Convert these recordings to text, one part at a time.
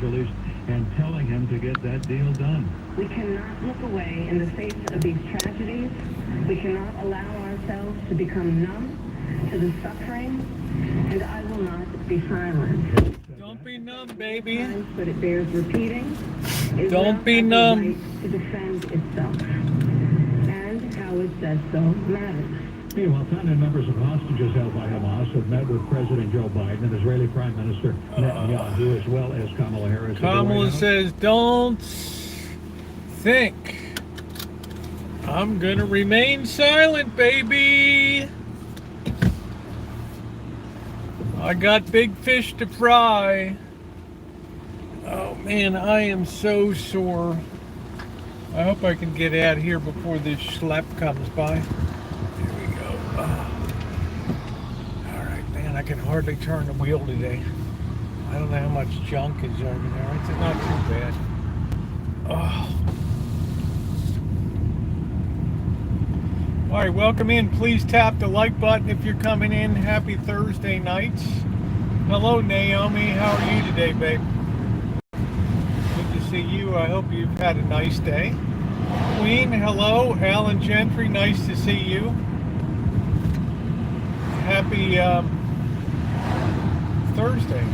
release and telling him to get that deal done. We cannot look away in the face of these tragedies. We cannot allow ourselves to become numb to the suffering, and I will not be silent. Don't be numb, baby. But it bears repeating. Don't be numb. Right to defend itself, and how it says so matters. Meanwhile, family members of hostages held by Hamas have met with President Joe Biden and Israeli Prime Minister Netanyahu, as well as Kamala Harris. Kamala says, don't think. I'm gonna remain silent, baby. I got big fish to fry. Oh man, I am so sore. I hope I can get out of here before this schlep comes by. Here we go. Alright, man, I can hardly turn the wheel today. I don't know how much junk is over there. It's not too bad. Oh. Alright, welcome in. Please tap the like button if you're coming in. Happy Thursday nights. Hello, Naomi. How are you today, babe? Good to see you. I hope you've had a nice day. Queen, hello. Alan Gentry, nice to see you. Happy Thursday.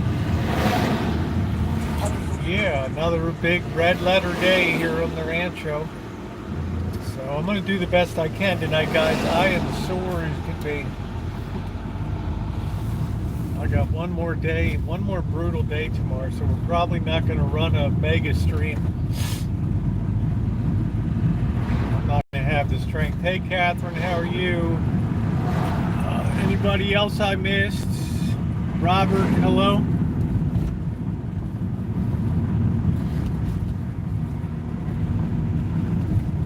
Yeah, another big red letter day here on the Rancho. So I'm going to do the best I can tonight, guys. I am sore as can be. I got one more day, one more brutal day tomorrow, so we're probably not going to run a mega stream. I'm not going to have the strength. Hey, Catherine, how are you? Anybody else I missed? Robert, hello?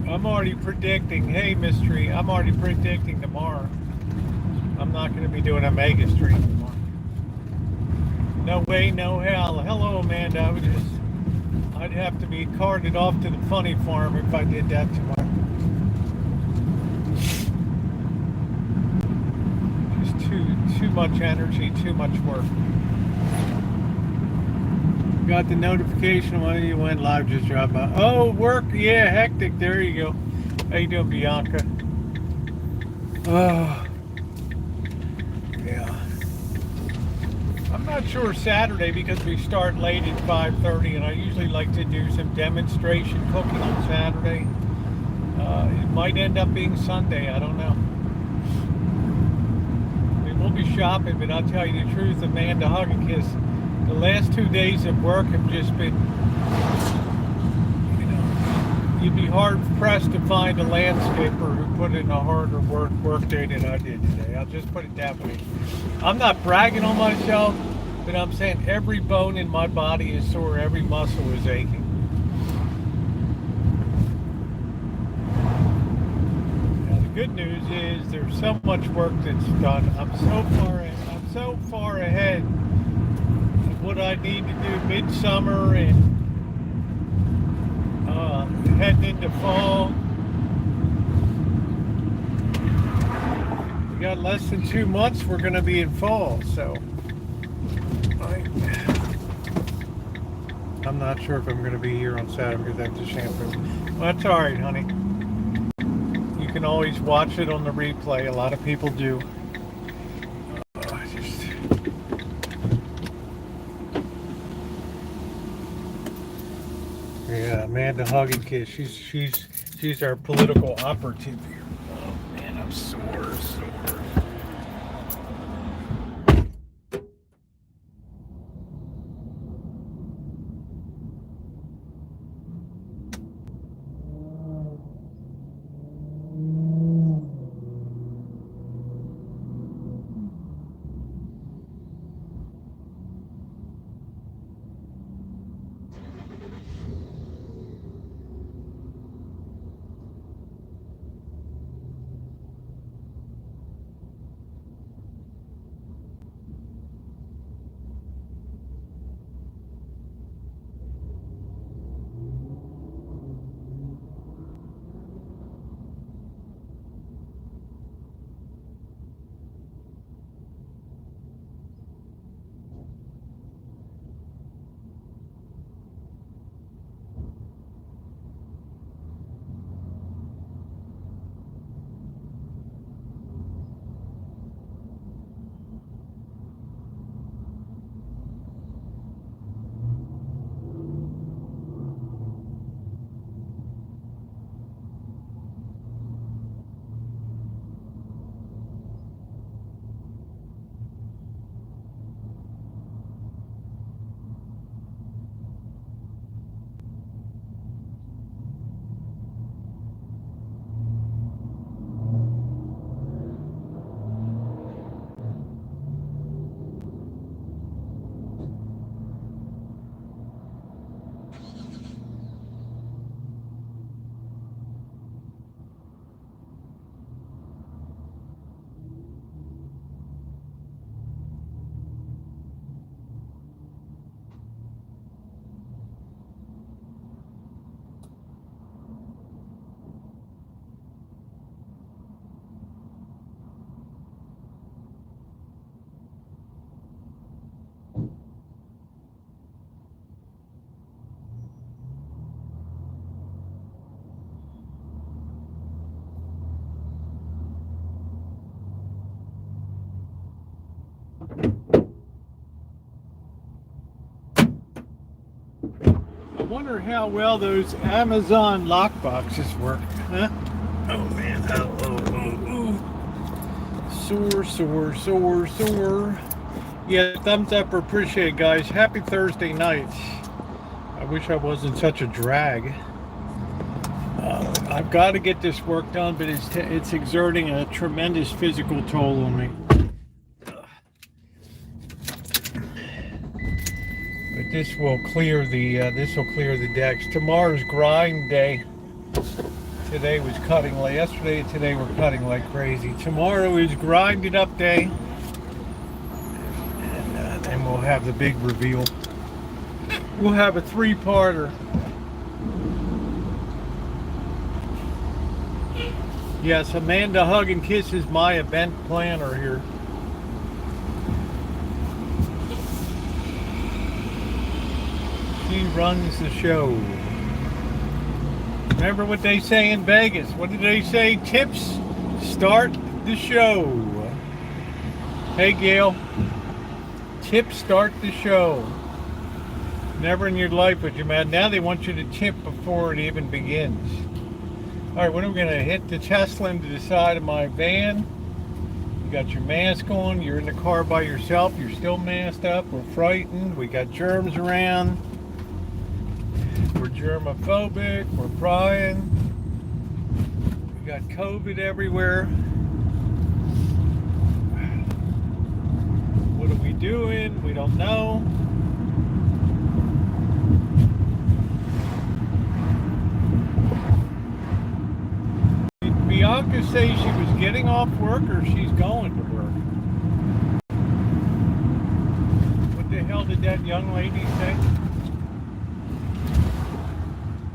I'm already predicting, hey Mystery, I'm already predicting tomorrow. I'm not going to be doing a mega stream tomorrow. No way, no hell. Hello, Amanda. I'd have to be carted off to the funny farm if I did that tomorrow. Just too much energy, too much work. Got the notification when you went live, just dropped by. Oh, work, yeah, hectic. There you go. How you doing, Bianca? Oh, yeah. I'm not sure Saturday because we start late at 5:30, and I usually like to do some demonstration cooking on Saturday. It might end up being Sunday. I don't know. We'll be shopping, but I'll tell you the truth, Amanda, hug and kiss. The last 2 days of work have just been, you know, you'd be hard pressed to find a landscaper who put in a harder work day than I did today. I'll just put it that way. I'm not bragging on myself, but I'm saying every bone in my body is sore, every muscle is aching. Now the good news is there's so much work that's done. I'm so far ahead what I need to do midsummer and heading into fall. We got less than 2 months, we're going to be in fall, so I'm not sure if I'm going to be here on Saturday because I have to shampoo. Well, that's all right, honey. You can always watch it on the replay. A lot of people do. Yeah, Amanda hug and kiss. She's our political operative here. Oh man, I'm sore. wonder how well those Amazon lock boxes work, huh? Oh man, sore. Yeah, thumbs up or appreciate it, guys. Happy Thursday night. I wish I wasn't such a drag. I've got to get this work done, but it's exerting a tremendous physical toll on me. But this will clear the decks. Tomorrow's grind day. Today was cutting like yesterday. Today we're cutting like crazy. Tomorrow is grind it up day, and then we'll have the big reveal. We'll have a 3-parter. Yes, Amanda Hug and Kiss is my event planner here. She runs the show. Remember what they say in Vegas? What did they say? Tips start the show. Hey, Gail. Tips start the show. Never in your life would you, man. Now they want you to tip before it even begins. All right, when are we going to hit the Tesla into the side of my van? You got your mask on. You're in the car by yourself. You're still masked up. We're frightened. We got germs around. We're germophobic. We're crying. We got COVID everywhere. What are we doing? We don't know. Did Bianca say she was getting off work or she's going to work? What the hell did that young lady say?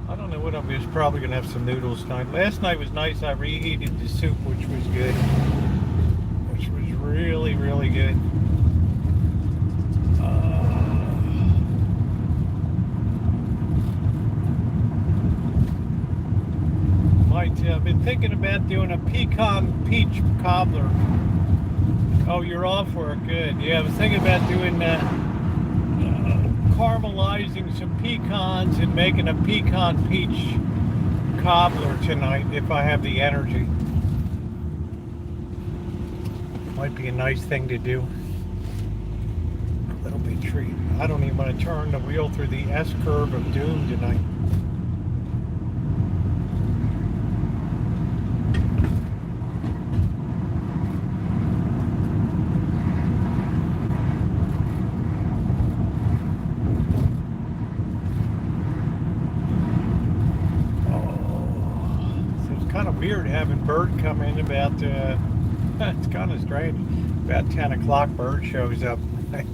I don't know what I'm just probably going to have some noodles tonight. Last night was nice. I reheated the soup, which was good. Which was really, really good. I've been thinking about doing a pecan peach cobbler. Oh, you're off work. Good. Yeah, I was thinking about doing caramelizing some pecans and making a pecan peach cobbler tonight if I have the energy. Might be a nice thing to do. A little bit treat. I don't even want to turn the wheel through the S-curve of doom tonight. Weird having Bird come in about it's kind of strange. About 10 o'clock Bird shows up. Like,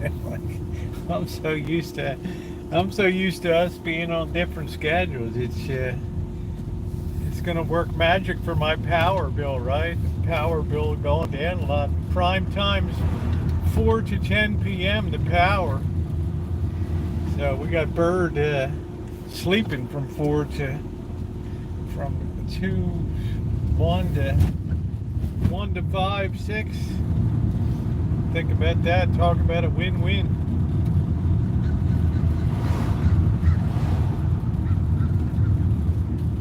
I'm so used to us being on different schedules. It's gonna work magic for my power bill, right? Power bill going down a lot. Prime times 4 to 10 p.m. the power. So we got Bird sleeping from 1 to 5, 6. Think about that. Talk about a win-win.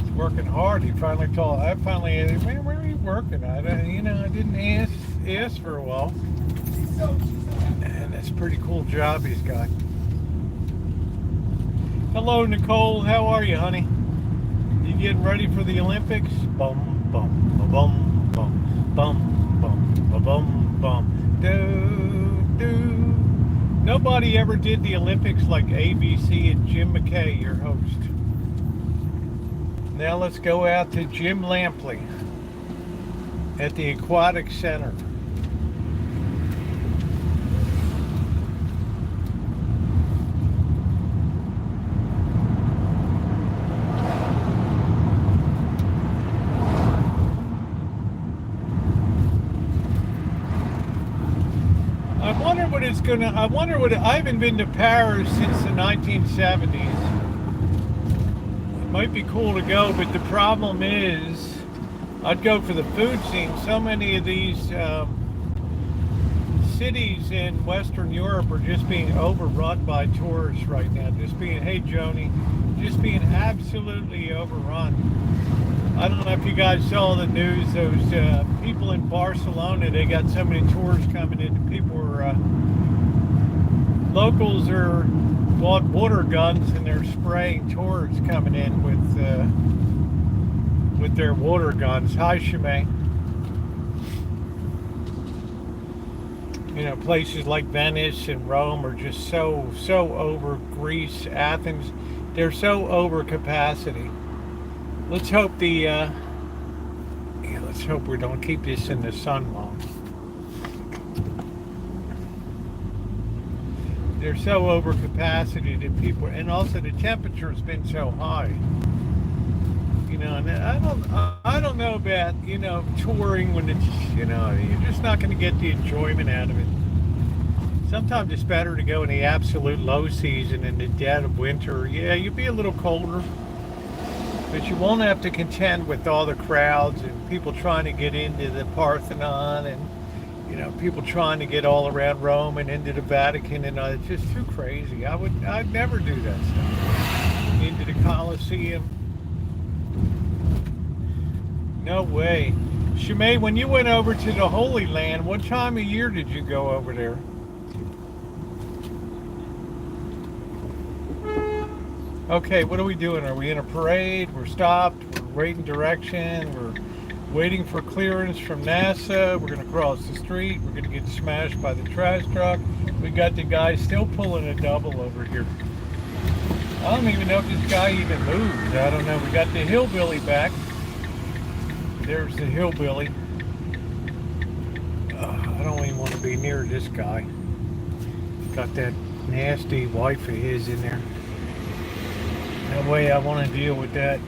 He's working hard. He finally told. I finally asked, man, where are you working? I didn't ask for a while. And that's a pretty cool job he's got. Hello, Nicole. How are you, honey? You getting ready for the Olympics? Bum. Bum, bum, bum, bum, bum, bum, bum, do, do. Nobody ever did the Olympics like ABC and Jim McKay, your host. Now let's go out to Jim Lampley at the Aquatic Center. I haven't been to Paris since the 1970s. It might be cool to go, but the problem is I'd go for the food scene. So many of these cities in Western Europe are just being overrun by tourists right now. Hey Joni, just being absolutely overrun. I don't know if you guys saw the news, those people in Barcelona, they got so many tourists coming in, locals are bought water guns and they're spraying tourists coming in with their water guns. Hi Shimei. You know, places like Venice and Rome are just so over. Greece, Athens, they're so over capacity. Let's hope let's hope we don't keep this in the sun long. They're so over capacity that people, and also the temperature has been so high. You know, and I don't know about, you know, touring when it's, you know, you're just not going to get the enjoyment out of it. Sometimes it's better to go in the absolute low season in the dead of winter. Yeah, you'll be a little colder, but you won't have to contend with all the crowds and people trying to get into the Parthenon and, you know, people trying to get all around Rome and into the Vatican, and it's just too crazy. I'd never do that stuff. Into the Colosseum. No way. Shimei, when you went over to the Holy Land, what time of year did you go over there? Okay, what are we doing? Are we in a parade? We're stopped. We're waiting direction. We're waiting for clearance from NASA. We're going to cross the street. We're going to get smashed by the trash truck. We got the guy still pulling a double over here. I don't even know if this guy even moves. I don't know. We got the hillbilly back. There's the hillbilly. I don't even want to be near this guy. Got that nasty wife of his in there. No way I want to deal with that.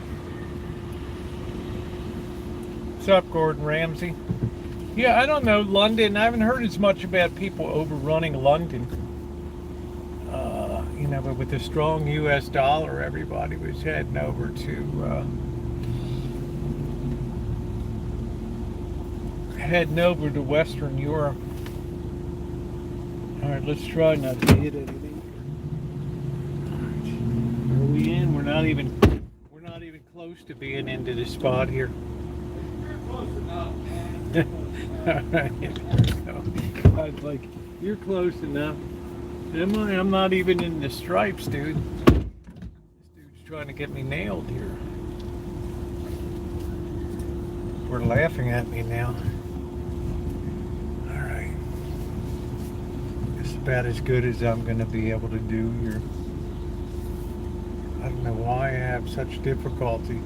What's up, Gordon Ramsay? Yeah, I don't know, London. I haven't heard as much about people overrunning London. You know, but with the strong U.S. dollar, everybody was heading over to Western Europe. All right, let's try not to hit anything. Are we in? We're not even close to being into the spot here. Close enough. All right. I was like, you're close enough. Am I? I'm not even in the stripes, dude. This dude's trying to get me nailed here. We're laughing at me now. All right. It's about as good as I'm going to be able to do here. I don't know why I have such difficulty.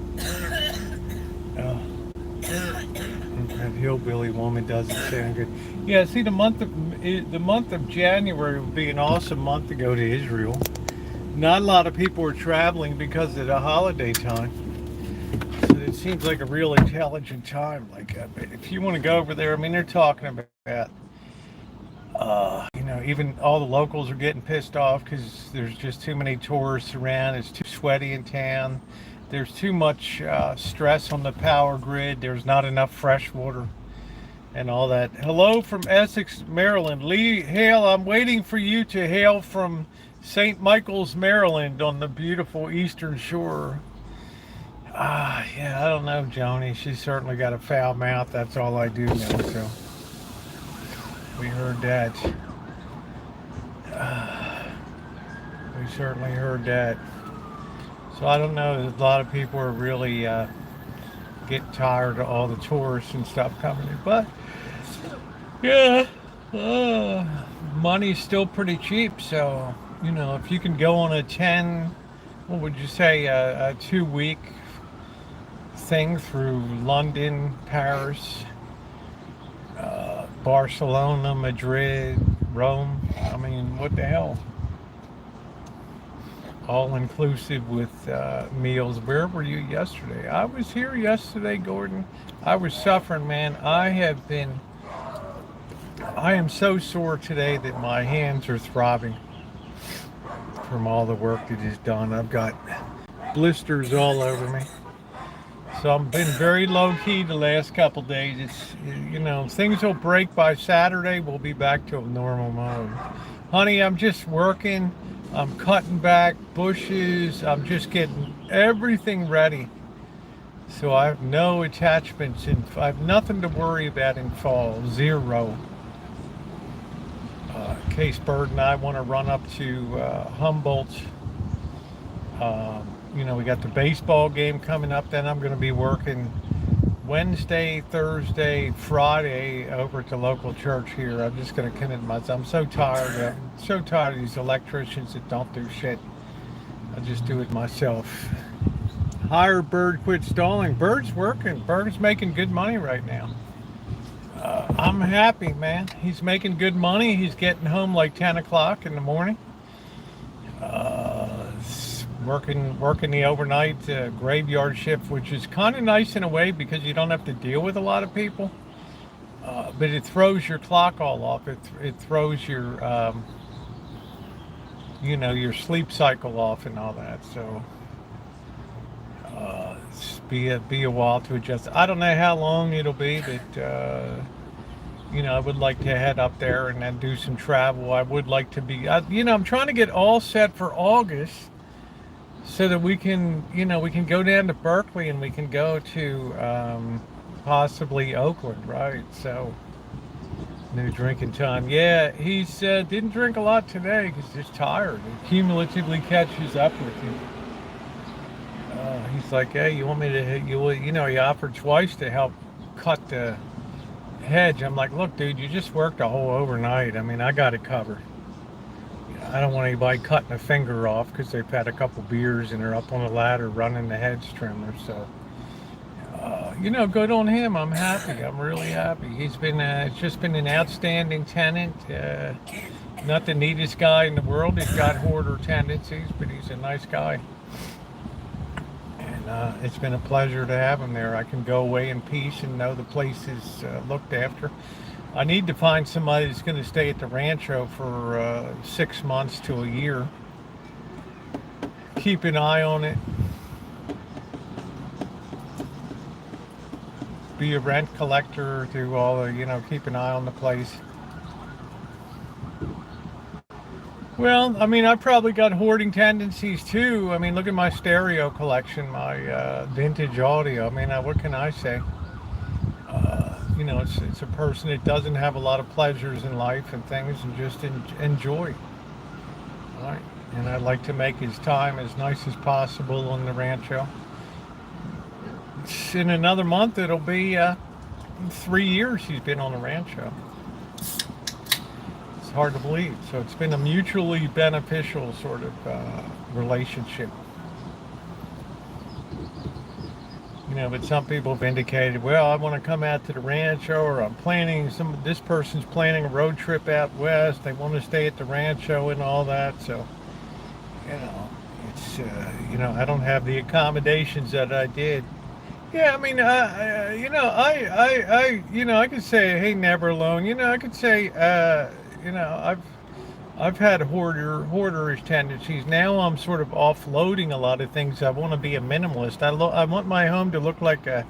That hillbilly woman doesn't sound good. Yeah, see, the month of January would be an awesome month to go to Israel. Not a lot of people are traveling because of the holiday time. So it seems like a real intelligent time. Like, if you want to go over there, I mean, they're talking about, you know, even all the locals are getting pissed off because there's just too many tourists around. It's too sweaty in town. There's too much stress on the power grid. There's not enough fresh water and all that. Hello from Essex, Maryland. Lee, hail. I'm waiting for you to hail from St. Michael's, Maryland on the beautiful eastern shore. Yeah, I don't know, Joni. She's certainly got a foul mouth. That's all I do know, so we heard that. We certainly heard that. So I don't know, a lot of people are really getting tired of all the tourists and stuff coming in. But, yeah, money's still pretty cheap. So, you know, if you can go on a 2-week thing through London, Paris, Barcelona, Madrid, Rome, I mean, what the hell? All inclusive with meals. Where were you yesterday? I was here yesterday, Gordon. I was suffering, man. I am so sore today that my hands are throbbing from all the work that is done. I've got blisters all over me. So I've been very low key the last couple days. It's, you know, things will break by Saturday. We'll be back to a normal mode. Honey, I'm just working. I'm cutting back bushes. I'm just getting everything ready. So I have no attachments and I have nothing to worry about in fall. Zero. In case Bird and I want to run up to Humboldt. You know, we got the baseball game coming up. Then I'm going to be working Wednesday, Thursday, Friday over at the local church here. I'm just going to commit myself. I'm so tired. I'm so tired of these electricians that don't do shit. I just do it myself. Hire Bird, quit stalling. Bird's working. Bird's making good money right now. I'm happy, man. He's making good money. He's getting home like 10 o'clock in the morning. Working the overnight graveyard shift, which is kind of nice in a way because you don't have to deal with a lot of people. But it throws your clock all off. It throws your, you know, your sleep cycle off and all that. So it's be a while to adjust. I don't know how long it'll be, but you know, I would like to head up there and then do some travel. I would like to be, you know, I'm trying to get all set for August so that we can, you know, we can go down to Berkeley and we can go to possibly Oakland, right? So, no drinking time. Yeah, he's didn't drink a lot today because he's just tired. It cumulatively catches up with you. He's like, hey, you want me to hit you? You know, he offered twice to help cut the hedge. I'm like, look, dude, you just worked a whole overnight. I mean, I got it covered. I don't want anybody cutting a finger off because they've had a couple beers and they're up on the ladder running the hedge trimmer. So, you know, good on him. I'm happy. I'm really happy. He's been, it's just been an outstanding tenant. Not the neatest guy in the world. He's got hoarder tendencies, but he's a nice guy. And it's been a pleasure to have him there. I can go away in peace and know the place is looked after. I need to find somebody that's going to stay at the Rancho for 6 months to a year. Keep an eye on it. Be a rent collector, do all the, you know, keep an eye on the place. Well, I mean, I probably got hoarding tendencies too. I mean, look at my stereo collection, my vintage audio. I mean, what can I say? You know, it's a person that doesn't have a lot of pleasures in life and things and just enjoy. All right. And I'd like to make his time as nice as possible on the Rancho. In another month, it'll be 3 years he's been on the Rancho. It's hard to believe. So it's been a mutually beneficial sort of relationship. You know, but some people have indicated, well, I want to come out to the Rancho, or I'm planning this person's planning a road trip out west. They want to stay at the Rancho and all that. So, you know, it's, you know, I don't have the accommodations that I did. Yeah, I mean, you know, you know, I could say, hey, never alone. You know, I could say, you know, I've had hoarderish tendencies. Now I'm sort of offloading a lot of things. I want to be a minimalist. I want my home to look like a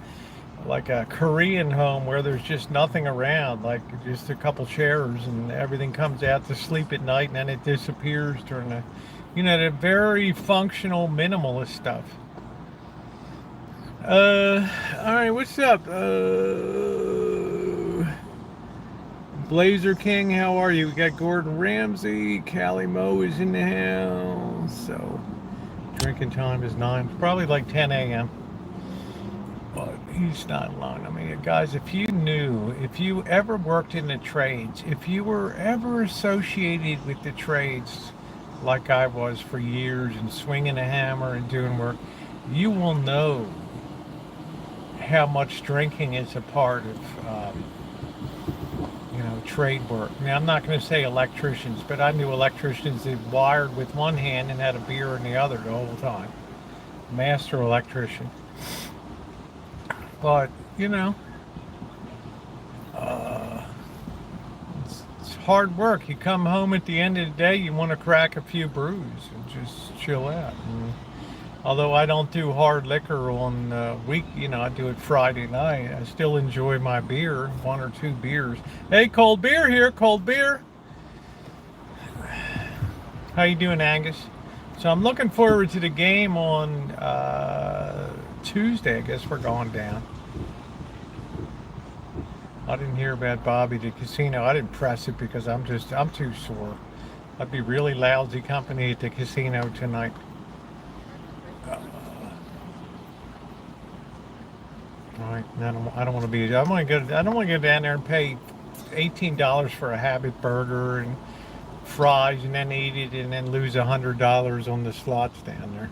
Korean home where there's just nothing around, like just a couple chairs and everything comes out to sleep at night and then it disappears during the, you know, the very functional minimalist stuff. All right, what's up? Blazer King, how are you? We got Gordon Ramsay, Callie Moe is in the house. So, drinking time is 9, probably like 10 a.m. But he's not alone. I mean, guys, if you ever worked in the trades, if you were ever associated with the trades like I was for years and swinging a hammer and doing work, you will know how much drinking is a part of you know, trade work. Now, I'm not going to say electricians, but I knew electricians that wired with one hand and had a beer in the other the whole time. Master electrician. But, you know, it's hard work. You come home at the end of the day, you want to crack a few brews and just chill out. And Although I don't do hard liquor on week, I do it Friday night. I still enjoy my beer, 1 or 2 beers. Hey, cold beer here, cold beer. How you doing, Angus? So I'm looking forward to the game on Tuesday. I guess we're going down. I didn't hear about Bobby the casino. I didn't press it because I'm too sore. I'd be really lousy company at the casino tonight. All right, I don't want to be. I don't want to go down there and pay $18 for a habit burger and fries, and then eat it, and then lose $100 on the slots down there.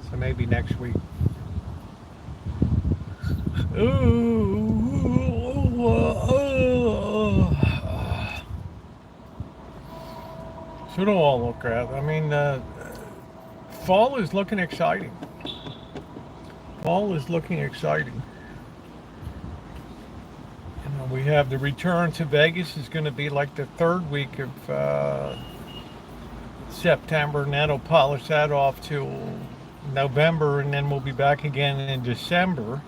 So maybe next week. So do all look at. I mean, fall is looking exciting. Fall is looking exciting. We have the return to Vegas is going to be like the 3rd week of September, and that'll polish that off till November, and then we'll be back again in December.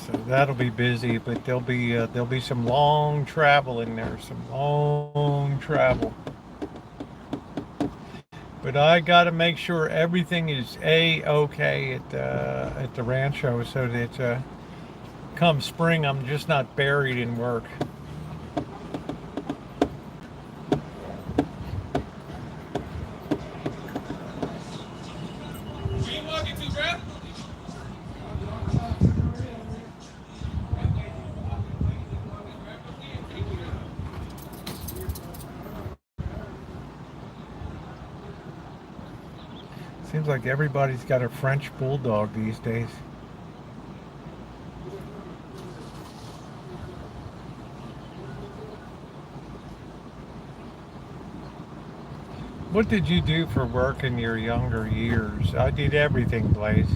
So that'll be busy, but there'll be some long travel in there, some long travel. But I got to make sure everything is A-okay at the Rancho, so that come spring I'm just not buried in work. Seems like everybody's got a French bulldog these days. What did you do for work in your younger years? I did everything, Blaze.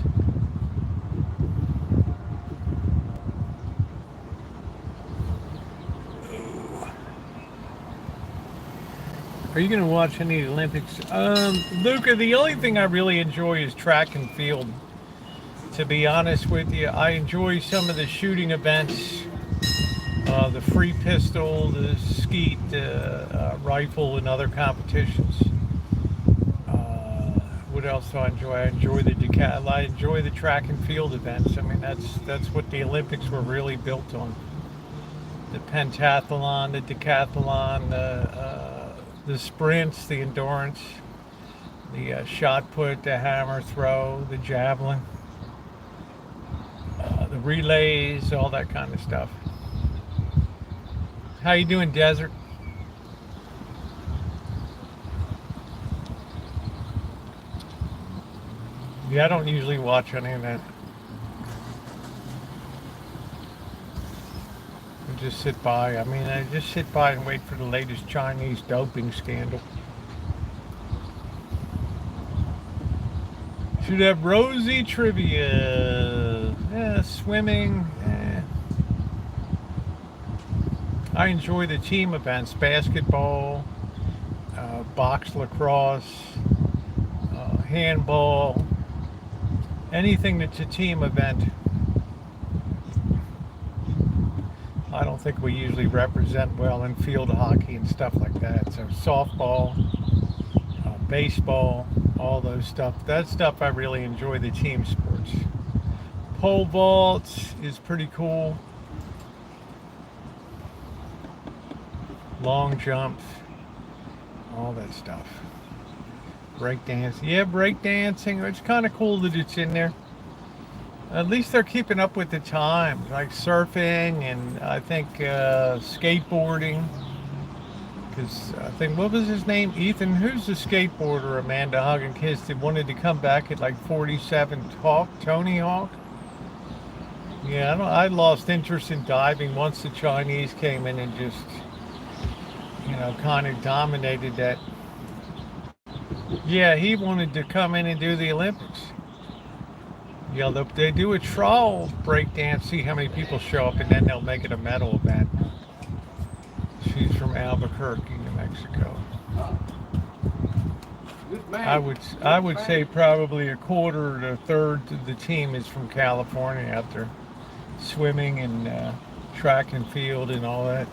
Are you going to watch any of the Olympics? Luca, the only thing I really enjoy is track and field. To be honest with you, I enjoy some of the shooting events, the free pistol, the skeet, rifle, and other competitions. What else do I enjoy? I enjoy the track and field events. I mean, that's what the Olympics were really built on. The pentathlon, the decathlon, the sprints, the endurance, the shot put, the hammer throw, the javelin, the relays, all that kind of stuff. How you doing, Desert? Yeah, I don't usually watch any of that. I just sit by. I mean, I just sit by and wait for the latest Chinese doping scandal. Should have Rosie trivia. Yeah, swimming. I enjoy the team events, basketball, box lacrosse, handball, anything that's a team event. I don't think we usually represent well in field hockey and stuff like that. So softball, baseball, all those stuff. That stuff I really enjoy, the team sports. Pole vault is pretty cool. Long jumps, all that stuff. Breakdance, yeah, breakdancing. It's kind of cool that it's in there. At least they're keeping up with the times, like surfing and I think skateboarding. Because I think, what was his name? Ethan, who's the skateboarder Amanda Hug kissed that wanted to come back at like 47? Tony Hawk? Yeah, I lost interest in diving once the Chinese came in and just, kind of dominated that. Yeah, he wanted to come in and do the Olympics. Yeah, they do a trial breakdance, see how many people show up, and then they'll make it a medal event. She's from Albuquerque, New Mexico. This man, I would say probably a quarter to a third of the team is from California out there, swimming and track and field and all that.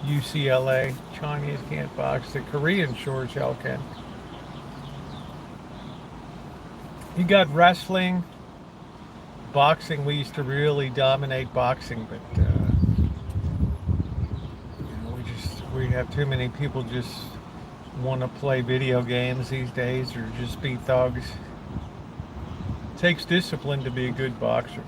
UCLA, Chinese can't box. The Korean sure as hell can. You got wrestling, boxing. We used to really dominate boxing, but we have too many people just want to play video games these days or just be thugs. It takes discipline to be a good boxer.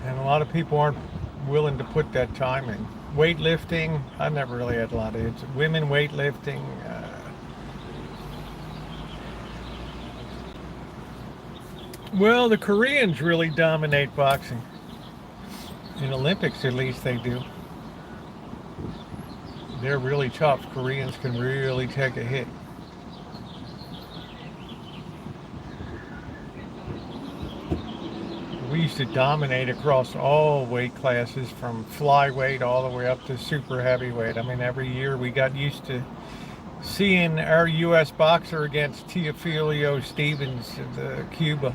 And a lot of people aren't willing to put that time in. Weightlifting, I never really had a lot of it. Women weightlifting. Well, the Koreans really dominate boxing. In Olympics, at least they do. They're really tough. Koreans can really take a hit. We used to dominate across all weight classes, from flyweight all the way up to super heavyweight. I mean, every year we got used to seeing our U.S. boxer against Teofilio Stevens of Cuba.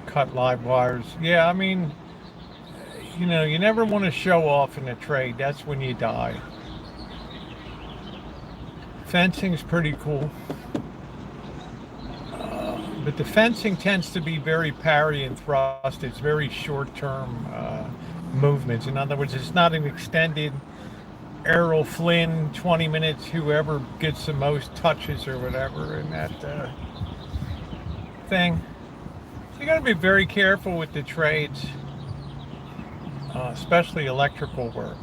Cut live wires. Yeah, I mean, you know, you never want to show off in a trade. That's when you die. Fencing's pretty cool. But the fencing tends to be very parry and thrust. It's very short-term movements. In other words, it's not an extended Errol Flynn 20 minutes, whoever gets the most touches or whatever in that thing. So you got to be very careful with the trades, especially electrical work.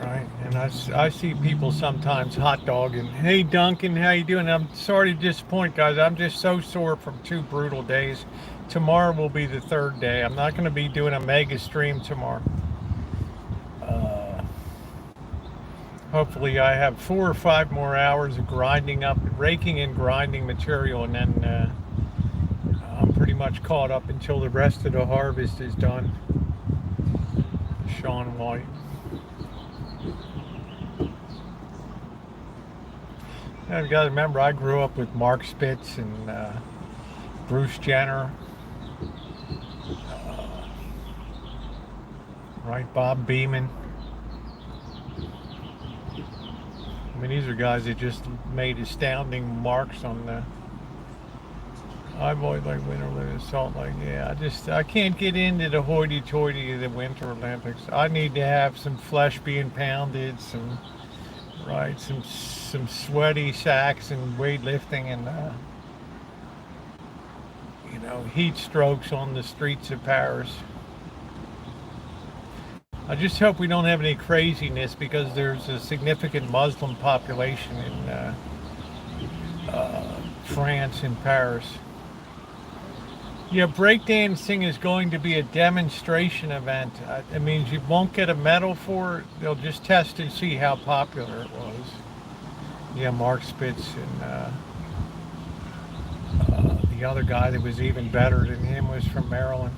Right, and I see people sometimes hot dogging. Hey Duncan, how you doing? I'm sorry to disappoint, guys. I'm just so sore from 2 brutal days. Tomorrow will be the 3rd day. I'm not going to be doing a mega stream tomorrow. Hopefully I have 4 or 5 more hours of grinding up, raking and grinding material, and then I'm pretty much caught up until the rest of the harvest is done. Sean White. You got to remember, I grew up with Mark Spitz and Bruce Jenner, right? Bob Beeman. I mean, these are guys that just made astounding marks on the. I've always liked Winter Olympics, Salt Lake. Yeah, I can't get into the hoity-toity of the Winter Olympics. I need to have some flesh being pounded, some sweaty sacks and weightlifting and you know, heat strokes on the streets of Paris. I just hope we don't have any craziness, because there's a significant Muslim population in France and Paris. Yeah, breakdancing is going to be a demonstration event. It means you won't get a medal for it. They'll just test and see how popular it was. Yeah, Mark Spitz and the other guy that was even better than him was from Maryland.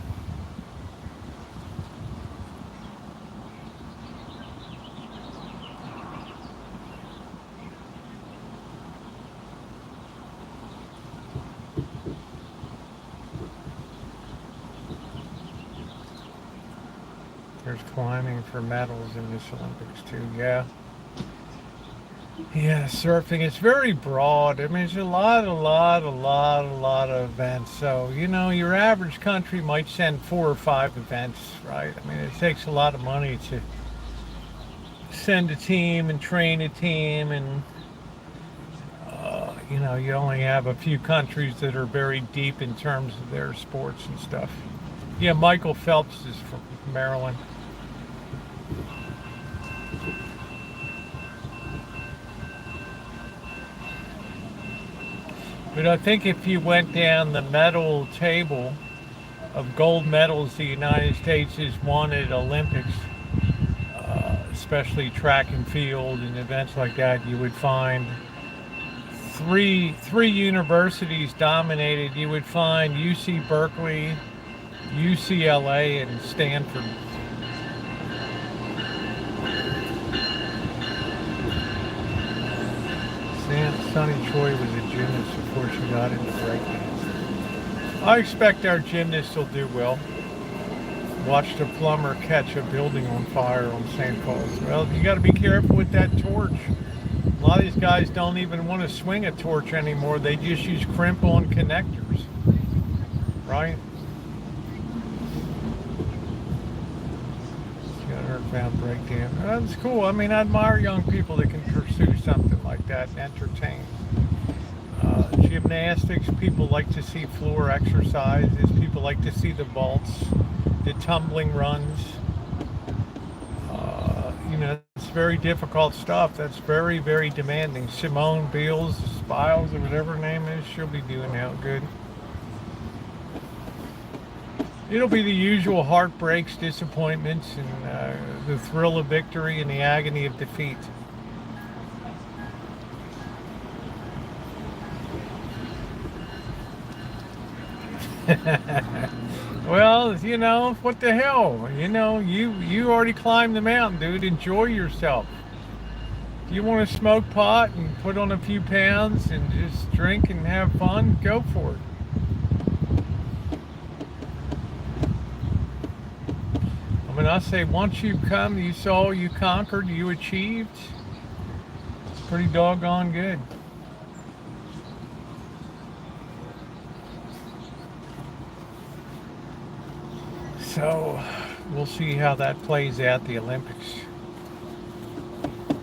There's climbing for medals in this Olympics too, yeah. Yeah, surfing, it's very broad. I mean, there's a lot of events. So, you know, your average country might send 4 or 5 events, right? I mean, it takes a lot of money to send a team and train a team, and you know, you only have a few countries that are very deep in terms of their sports and stuff. Yeah, Michael Phelps is from Maryland. But I think if you went down the medal table of gold medals the United States has won at Olympics, especially track and field and events like that, you would find three universities dominated. You would find UC Berkeley, UCLA, and Stanford. Sonny Troy was a gymnast before she got into breakdance. I expect our gymnasts will do well. Watched a plumber catch a building on fire on St. Paul's. Well, you got to be careful with that torch. A lot of these guys don't even want to swing a torch anymore. They just use crimp-on connectors, right? Earthbound breakdown. That's cool. I mean, I admire young people that can pursue something like that and entertain. Gymnastics, people like to see floor exercises. People like to see the vaults, the tumbling runs. You know, it's very difficult stuff. That's very, very demanding. Simone Biles, or whatever her name is, she'll be doing out good. It'll be the usual heartbreaks, disappointments, and the thrill of victory and the agony of defeat. Well, you know, what the hell? You know, you already climbed the mountain, dude. Enjoy yourself. If you want to smoke pot and put on a few pounds and just drink and have fun, go for it. I mean, I say once you've come, you saw, you conquered, you achieved, it's pretty doggone good. So, we'll see how that plays out, the Olympics.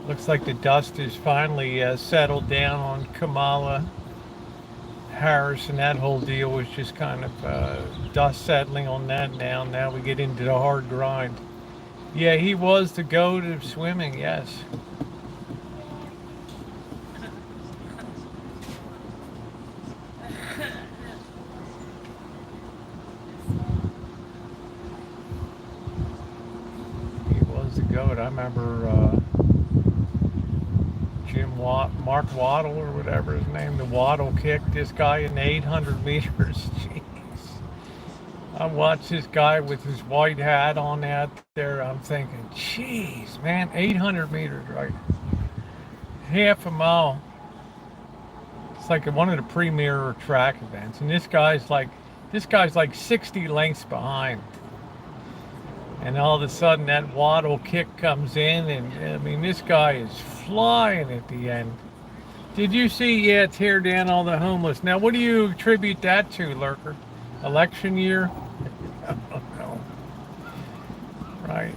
Looks like the dust is finally settled down on Kamala Harris, and that whole deal was just kind of dust settling on that now. Now we get into the hard grind. Yeah, he was the goat of swimming, yes. He was the goat. I remember Mark Waddle, or whatever his name, the Waddle kicked this guy in 800 meters. Jeez. I watched this guy with his white hat on out there. I'm thinking, jeez, man, 800 meters, right? Half a mile. It's like one of the premier track events. And this guy's like 60 lengths behind. And all of a sudden that Waddle kick comes in, and I mean, this guy is flying at the end. Did you see, tear down all the homeless. Now, what do you attribute that to, Lurker? Election year? I don't know. Right.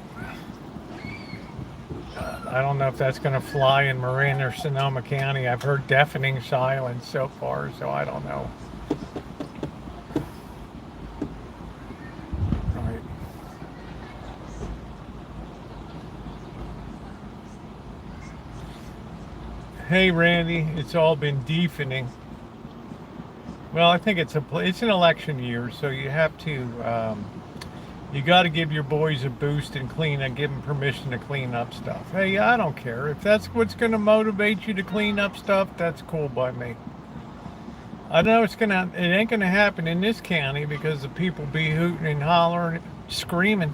I don't know if that's going to fly in Marin or Sonoma County. I've heard deafening silence so far, so I don't know. Hey Randy, it's all been deafening. Well, I think it's an election year, so you have to you got to give your boys a boost and give them permission to clean up stuff. Hey, I don't care if that's what's going to motivate you to clean up stuff. That's cool by me. I know it ain't gonna happen in this county because the people be hooting and hollering, screaming.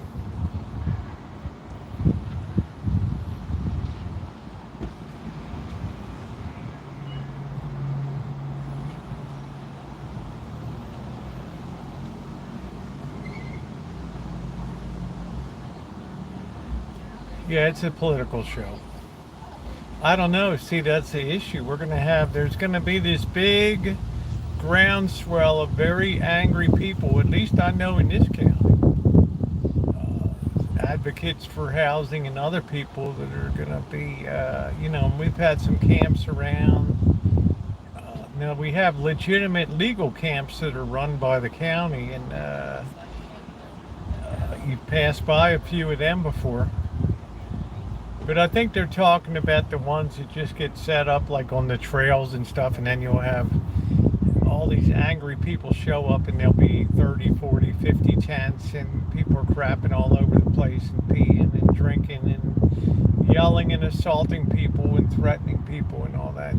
Yeah, it's a political show. I don't know. See, that's the issue. There's going to be this big groundswell of very angry people, at least I know in this county. Advocates for housing and other people that are going to be, we've had some camps around. Now, we have legitimate legal camps that are run by the county, and you've passed by a few of them before. But I think they're talking about the ones that just get set up like on the trails and stuff, and then you'll have all these angry people show up, and there'll be 30, 40, 50 tents, and people are crapping all over the place and peeing and drinking, and yelling and assaulting people and threatening people and all that.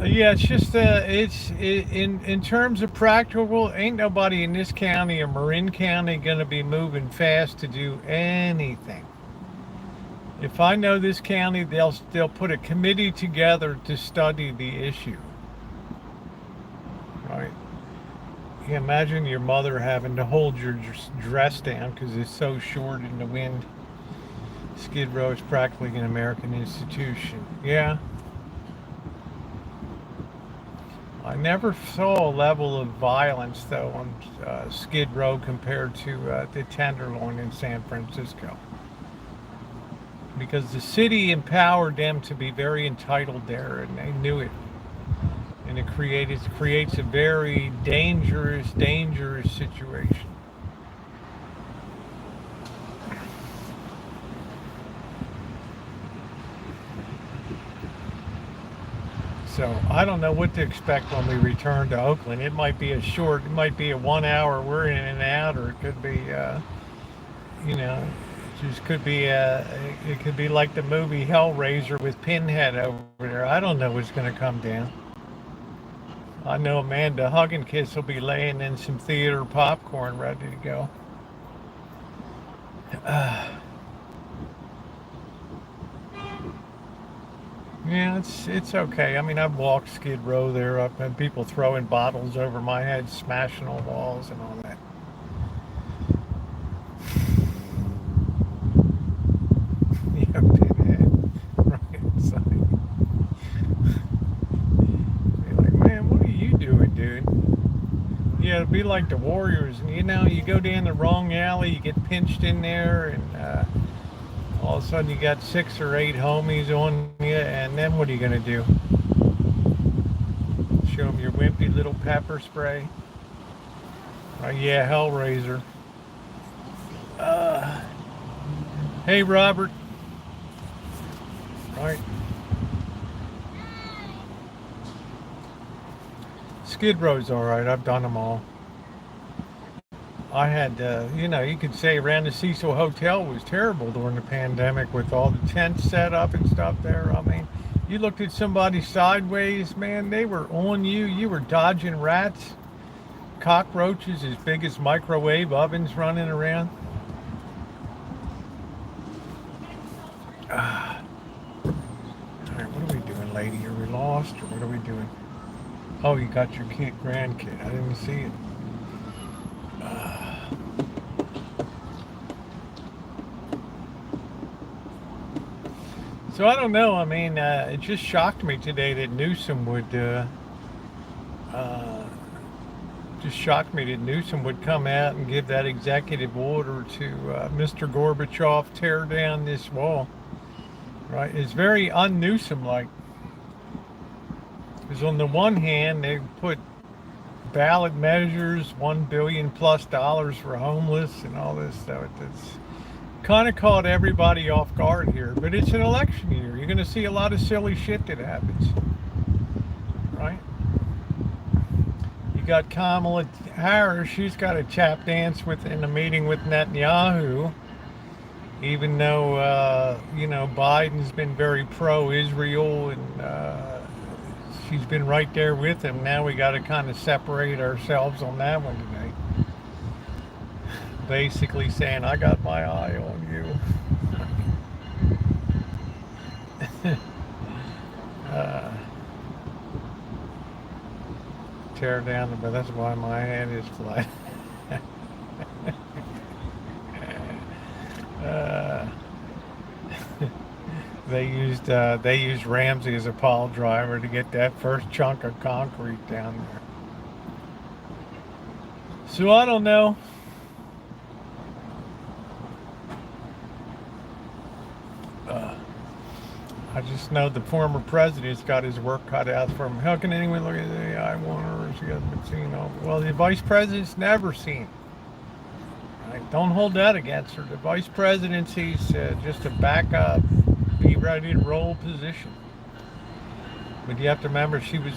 Yeah, it's just in terms of practical, ain't nobody in this county or Marin County gonna be moving fast to do anything. If I know this county, they'll put a committee together to study the issue. Right? You imagine your mother having to hold your dress down because it's so short in the wind. Skid Row is practically an American institution. Yeah. I never saw a level of violence, though, on Skid Row compared to the Tenderloin in San Francisco. Because the city empowered them to be very entitled there, and they knew it. And it creates a very dangerous situation. So I don't know what to expect when we return to Oakland. It might be a 1 hour we're in and out, or it could be, it could be like the movie Hellraiser with Pinhead over there. I don't know what's going to come down. I know Amanda Hugginkiss will be laying in some theater popcorn ready to go. Yeah, it's okay. I mean, I've walked Skid Row there. I've had people throwing bottles over my head, smashing on walls and all that. Yeah, Pinhead. Right. So, be like, man, what are you doing, dude? Yeah, it'd be like the Warriors. And, you go down the wrong alley, you get pinched in there, and all of a sudden you got 6 or 8 homies on you, and then what are you going to do? Show them your wimpy little pepper spray? Yeah, Hellraiser. Hey, Robert. Right. Skid Row's all right. I've done them all. I had, you could say around the Cecil Hotel was terrible during the pandemic with all the tents set up and stuff there. I mean, you looked at somebody sideways, man, they were on you. You were dodging rats, cockroaches as big as microwave ovens running around. All right, what are we doing, lady? Are we lost, or what are we doing? Oh, you got your grandkid. I didn't see it. So I don't know. I mean, it just shocked me today that Newsom would come out and give that executive order to Mr. Gorbachev, tear down this wall. Right? It's very un-Newsom-like. Because on the one hand, they put ballot measures, $1 billion plus for homeless and all this stuff. It's kind of caught everybody off guard here, but it's an election year. You're going to see a lot of silly shit that happens, right? You got Kamala Harris. She's got a tap dance in a meeting with Netanyahu, even though Biden's been very pro-Israel and she's been right there with him. Now we got to kind of separate ourselves on that one today. Basically saying, I got my eye on you. Tear down, but that's why my head is flat. They used Ramsey as a pile driver to get that first chunk of concrete down there. So I don't know. I just know the former president's got his work cut out for him. How can anyone look at the I want her? She hasn't been seen. Well, the vice president's never seen. Right? Don't hold that against her. The vice presidency's just a backup, be ready to roll position. But you have to remember, she was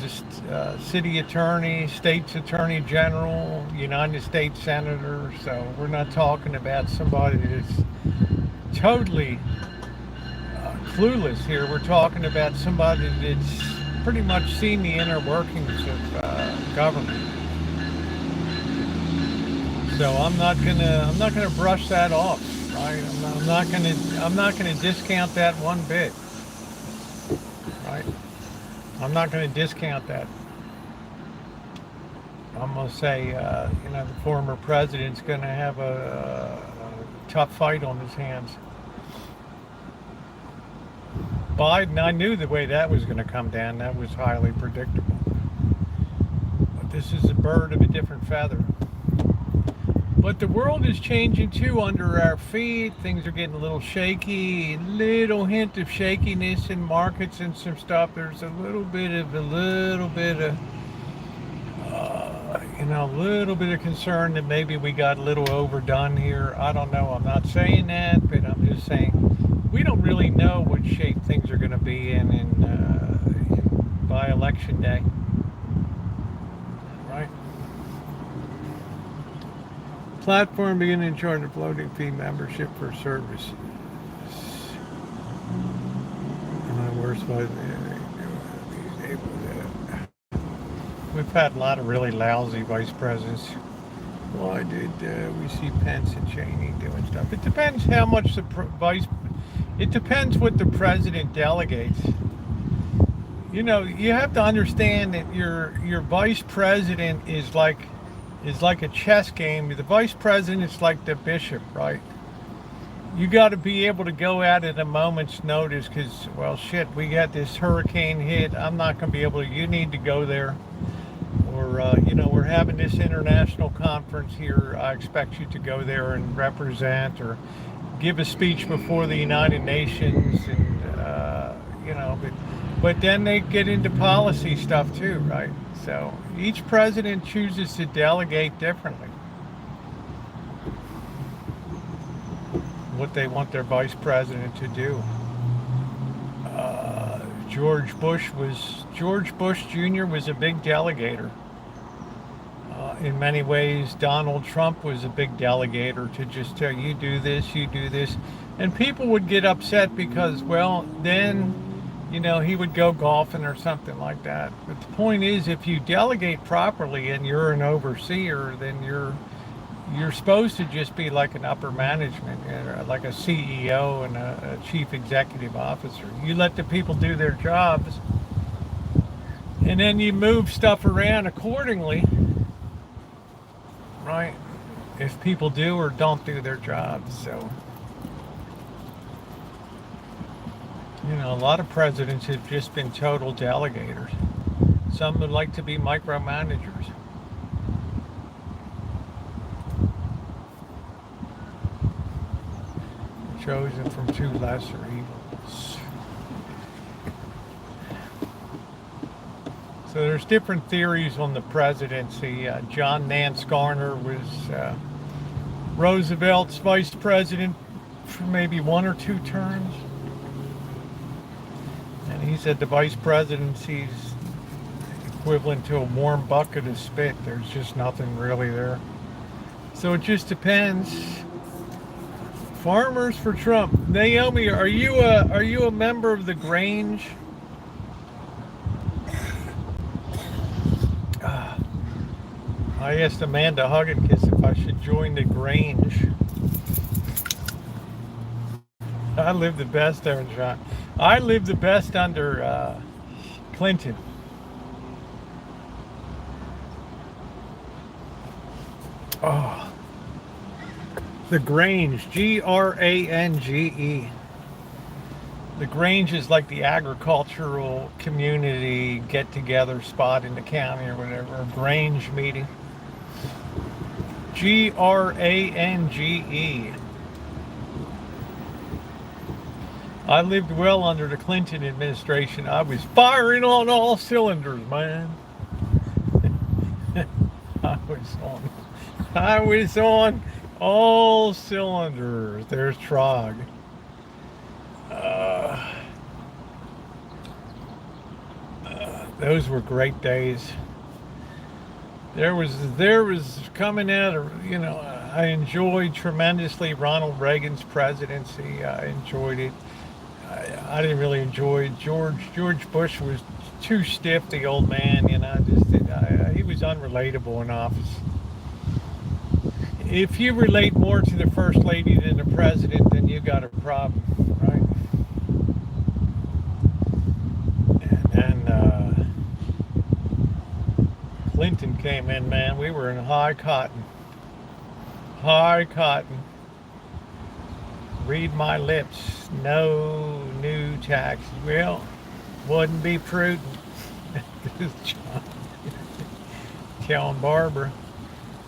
a city attorney, state's attorney general, United States senator. So we're not talking about somebody that's totally clueless here. We're talking about somebody that's pretty much seen the inner workings of government. So I'm not gonna brush that off, right? I'm not gonna discount that one bit, right? I'm not gonna discount that. I'm gonna say, the former president's gonna have a tough fight on his hands. Biden, I knew the way that was going to come down. That was highly predictable. But this is a bird of a different feather. But the world is changing too under our feet. Things are getting a little shaky. Little hint of shakiness in markets and some stuff. There's a little bit of concern that maybe we got a little overdone here. I don't know. I'm not saying that, but I'm just saying we don't really know what shape things are going to be in by election day, right? Platform beginning to charge a floating fee membership for service. We've had a lot of really lousy vice presidents. Why did we see Pence and Cheney doing stuff? It depends how much it depends what the president delegates. You know, you have to understand that your vice president is like a chess game. The vice president is like the bishop, right? You got to be able to go out at a moment's notice because, well, shit, we got this hurricane hit. I'm not going to be able to. You need to go there. Or, we're having this international conference here. I expect you to go there and represent or give a speech before the United Nations. And, but then they get into policy stuff too, right? So each president chooses to delegate differently what they want their vice president to do. George Bush Jr. was a big delegator. In many ways, Donald Trump was a big delegator to just tell you do this, and people would get upset because, well, then, he would go golfing or something like that. But the point is, if you delegate properly and you're an overseer, then you're supposed to just be like an upper management, like a CEO and a chief executive officer. You let the people do their jobs, and then you move stuff around accordingly, right? If people do or don't do their jobs. So, a lot of presidents have just been total delegators. Some would like to be micromanagers. Chosen from two lesser evils. So there's different theories on the presidency. John Nance Garner was Roosevelt's vice president for maybe one or two terms. And he said the vice presidency is equivalent to a warm bucket of spit. There's just nothing really there. So it just depends. Farmers for Trump. Naomi, are you a member of the Grange? I asked Amanda Hugginkiss if I should join the Grange. I lived the best there, John. I lived the best under Clinton. Oh, the Grange, Grange. The Grange is like the agricultural community get-together spot in the county or whatever. A Grange meeting. Grange. I lived well under the Clinton administration. I was firing on all cylinders, man. I was on all cylinders. There's Trog. Those were great days. There was coming out of, I enjoyed tremendously Ronald Reagan's presidency. I enjoyed it. I didn't really enjoy it. George Bush was too stiff, the old man. He was unrelatable in office. If you relate more to the first lady than the president, then you got a problem, right? And then Clinton came in, man. We were in high cotton. High cotton. Read my lips. No new taxes. Well, wouldn't be prudent. Telling Barbara,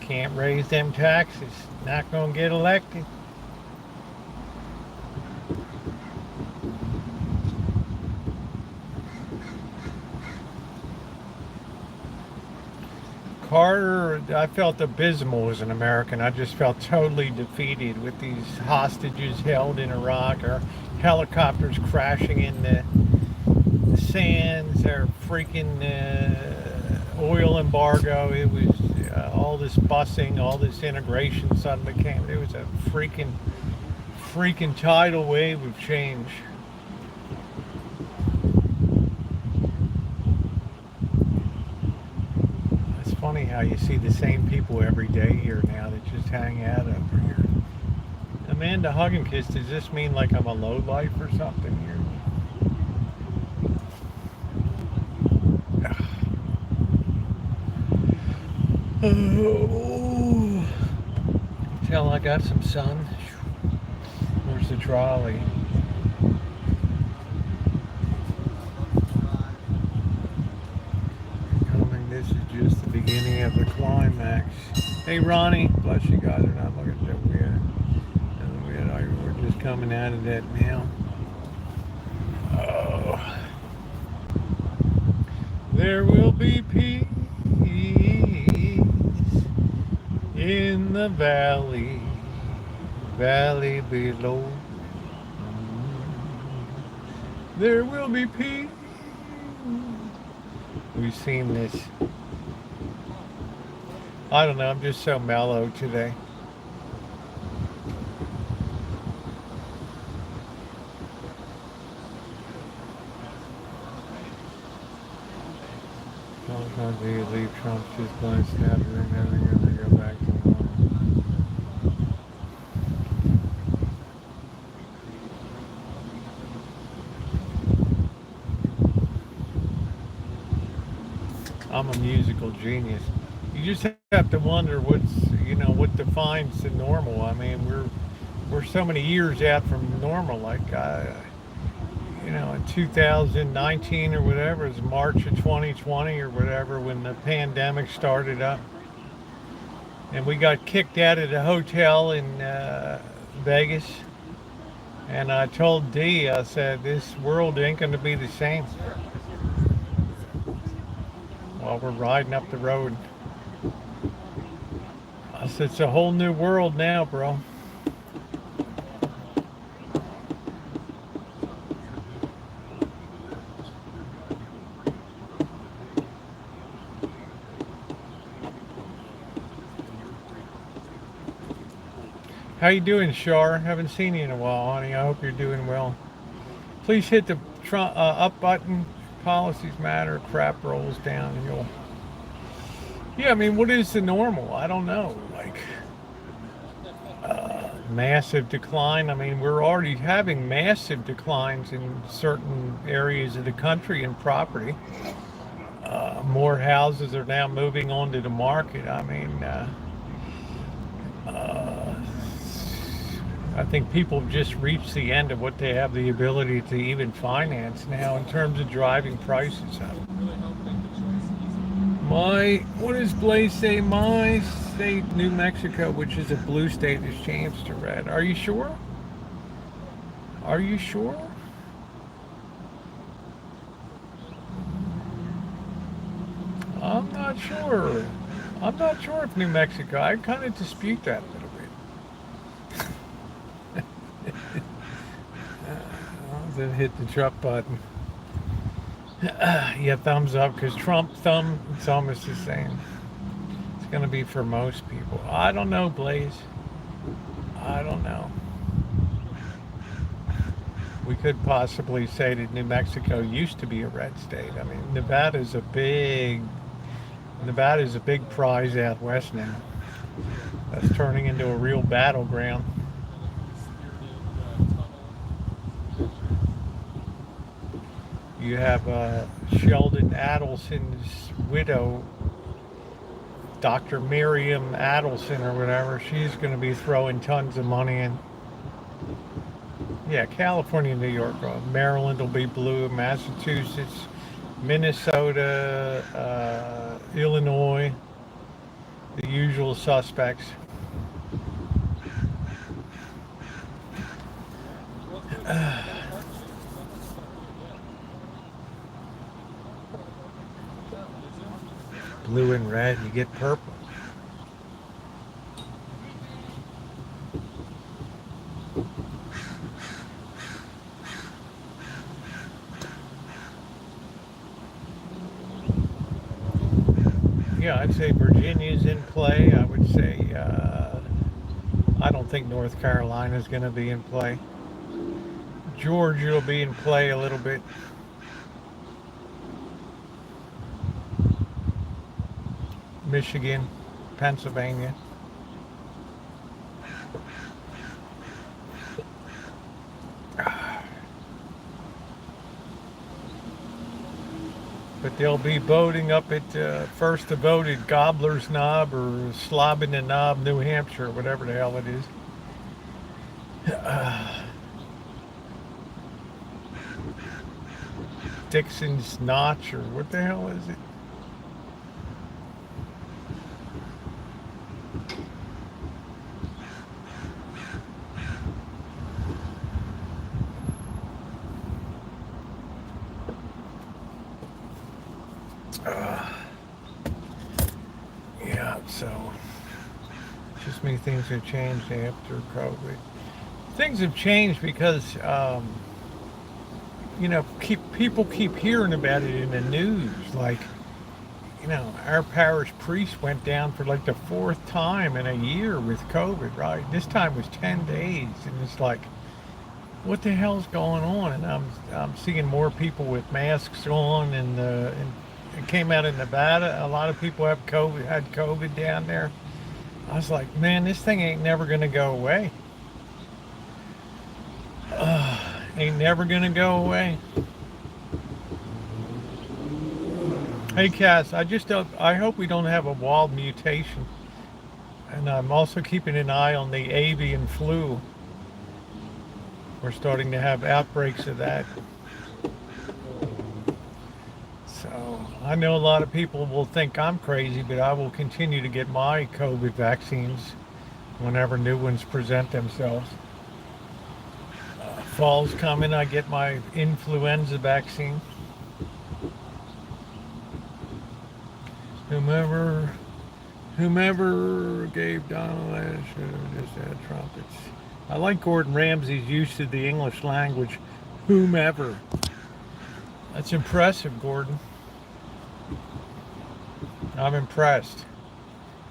can't raise them taxes. Not gonna get elected. Carter, I felt abysmal as an American. I just felt totally defeated with these hostages held in Iraq, or helicopters crashing in the sands, or freaking oil embargo. It was all this busing, all this integration suddenly came. It was a freaking tidal wave of change. Funny how you see the same people every day here now that just hang out over here. Amanda Hugginkiss, does this mean like I'm a lowlife or something here? Oh, until I got some sun. Where's the trolley? This is just the beginning of the climax. Hey Ronnie, bless you guys are not looking so weird. We're just coming out of that now. Oh. There will be peace in the valley below. There will be peace. We've seen this. I don't know, I'm just so mellow today. Sometimes you leave Trump just blind stab and never gonna go back to normal. I'm a musical genius. You just have to wonder what defines the normal. I mean, we're so many years out from normal. Like, in 2019 or whatever, it was March of 2020 or whatever, when the pandemic started up, and we got kicked out of the hotel in Vegas. And I told Dee, I said, this world ain't going to be the same. While we're riding up the road, I said, it's a whole new world now, bro. How you doing, Shar? Haven't seen you in a while, honey. I hope you're doing well. Please hit the up button. Policies matter. Crap rolls down, and you'll. Yeah, I mean, what is the normal? I don't know. Like, massive decline. I mean, we're already having massive declines in certain areas of the country in property. More houses are now moving onto the market. I mean, I think people have just reached the end of what they have the ability to even finance now in terms of driving prices up. What does Blaze say? My state, New Mexico, which is a blue state, has changed to red. Are you sure? Are you sure? I'm not sure. I'm not sure if New Mexico. I kind of dispute that a little bit. Then hit the Trump button. Yeah, thumbs up, because Trump thumb is the same. It's going to be for most people. I don't know, Blaze. I don't know. We could possibly say that New Mexico used to be a red state. I mean, Nevada's a big prize out west now. That's turning into a real battleground. You have Sheldon Adelson's widow, Dr. Miriam Adelson or whatever. She's going to be throwing tons of money in. Yeah, California, New York. Maryland will be blue. Massachusetts, Minnesota, Illinois, the usual suspects. Blue and red, you get purple. Yeah, I'd say Virginia's in play. I would say I don't think North Carolina's going to be in play. Georgia will be in play a little bit. Michigan, Pennsylvania. But they'll be voting up at first to vote at Gobbler's Knob or Slobbing the Knob, New Hampshire, whatever the hell it is. Dixon's Notch, or what the hell is it? Yeah, so just many things have changed after COVID. Things have changed because, people keep hearing about it in the news. Like, our parish priest went down for like the 4th time in a year with COVID, right? This time was 10 days, and it's like, what the hell's going on? And I'm seeing more people with masks on, and it came out in Nevada. A lot of people had COVID down there. I was like, man, this thing ain't never gonna go away. Ain't never gonna go away. Hey Cass, I hope we don't have a wild mutation. And I'm also keeping an eye on the avian flu. We're starting to have outbreaks of that. So I know a lot of people will think I'm crazy, but I will continue to get my COVID vaccines whenever new ones present themselves. Fall's coming, I get my influenza vaccine. Whomever gave Donald last should have just had trumpets. I like Gordon Ramsay's use of the English language. Whomever. That's impressive, Gordon. I'm impressed.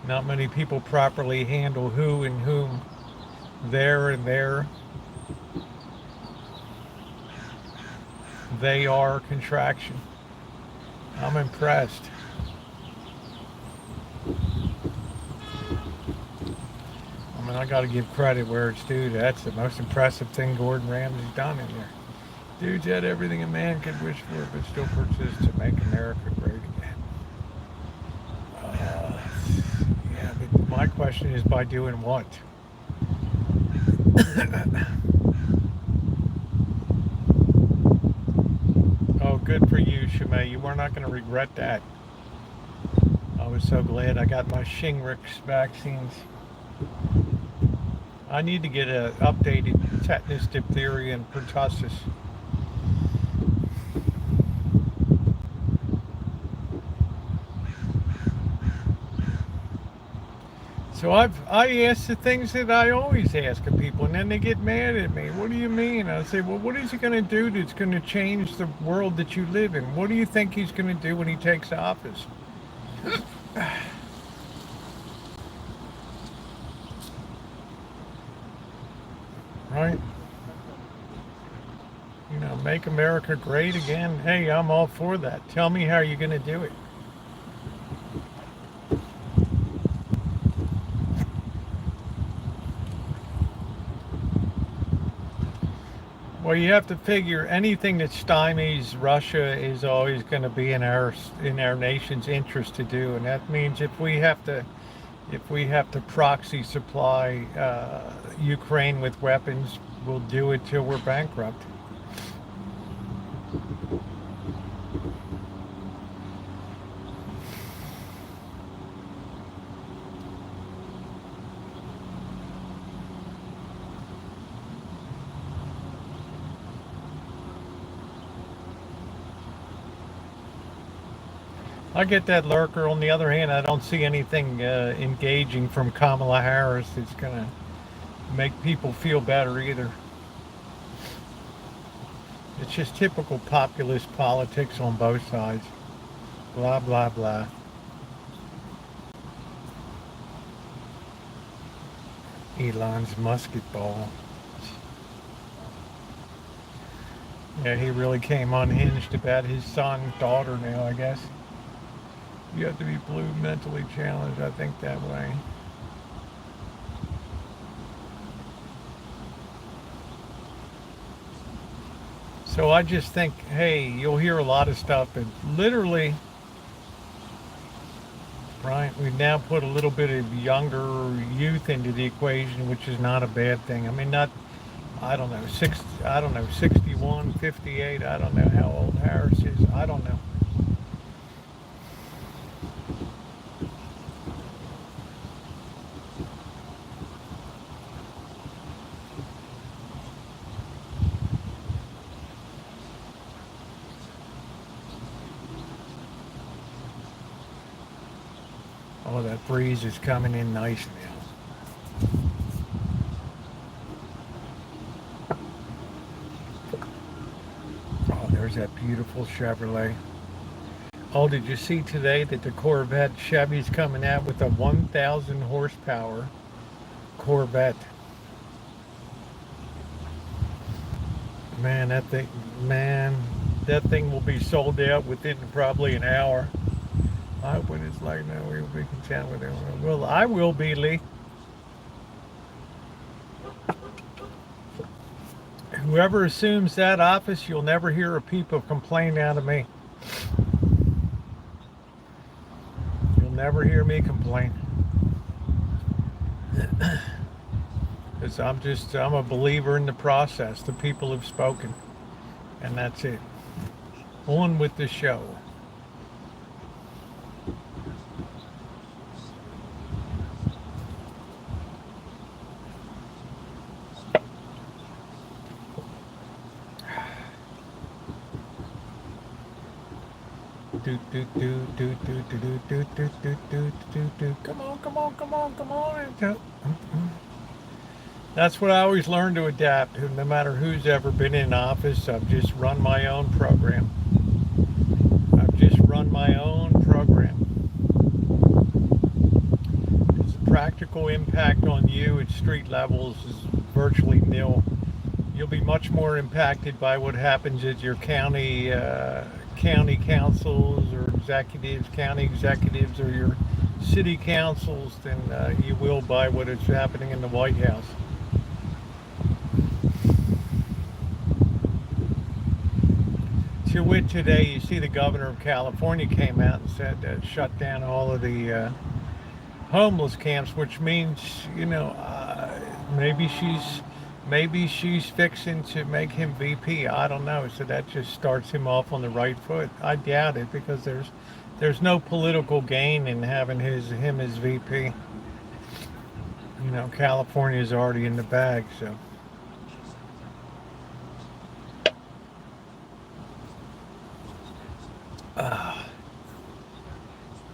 Not many people properly handle who and whom, there and there. They are contraction. I'm impressed. I mean, I got to give credit where it's due. That's the most impressive thing Gordon Ramsay's done in there. Dude's had everything a man could wish for, but still persists to make America great again. Yeah, but my question is, by doing what? Oh, good for you, Shimei. You were not going to regret that. I was so glad I got my Shingrix vaccines. I need to get an updated tetanus, diphtheria, and pertussis. So I ask the things that I always ask of people, and then they get mad at me. What do you mean? I say, well, what is he going to do that's going to change the world that you live in? What do you think he's going to do when he takes office? right? You know, make America great again. Hey, I'm all for that. Tell me how you're going to do it. Well, you have to figure anything that stymies Russia is always going to be in our nation's interest to do, and that means if we have to proxy supply Ukraine with weapons, we'll do it till we're bankrupt. I get that, lurker. On the other hand, I don't see anything engaging from Kamala Harris that's going to make people feel better either. It's just typical populist politics on both sides. Blah, blah, blah. Elon's musket ball. Yeah, he really came unhinged about his son, daughter now, I guess. You have to be blue mentally challenged, I think, that way. So I just think, hey, you'll hear a lot of stuff, and literally, right, we've now put a little bit of younger youth into the equation, which is not a bad thing. I mean, I don't know, 61, 58, I don't know how old Harris is, I don't know. Oh, that breeze is coming in nice now. Oh, there's that beautiful Chevrolet. Oh, did you see today that the Corvette Chevy's coming out with a 1,000 horsepower Corvette? Man, that thing will be sold out within probably an hour. I hope when it's like that, we will be content with it. Well, I will be, Lee. Whoever assumes that office, you'll never hear a peep of complaint out of me. You'll never hear me complain. Because I'm a believer in the process. The people have spoken. And that's it. On with the show. Come on. That's what I always learn to adapt. No matter who's ever been in office, I've just run my own program. The practical impact on you at street levels is virtually nil. You'll be much more impacted by what happens at your county councils or county executives, or your city councils than you will by what is happening in the White House. To wit, today, you see the governor of California came out and said shut down all of the homeless camps, which means, maybe she's fixing to make him VP. I don't know. So that just starts him off on the right foot. I doubt it, because there's no political gain in having him as VP. California's already in the bag, so.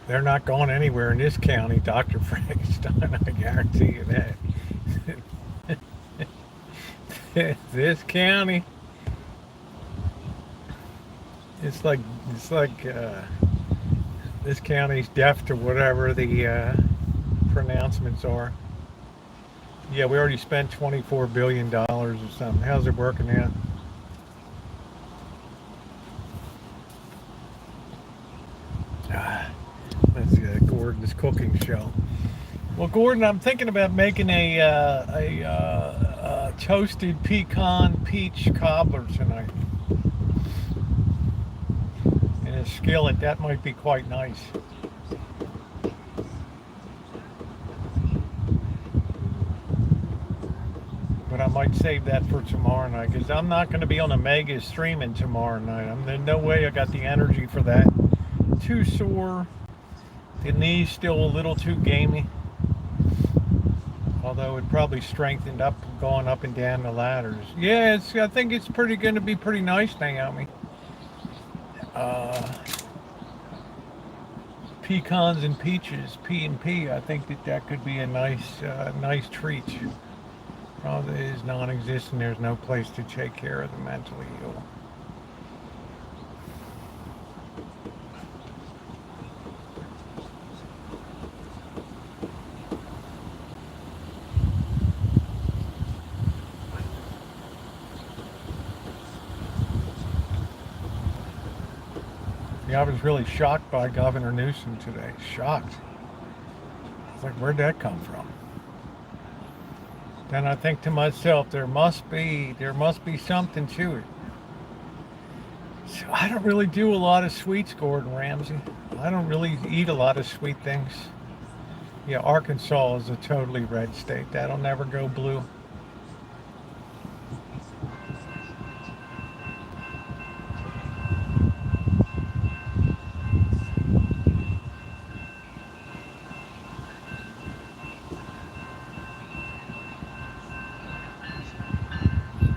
They're not going anywhere in this county, Dr. Frankenstein, I guarantee you that. This county, it's like this county's deaf to whatever the pronouncements are. Yeah, we already spent $24 billion or something. How's it working out? That's Gordon's cooking show. Well, Gordon, I'm thinking about making a toasted pecan peach cobbler tonight. In a skillet, that might be quite nice. But I might save that for tomorrow night because I'm not going to be on a mega streaming tomorrow night. There's no way I got the energy for that. Too sore. The knee's still a little too gamey. Although it probably strengthened up going up and down the ladders. Yeah, I think it's going to be pretty nice, Naomi. Pecans and peaches, P&P. I think that could be a nice treat. Probably is non-existent. There's no place to take care of the mentally ill. Yeah, I was really shocked by Governor Newsom today. Shocked. It's like, where'd that come from? Then I think to myself, there must be something to it. So I don't really do a lot of sweets, Gordon Ramsay. I don't really eat a lot of sweet things. Yeah, Arkansas is a totally red state. That'll never go blue.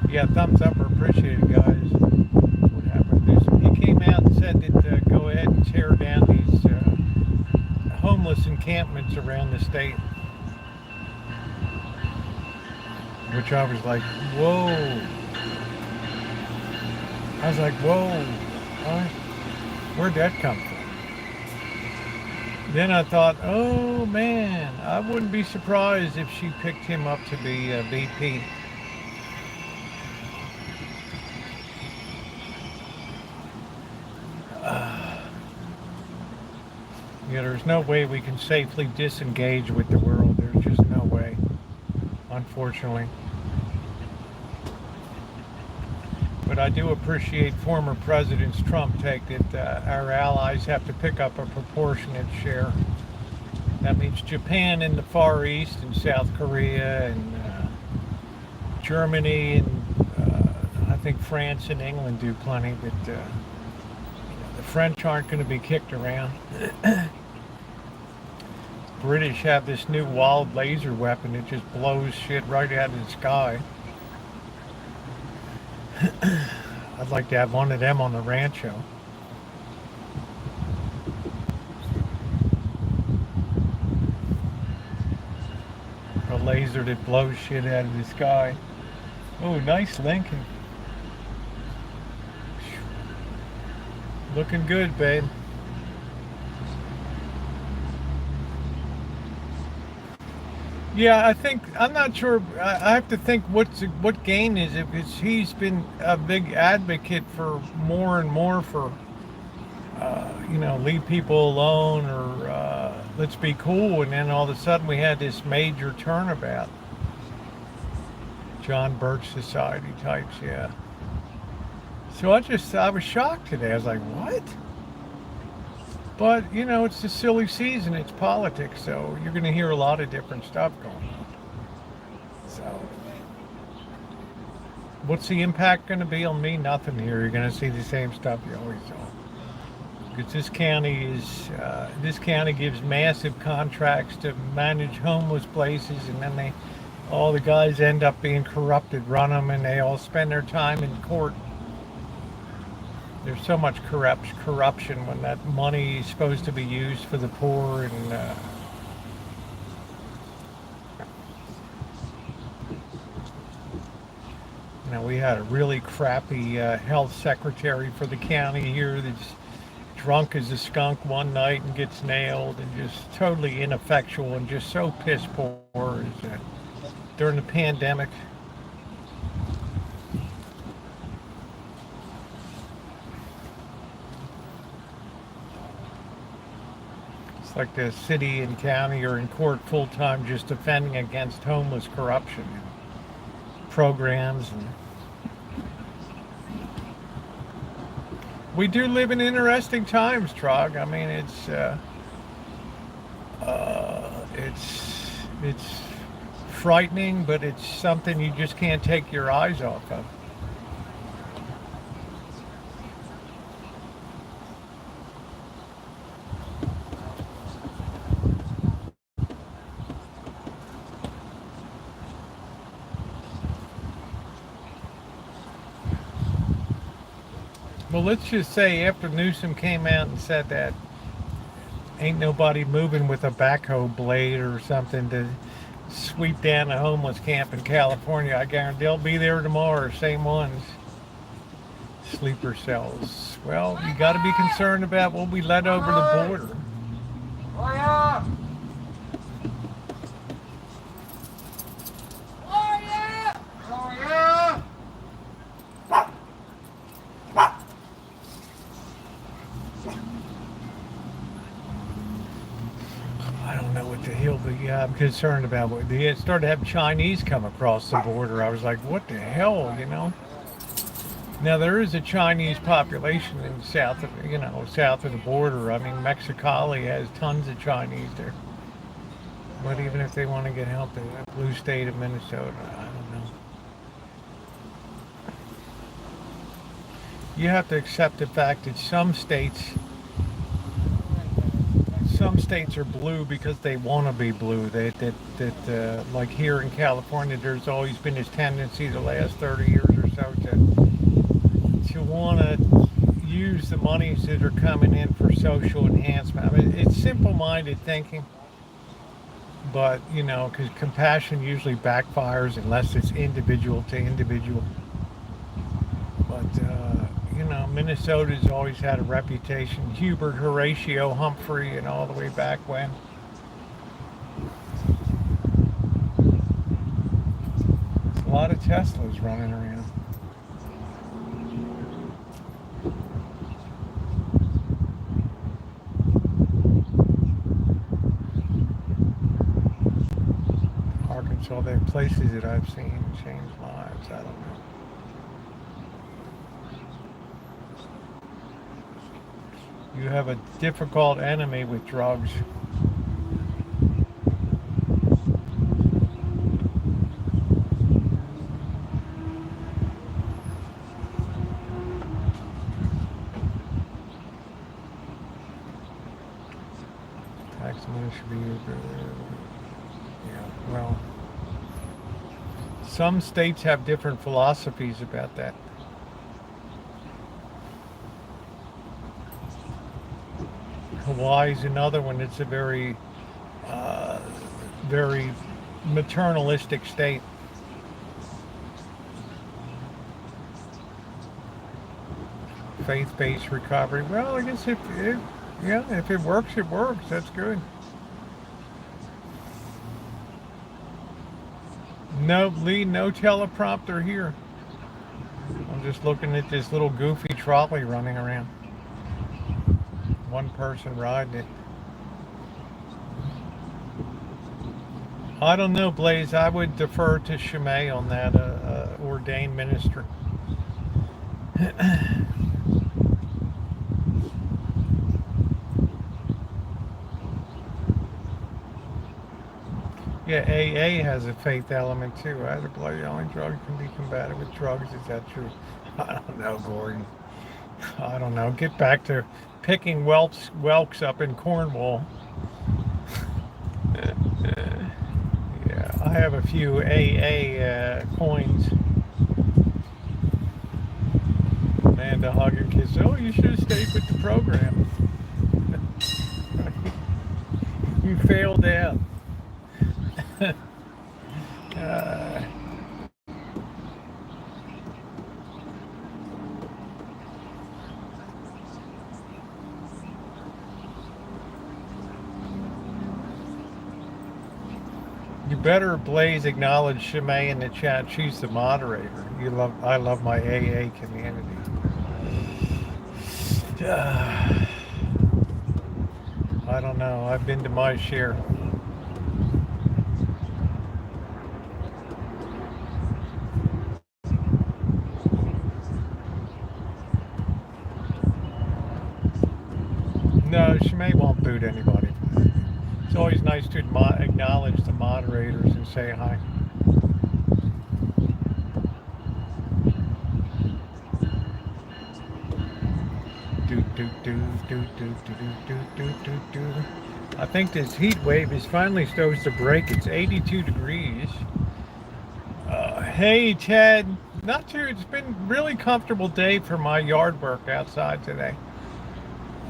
Yeah, thumbs up are appreciated, guys. What happened? He came out and said that go ahead and tear down these homeless encampments around the state. Which I was like, whoa. I was like, whoa. Where'd that come from? Then I thought, oh man, I wouldn't be surprised if she picked him up to be VP. Yeah, there's no way we can safely disengage with the world. There's just no way, unfortunately. But I do appreciate former President Trump's take that our allies have to pick up a proportionate share. That means Japan in the Far East and South Korea and Germany and I think France and England do plenty, but the French aren't going to be kicked around. British have this new wild laser weapon that just blows shit right out of the sky. I'd like to have one of them on the Rancho. A laser that blows shit out of the sky. Oh, nice Lincoln. Looking good, babe. Yeah, I'm not sure. I have to think what gain is it, because he's been a big advocate for more and more for, leave people alone or let's be cool. And then all of a sudden we had this major turnabout. John Birch Society types, yeah. So I was shocked today. I was like, what? But, it's a silly season. It's politics, so you're going to hear a lot of different stuff going on. So, what's the impact going to be on me? Nothing here. You're going to see the same stuff you always saw. Because this county gives massive contracts to manage homeless places, and then all the guys end up being corrupted, run them, and they all spend their time in court. There's so much corruption when that money is supposed to be used for the poor, and we had a really crappy health secretary for the county here that's drunk as a skunk one night and gets nailed, and just totally ineffectual and just so piss poor during the pandemic. It's like the city and county are in court full time just defending against homeless corruption and programs. And we do live in interesting times, Trog. I mean, it's frightening, but it's something you just can't take your eyes off of. Well, let's just say after Newsom came out and said that ain't nobody moving with a backhoe blade or something to sweep down a homeless camp in California, I guarantee they'll be there tomorrow, same ones. Sleeper cells. Well, you got to be concerned about what we let over the border. Oh yeah! Oh yeah! Oh yeah! I don't know what the hell, but yeah, I'm concerned about what they started to have Chinese come across the border. I was like, what the hell, you know? Now there is a Chinese population in south of the border. I mean, Mexicali has tons of Chinese there. But even if they want to get help, in that blue state of Minnesota, I don't know. You have to accept the fact that some states are blue because they want to be blue. Like here in California, there's always been this tendency the last 30 years or so to want to use the monies that are coming in for social enhancement. I mean, it's simple-minded thinking, but you know, because compassion usually backfires unless it's individual to individual. But you know, Minnesota's always had a reputation. Hubert, Horatio, Humphrey, and all the way back when. A lot of Teslas running around. Arkansas, there are places that I've seen change lives. I don't know. You have a difficult enemy with drugs. Tax money should be used. Yeah, well, some states have different philosophies about that. Hawaii's another one. It's a very maternalistic state. Faith-based recovery. Well, I guess if it works, it works. That's good. No, Lee, no teleprompter here. I'm just looking at this little goofy trolley running around. One person riding it. I don't know, Blaze. I would defer to Shimei on that ordained minister. Yeah, AA has a faith element too. Right? The only drug can be combated with drugs. Is that true? I don't know, Gordon. I don't know. Get back to picking whelks up in Cornwall. Yeah, I have a few AA coins. Amanda hug and kiss. Oh, you should have stayed with the program. You failed out. You better, Blaze, acknowledge Shimei in the chat. She's the moderator. I love my AA community. I I don't know. I've been to my share. No, Shimei won't boot anybody. It's always nice to acknowledge the moderators and say hi. I think this heat wave is finally supposed to break. It's 82 degrees. Hey, Ted. Not too. It's been a really comfortable day for my yard work outside today.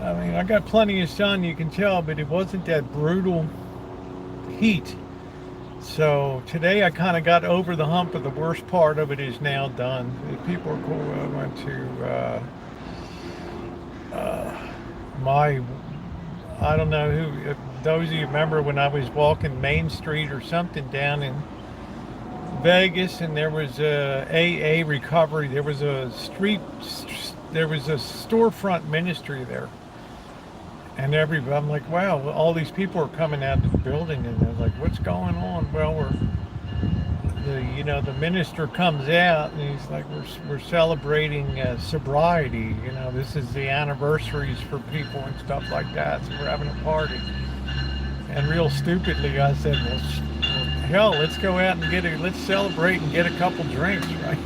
I mean, I got plenty of sun, you can tell, but it wasn't that brutal heat. So today I kind of got over the hump, but the worst part of it is now done. People are cool. I went to I don't know who, if those of you remember when I was walking Main Street or something down in Vegas, and there was a AA recovery. There was a storefront ministry there. And I'm like, wow, all these people are coming out of the building, and they're like, what's going on? Well, the minister comes out, and he's like, we're celebrating sobriety. This is the anniversaries for people and stuff like that. So we're having a party. And real stupidly, I said, well, hell, let's go out and let's celebrate and get a couple drinks, right?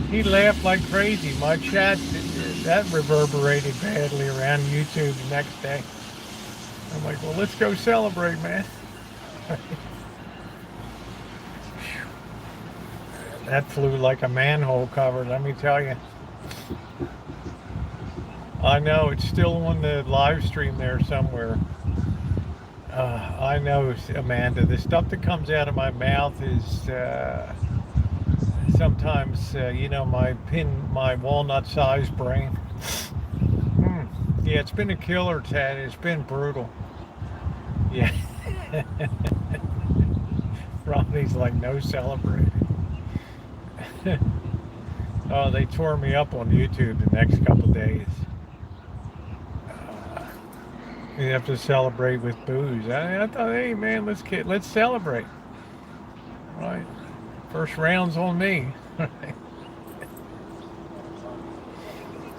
He laughed like crazy. My chat, that reverberated badly around YouTube the next day. I'm like, well, let's go celebrate, man. That flew like a manhole cover, let me tell you. I know, it's still on the live stream there somewhere. I know, Amanda, the stuff that comes out of my mouth is sometimes, my walnut-sized brain. Yeah, it's been a killer, Ted. It's been brutal. Yeah. Ronnie's like, no celebrating. Oh, they tore me up on YouTube the next couple of days. You have to celebrate with booze. I thought, hey man, let's celebrate. Right. First round's on me.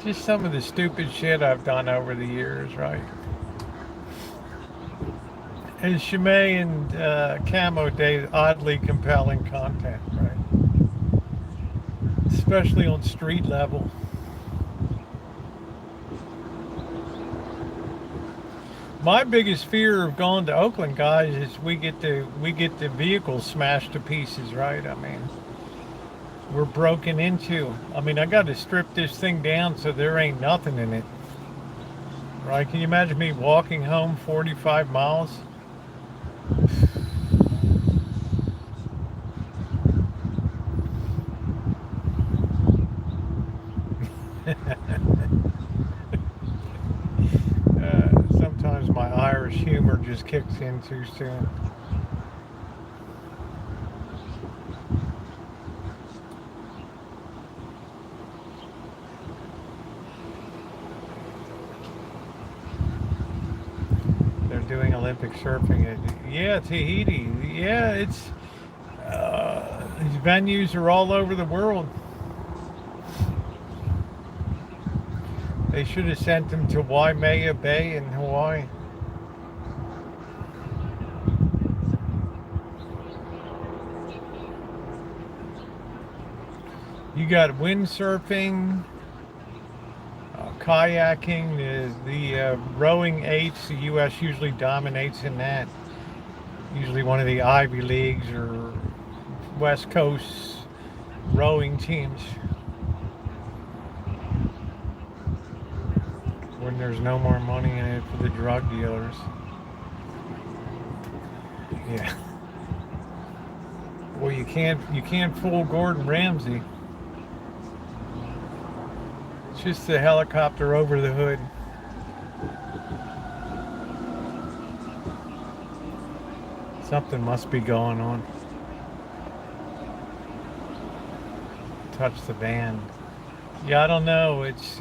Just some of the stupid shit I've done over the years, right? And Shimei and Camo Day, oddly compelling content, right? Especially on street level. My biggest fear of going to Oakland, guys, is we get the vehicles smashed to pieces, right? I mean, we're broken into. I mean, I got to strip this thing down so there ain't nothing in it, right? Can you imagine me walking home 45 miles? Sometimes my Irish humor just kicks in too soon. They're doing Olympic surfing at, Tahiti. Yeah, it's these venues are all over the world. They should have sent them to Waimea Bay in Hawaii. You got windsurfing, kayaking, the rowing eights. The U.S. usually dominates in that. Usually one of the Ivy Leagues or West Coast rowing teams. When there's no more money in it for the drug dealers. Yeah. Well, you can't fool Gordon Ramsay. It's just the helicopter over the hood. Something must be going on. Touch the band. Yeah, I don't know. It's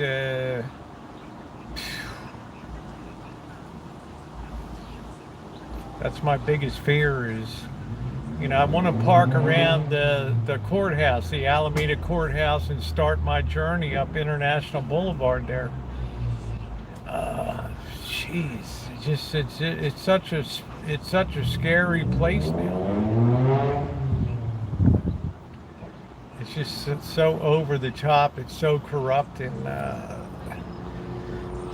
That's my biggest fear is, you know, I want to park around the courthouse, the Alameda courthouse, and start my journey up International Boulevard there. Jeez, it's such a scary place now. It's so over the top. It's so corrupt, and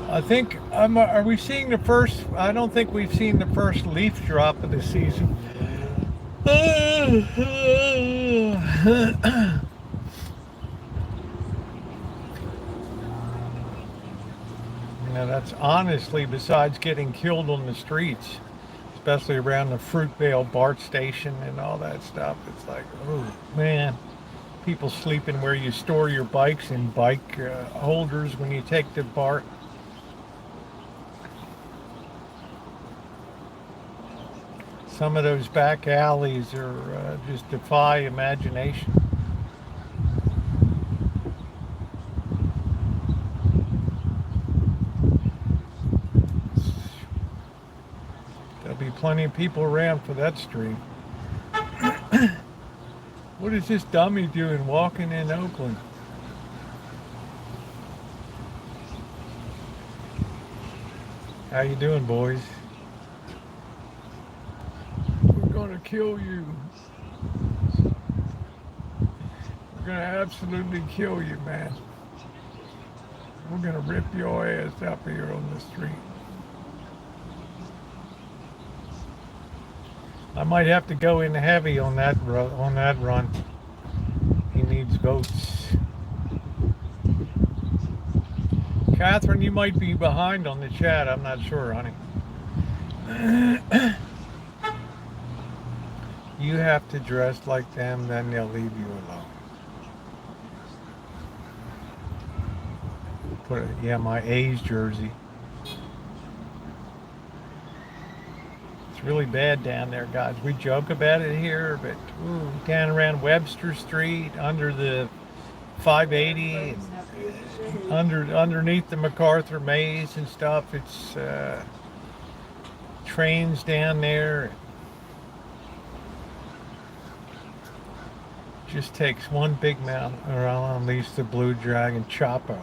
I think are we seeing the first? I don't think we've seen the first leaf drop of the season. You know, that's honestly, besides getting killed on the streets, especially around the Fruitvale BART station and all that stuff. It's like, oh man, people sleeping where you store your bikes in bike holders when you take the BART. Some of those back alleys are just defy imagination. There'll be plenty of people around for that street. What is this dummy doing walking in Oakland? How you doing, boys? Gonna kill you. We're gonna absolutely kill you, man. We're gonna rip your ass up here on the street. I might have to go in heavy on that run. He needs votes. Catherine, you might be behind on the chat. I'm not sure, honey. You have to dress like them, then they'll leave you alone. Yeah, my A's jersey. It's really bad down there, guys. We joke about it here, but down around Webster Street, under the 580, underneath the MacArthur Maze and stuff, it's trains down there. Just takes one big mountain, or I'll unleash the Blue Dragon Chapo.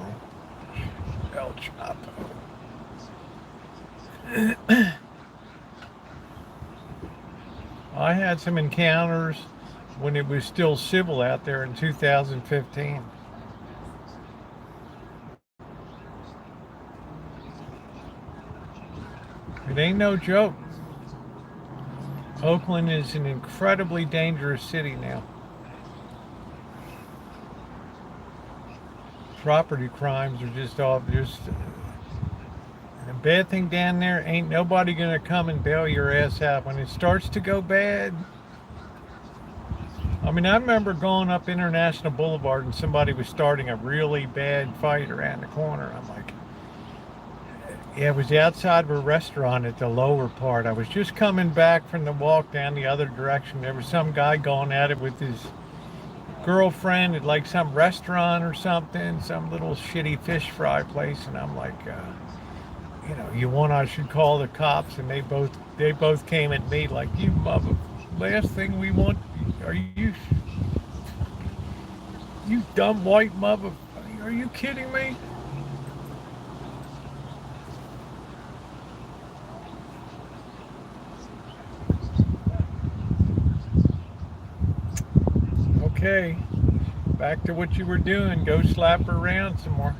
El Chapo. I had some encounters when it was still civil out there in 2015. It ain't no joke. Oakland is an incredibly dangerous city now. Property crimes are just the bad thing down there, ain't nobody gonna come and bail your ass out when it starts to go bad. I mean, I remember going up International Boulevard and somebody was starting a really bad fight around the corner. I'm like, yeah, it was outside of a restaurant at the lower part. I was just coming back from the walk down the other direction. There was some guy going at it with his girlfriend at like some restaurant or something, some little shitty fish fry place, and I'm like, you know, I should call the cops, and they both came at me like, you mother, last thing we want, are you dumb white mother, are you kidding me? Okay, back to what you were doing. Go slap her around some more.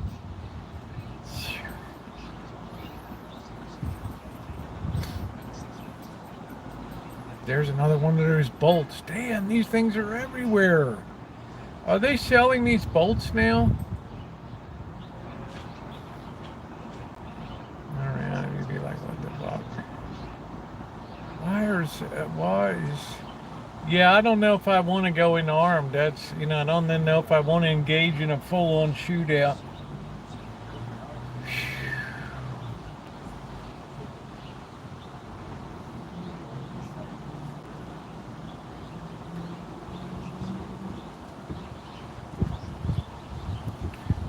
There's another one of those bolts. Damn, these things are everywhere. Are they selling these bolts now? Alright, you'd be like, what the fuck? Why is... Yeah, I don't know if I want to go in armed. That's, you know, I don't know if I want to engage in a full-on shootout.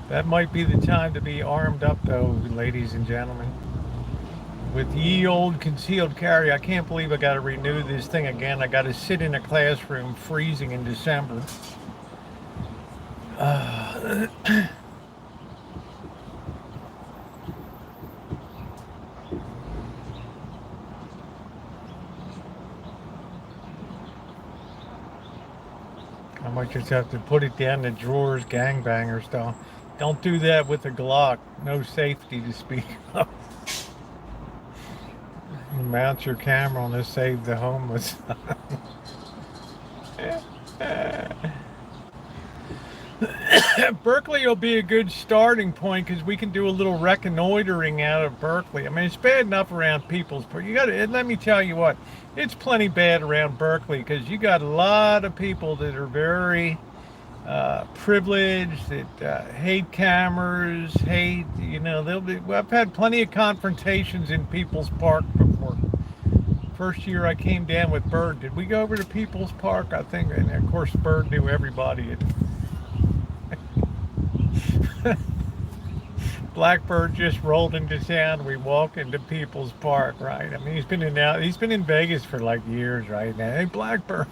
That might be the time to be armed up, though, ladies and gentlemen. with ye old concealed carry. I can't believe I got to renew this thing again. I got to sit in a classroom freezing in December. I might just have to put it down the drawers, gangbanger style. Don't do that with a Glock. No safety to speak of. Mount your camera on this Save the Homeless. Berkeley will be a good starting point because we can do a little reconnoitering out of Berkeley. I mean, it's bad enough around People's Park. You got to, let me tell you what, it's plenty bad around Berkeley because you got a lot of people that are very privileged, that hate cameras, hate, you know, I've had plenty of confrontations in People's Park before. First year I came down with Bird, did we go over to People's Park? I think, and of course Bird knew everybody. Blackbird just rolled into town. We walk into People's Park, right? I mean, he's been in Vegas for like years, right? Now, hey, Blackbird.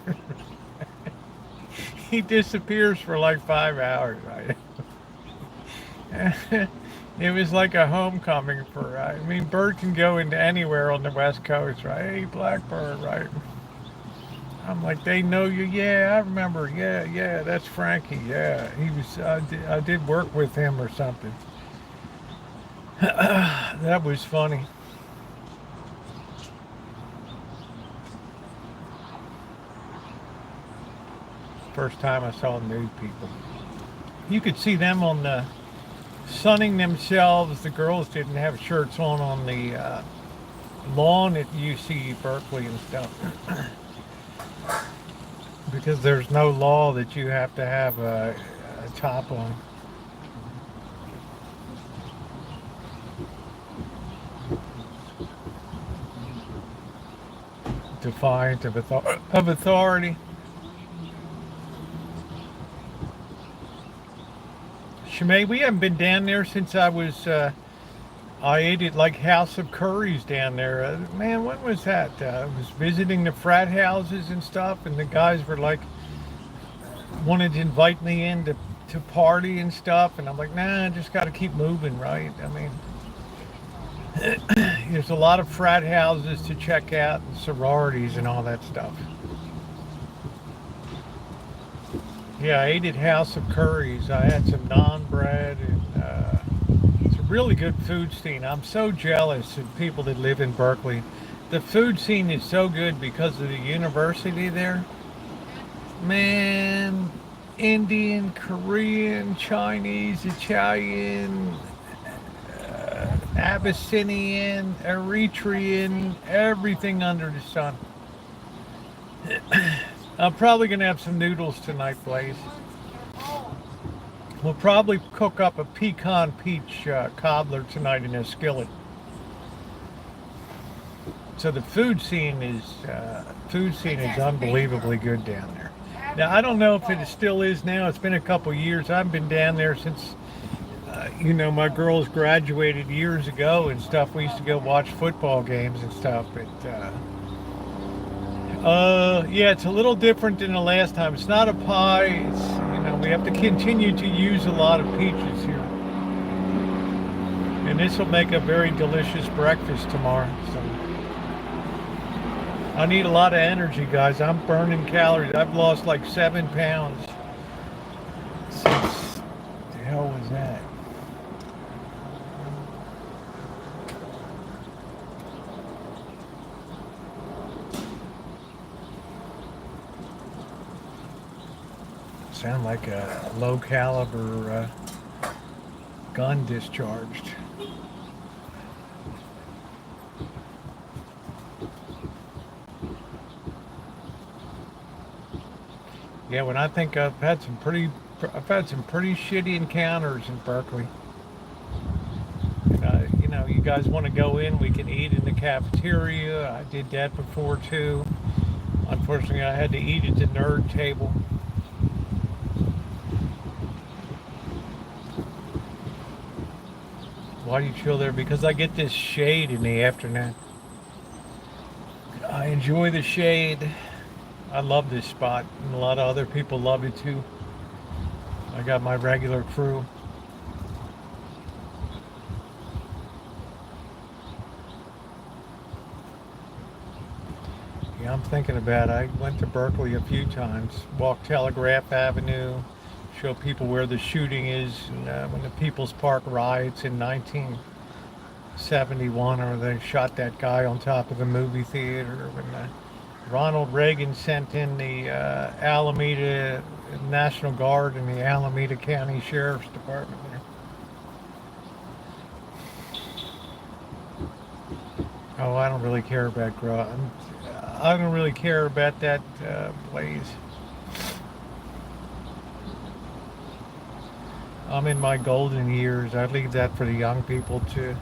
He disappears for like 5 hours, right? It was like a homecoming for, I mean, Bird can go into anywhere on the West Coast, right? Hey, Blackbird, right? I'm like, they know you? Yeah, I remember. Yeah, that's Frankie. Yeah, he was, I did work with him or something. That was funny. First time I saw nude people. You could see them on the sunning themselves. The girls didn't have shirts on the lawn at UC Berkeley and stuff. Because there's no law that you have to have a top on. Defiant of authority. Shemay, we haven't been down there since I ate at like House of Curry's down there. Man, when was that? I was visiting the frat houses and stuff, and the guys were like, wanted to invite me in to party and stuff, and I'm like, nah, I just got to keep moving, right? I mean, there's a lot of frat houses to check out, and sororities and all that stuff. Yeah, I ate at House of Curry's. I had some naan bread, and it's a really good food scene. I'm so jealous of people that live in Berkeley. The food scene is so good because of the university there. Man, Indian, Korean, Chinese, Italian, Abyssinian, Eritrean, everything under the sun. I'm probably going to have some noodles tonight, Blaze. We'll probably cook up a pecan peach cobbler tonight in a skillet. So the food scene is unbelievably good down there. Now, I don't know if it still is now. It's been a couple years. I've been down there since, my girls graduated years ago and stuff. We used to go watch football games and stuff. But, yeah, it's a little different than the last time. It's not a pie. It's, we have to continue to use a lot of peaches here. And this will make a very delicious breakfast tomorrow. So I need a lot of energy, guys. I'm burning calories. I've lost like 7 pounds since, the hell was that? Sound like a low caliber gun discharged. Yeah, when I think I've had some pretty shitty encounters in Berkeley. And you guys want to go in, we can eat in the cafeteria. I did that before too. Unfortunately, I had to eat at the nerd table. Why do you chill there? Because I get this shade in the afternoon. I enjoy the shade. I love this spot, and a lot of other people love it too. I got my regular crew. Yeah, I'm thinking about it. I went to Berkeley a few times, walked Telegraph Avenue, show people where the shooting is, and, when the People's Park riots in 1971, or they shot that guy on top of the movie theater, when Ronald Reagan sent in the Alameda National Guard and the Alameda County Sheriff's Department there. Oh, I don't really care about I don't really care about that blaze. I'm in my golden years. I leave that for the young people to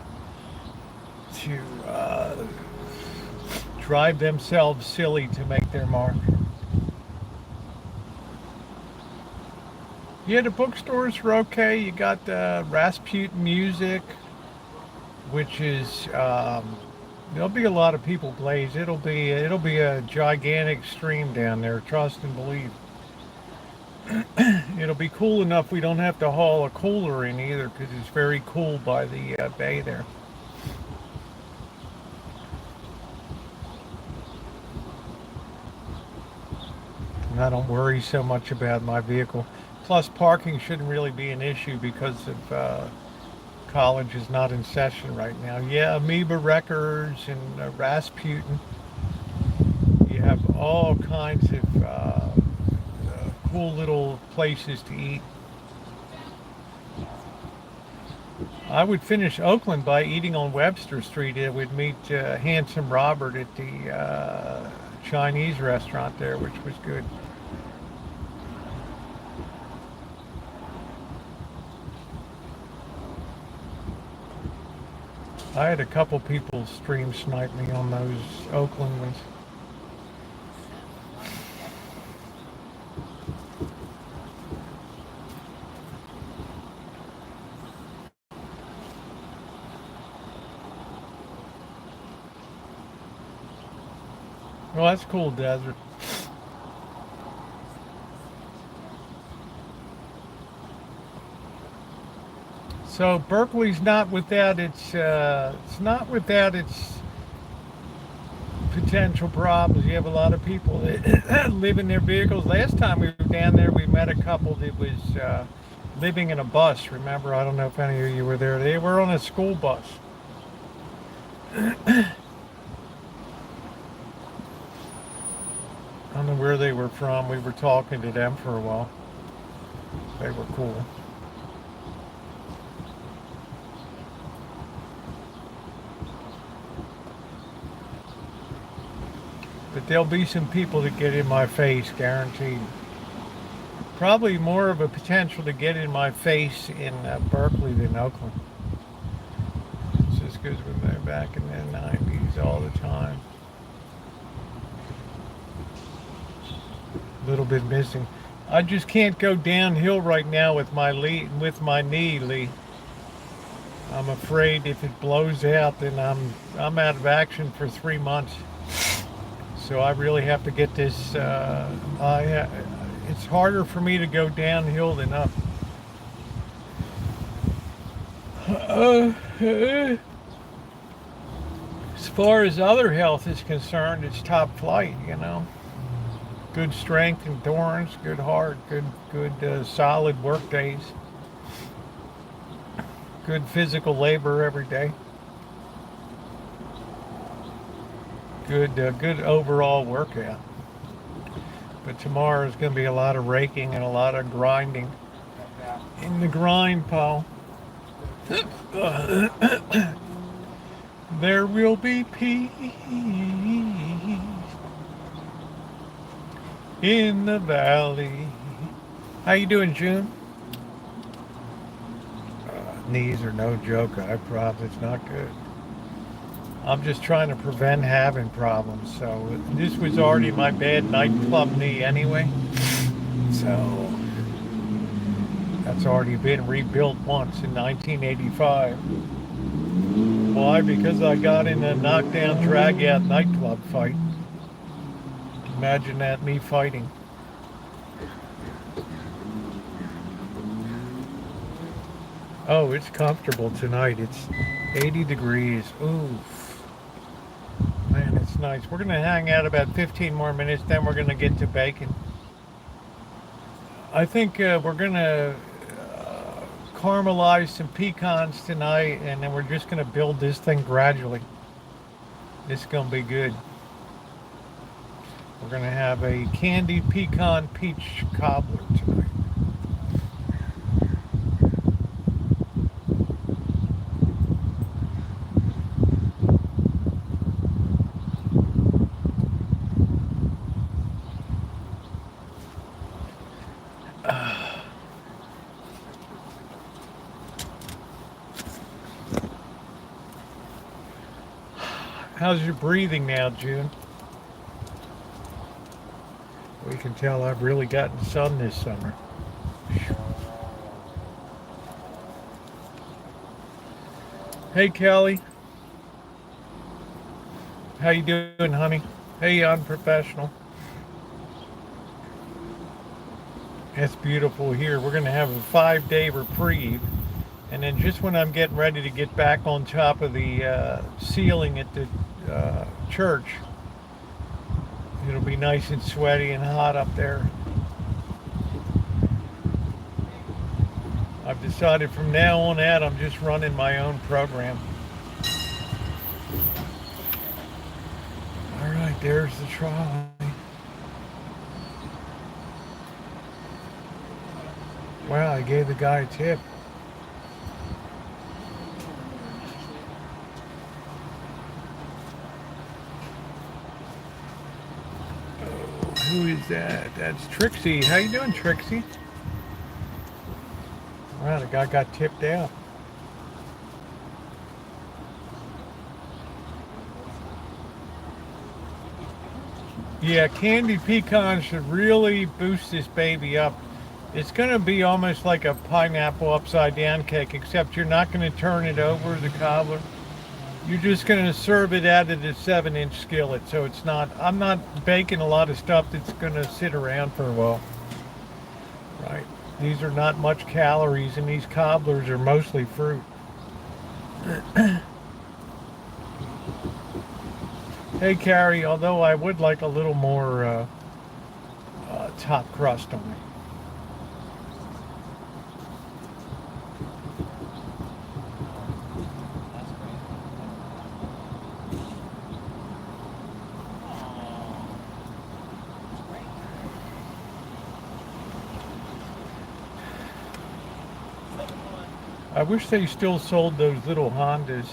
drive themselves silly to make their mark. Yeah, the bookstores are okay. You got Rasputin Music, which is there'll be a lot of people, Blaze. It'll be a gigantic stream down there. Trust and believe. It'll be cool enough we don't have to haul a cooler in either, because it's very cool by the bay there. And I don't worry so much about my vehicle. Plus, parking shouldn't really be an issue because of college is not in session right now. Yeah, Amoeba Records and Rasputin. You have all kinds of cool little places to eat. I would finish Oakland by eating on Webster Street. I would meet Handsome Robert at the Chinese restaurant there, which was good. I had a couple people stream snipe me on those Oakland ones. Well, that's cool, Desert. So Berkeley's not without its potential problems. You have a lot of people that live in their vehicles. Last time we were down there, we met a couple that was living in a bus. Remember, I don't know if any of you were there. They were on a school bus. I don't know where they were from. We were talking to them for a while. They were cool. But there'll be some people that get in my face, guaranteed. Probably more of a potential to get in my face in Berkeley than Oakland. It's just because we're back in the 90s all the time. A little bit missing. I just can't go downhill right now with my knee, Lee. I'm afraid if it blows out, then I'm out of action for 3 months. So I really have to get this. It's harder for me to go downhill than up. As far as other health is concerned, it's top flight. You know, good strength, endurance, good heart, good solid work days, good physical labor every day. Good overall workout. But tomorrow is going to be a lot of raking and a lot of grinding. In the grind, Paul. There will be peace in the valley. How you doing, June? Knees are no joke. I promise it's not good. I'm just trying to prevent having problems. So this was already my bad nightclub knee anyway. So that's already been rebuilt once in 1985. Why? Because I got in a knockdown, drag-out nightclub fight. Imagine that, me fighting. Oh, it's comfortable tonight. It's 80 degrees. Oof. Man, it's nice. We're going to hang out about 15 more minutes, then we're going to get to bacon. I think we're going to caramelize some pecans tonight, and then we're just going to build this thing gradually. It's going to be good. We're going to have a candied pecan peach cobbler tonight. How's your breathing now, June? We can tell I've really gotten sun this summer. Hey, Kelly. How you doing, honey? Hey, unprofessional. It's beautiful here. We're going to have a 5-day reprieve. And then just when I'm getting ready to get back on top of the ceiling at the church, it'll be nice and sweaty and hot up there. I've decided from now on out I'm just running my own program. All right, there's the trolley. Wow, I gave the guy a tip. Who is that? That's Trixie. How you doing, Trixie? Wow, the guy got tipped out. Yeah, candied pecans should really boost this baby up. It's going to be almost like a pineapple upside down cake, except you're not going to turn it over the cobbler. You're just going to serve it out of the 7-inch skillet, so it's not, I'm not baking a lot of stuff that's going to sit around for a while. Right. These are not much calories, and these cobblers are mostly fruit. Hey, Carrie, although I would like a little more top crust on it. I wish they still sold those little Hondas.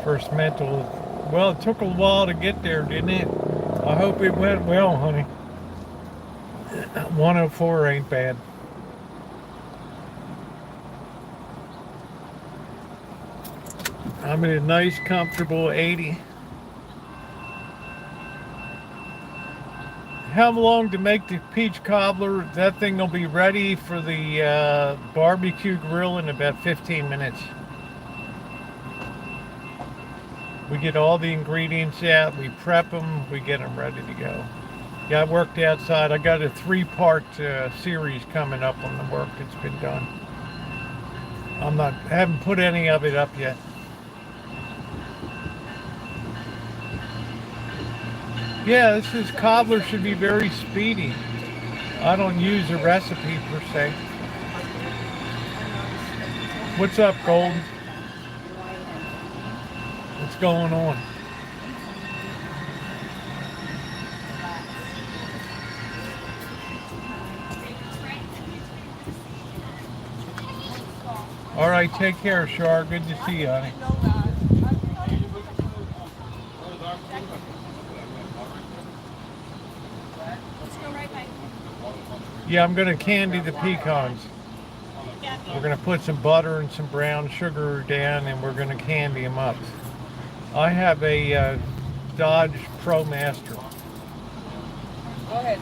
First mental, well, it took a while to get there, didn't it? I hope it went well, honey. 104 ain't bad. I'm in a nice, comfortable 80. How long to make the peach cobbler? That thing will be ready for the barbecue grill in about 15 minutes. We get all the ingredients out, we prep them, we get them ready to go. Yeah, I worked outside. I got a 3-part series coming up on the work that's been done. I haven't put any of it up yet. Yeah, this cobbler should be very speedy. I don't use a recipe per se. What's up, Gold? What's going on? All right, take care, Shar. Good to see you, honey. Yeah, I'm going to candy the pecans. We're going to put some butter and some brown sugar down, and we're going to candy them up. I have a Dodge ProMaster. Go ahead.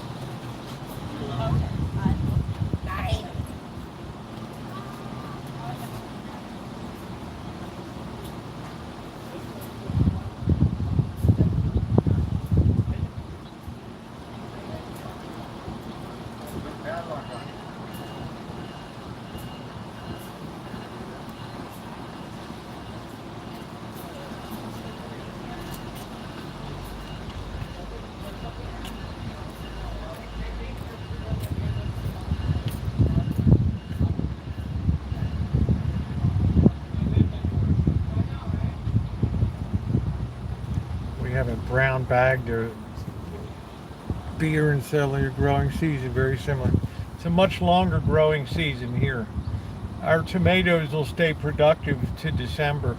We have a brown bag to beer and celery growing season, very similar. It's a much longer growing season here. Our tomatoes will stay productive to December.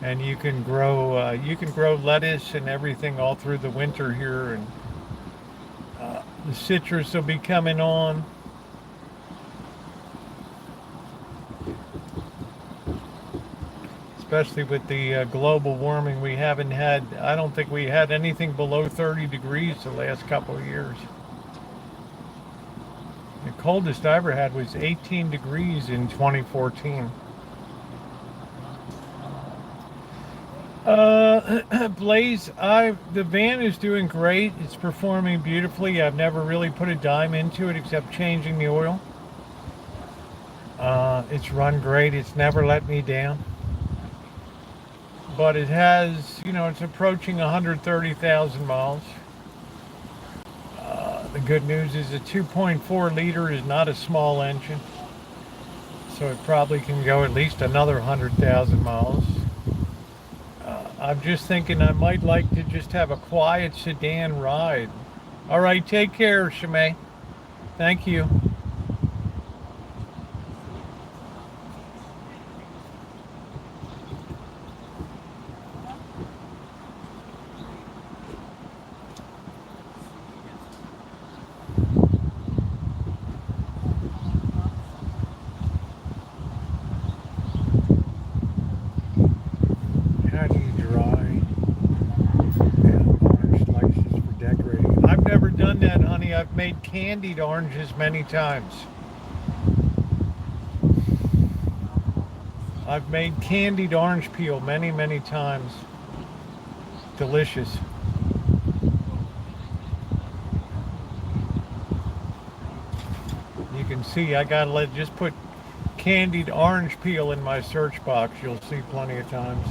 And you can grow lettuce and everything all through the winter here, and the citrus will be coming on. Especially with the global warming, I don't think we had anything below 30 degrees the last couple of years. The coldest I ever had was 18 degrees in 2014. Blaze, the van is doing great. It's performing beautifully. I've never really put a dime into it except changing the oil. It's run great. It's never let me down. But it has, it's approaching 130,000 miles. The good news is a 2.4 liter is not a small engine. So it probably can go at least another 100,000 miles. I'm just thinking I might like to just have a quiet sedan ride. All right, take care, Shimei. Thank you. I've made candied oranges many times. I've made candied orange peel many, many times. Delicious. You can see I gotta just put candied orange peel in my search box. You'll see plenty of times.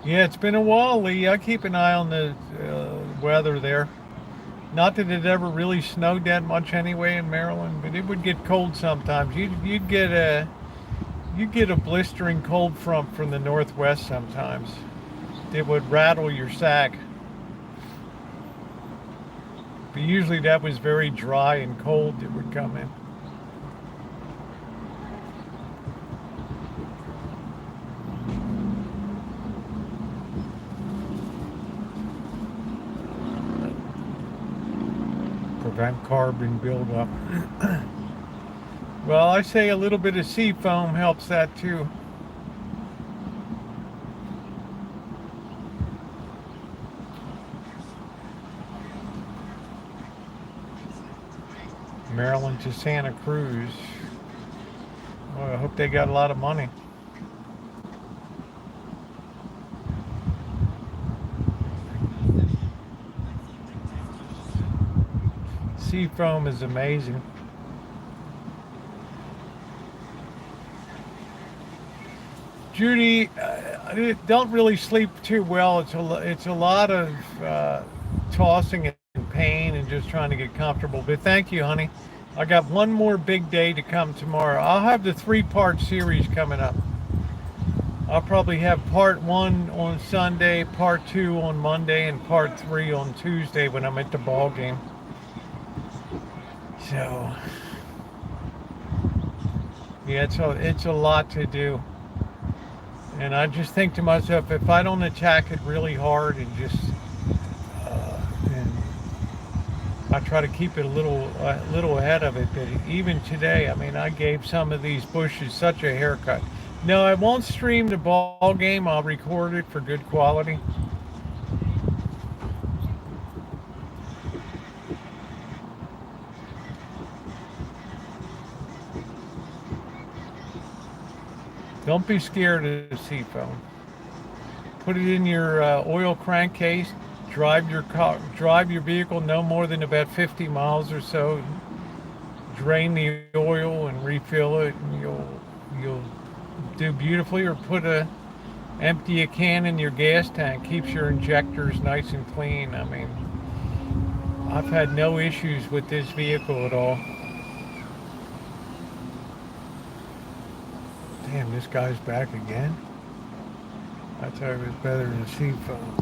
Yeah, it's been a while, Lee. I keep an eye on the weather there. Not that it ever really snowed that much anyway in Maryland, but it would get cold sometimes. You'd get a blistering cold front from the northwest sometimes. It would rattle your sack. But usually that was very dry and cold that would come in. Prevent carbon buildup. Well, I say a little bit of sea foam helps that too. Maryland to Santa Cruz. Well, I hope they got a lot of money. Sea foam is amazing. Judy, don't really sleep too well. It's a lot of tossing and pain and just trying to get comfortable. But thank you, honey. I got one more big day to come tomorrow. I'll have the 3-part series coming up. I'll probably have part 1 on Sunday, part 2 on Monday, and part 3 on Tuesday when I'm at the ball game. So, yeah, it's a lot to do. And I just think to myself, if I don't attack it really hard and just, and I try to keep it a little ahead of it. But even today, I mean, I gave some of these bushes such a haircut. No, I won't stream the ball game. I'll record it for good quality. Don't be scared of the seafoam. Put it in your oil crankcase. Drive your vehicle no more than about 50 miles or so. Drain the oil and refill it, and you'll do beautifully. Or empty a can in your gas tank. Keeps your injectors nice and clean. I mean, I've had no issues with this vehicle at all. Damn, this guy's back again. I thought it was better than seafoam.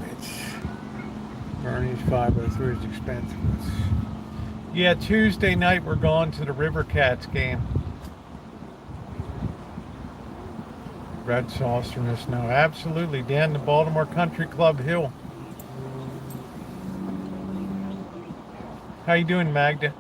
Bernie's 503 is expensive. Yeah, Tuesday night we're going to the River Cats game. Red saucer in the snow. Absolutely, down the Baltimore Country Club Hill. How you doing, Magda?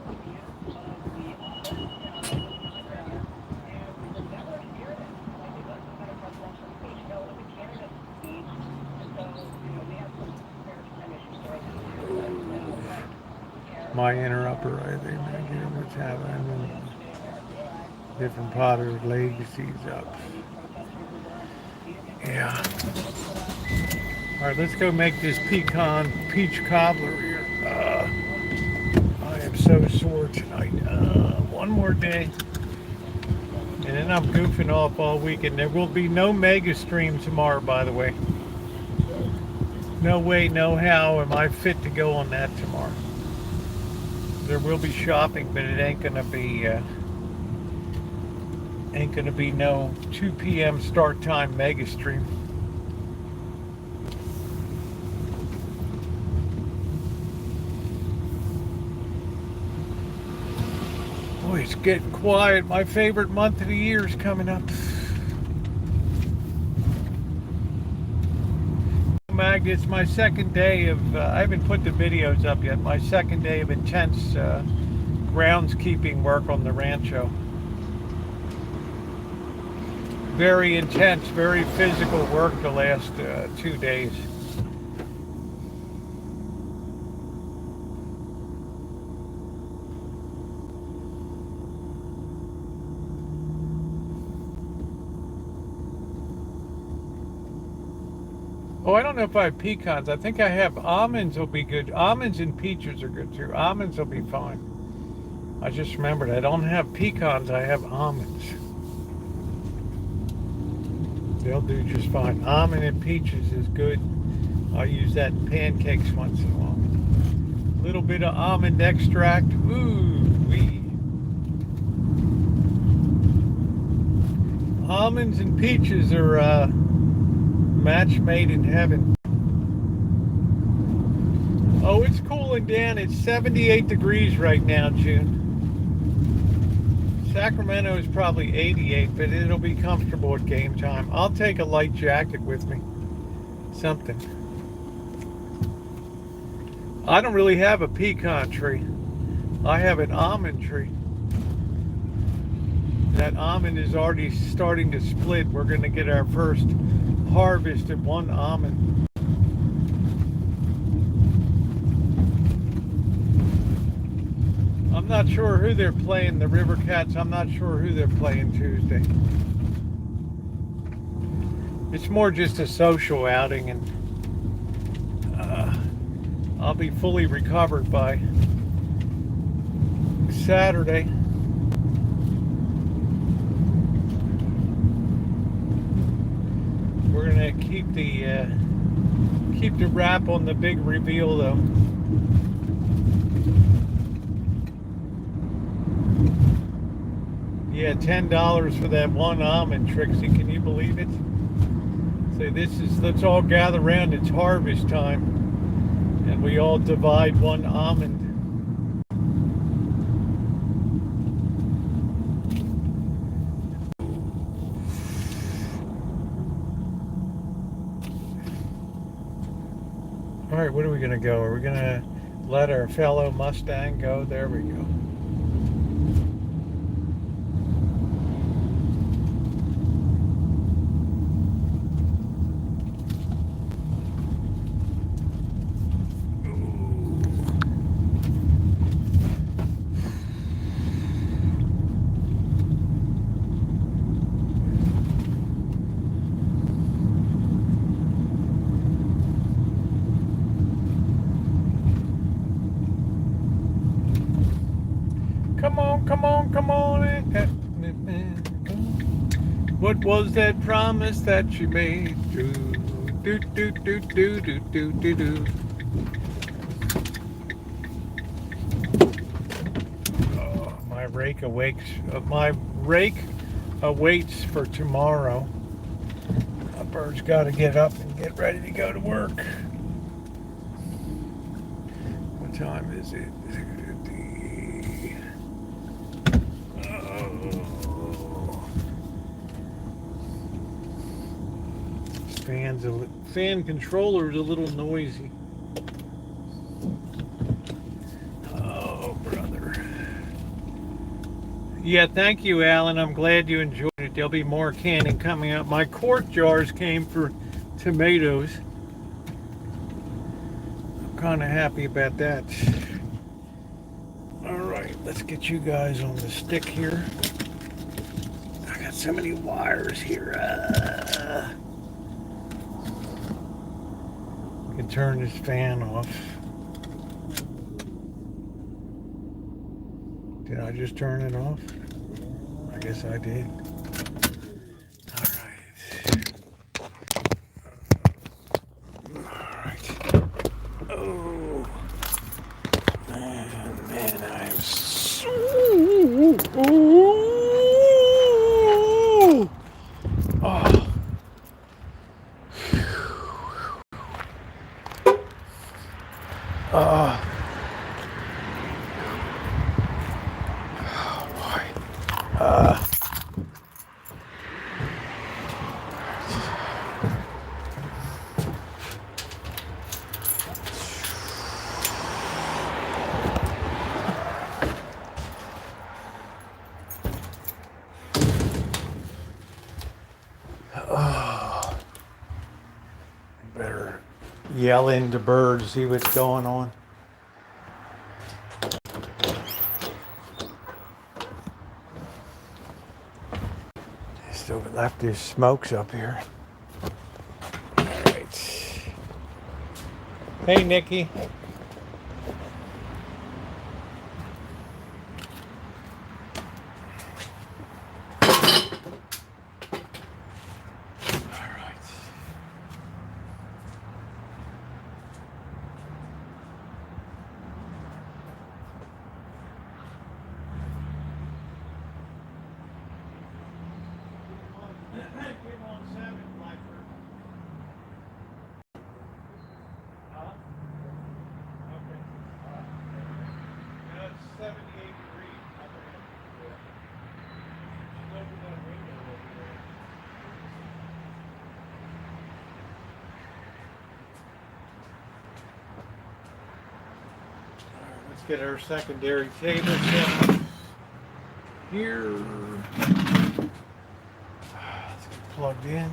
My interrupter, I think, what's happening. Different Potter legacies up. Yeah. All right, let's go make this peach cobbler here. I am so sore tonight. One more day, and then I'm goofing off all weekend. There will be no mega stream tomorrow, by the way. No way, no how am I fit to go on that tomorrow. There will be shopping, but it ain't gonna be no 2 p.m. start time mega stream. Boy, it's getting quiet. My favorite month of the year is coming up. Magda, it's my second day of, I haven't put the videos up yet, my second day of intense groundskeeping work on the Rancho. Very intense, very physical work the last 2 days. Oh, I don't know if I have pecans. I think I have almonds will be good. Almonds and peaches are good too. Almonds will be fine. I just remembered I don't have pecans, I have almonds. They'll do just fine. Almond and peaches is good. I use that in pancakes once in a while. A little bit of almond extract. Ooh wee. Almonds and peaches are match made in heaven. Oh, it's cooling down. It's 78 degrees right now, June. Sacramento is probably 88, but it'll be comfortable at game time. I'll take a light jacket with me. Something. I don't really have a pecan tree. I have an almond tree. That almond is already starting to split. We're going to get our first harvest of one almond. I'm not sure who they're playing, the River Cats. I'm not sure who they're playing Tuesday. It's more just a social outing, and I'll be fully recovered by Saturday. We're gonna keep the wrap on the big reveal though. Yeah, $10 for that one almond, Trixie. Can you believe it? Say let's all gather around, it's harvest time. And we all divide one almond. All right, where are we gonna go? Are we gonna let our fellow Mustang go? There we go. Come on. What was that promise that you made? Do, do, do, do, do, do, do, do. Oh, my rake awaits for tomorrow. A bird's got to get up and get ready to go to work. What time is it? Fan controller is a little noisy. Oh, brother. Yeah, thank you, Alan. I'm glad you enjoyed it. There'll be more canning coming up. My quart jars came for tomatoes. I'm kind of happy about that. All right, let's get you guys on the stick here. I got so many wires here. Can turn this fan off. Did I just turn it off? I guess I did. All right. Oh. Man, I'm so... Oh. Better yell into birds, see what's going on. Still left his smokes up here. All right. Hey, Nikki. Get our secondary table set here. Let's get plugged in.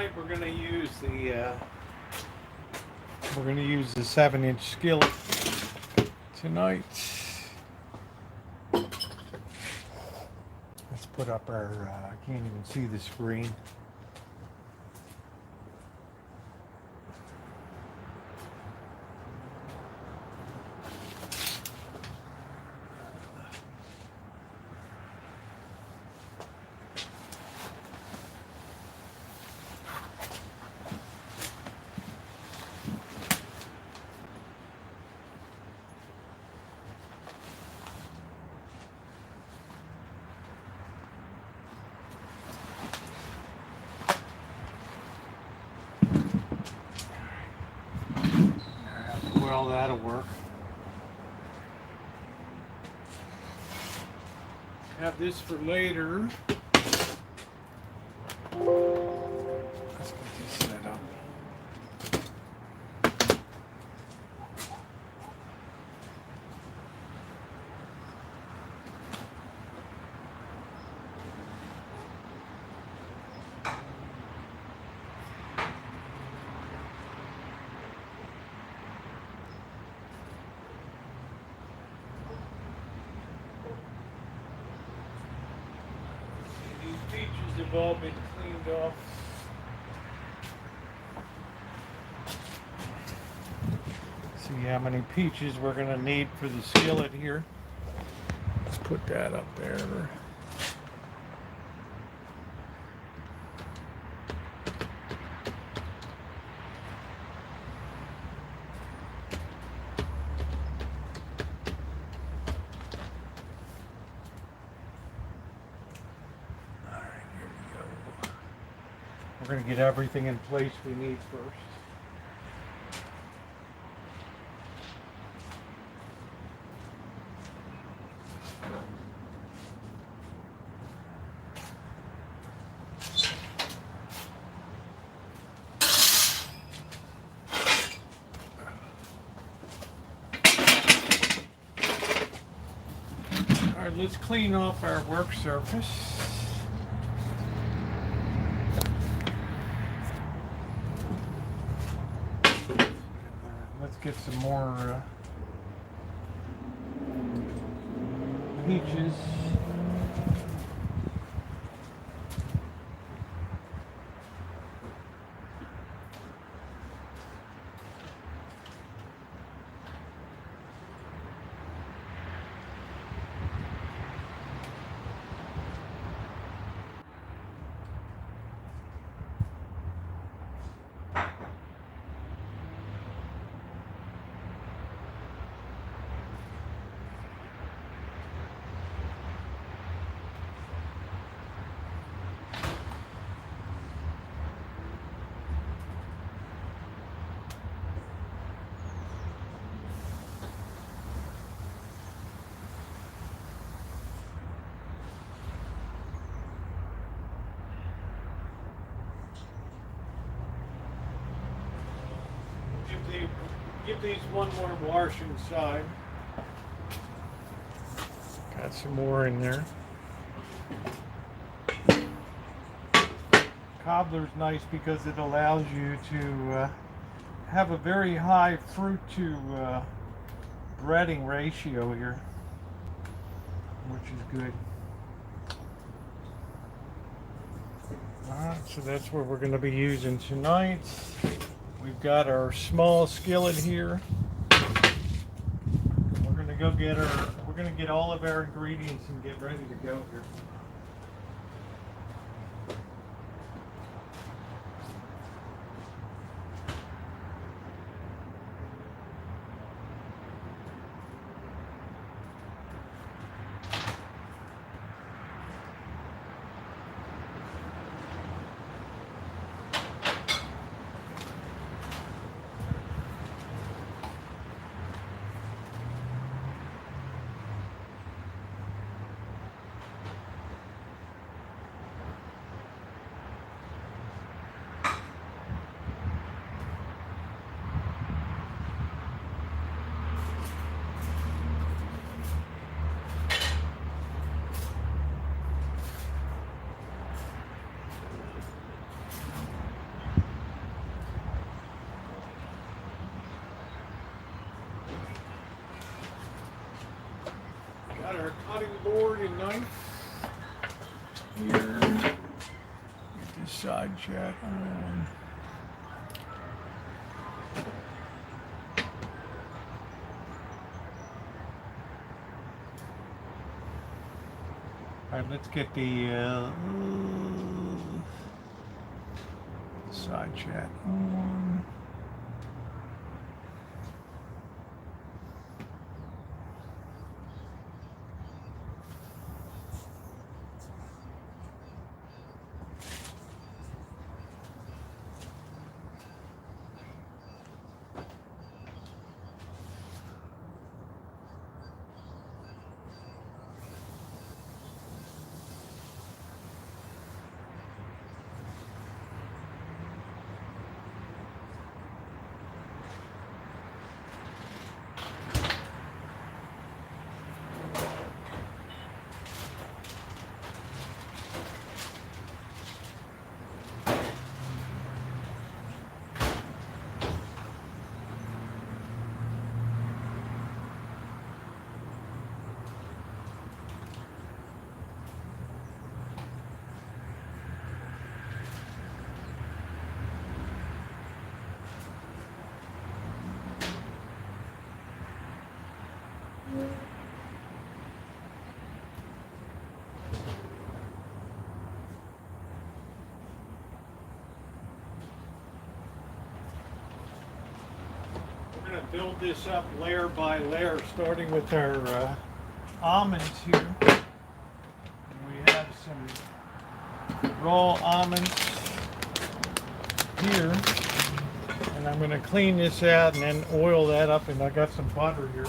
tonight we're gonna use the 7-inch skillet tonight. Let's put up our. I can't even see the screen. Well, that'll work. Have this for later. Let's get this set up. These peaches have all been cleaned off. See how many peaches we're going to need for the skillet here. Let's put that up there. We're going to get everything in place we need first. All right, let's clean off our work surface. Let's get some more peaches. Give these one more wash inside. Got some more in there. Cobbler's nice because it allows you to have a very high fruit to breading ratio here, which is good. Alright, so that's what we're going to be using tonight. We've got our small skillet here. We're going to go get we're going to get all of our ingredients and get ready to go here. Got our cutting board and knife here. Get this side check on. All right, let's get the side chat on. We're going to build this up layer by layer, starting with our almonds here. And we have some raw almonds here. And I'm going to clean this out and then oil that up, and I got some butter here.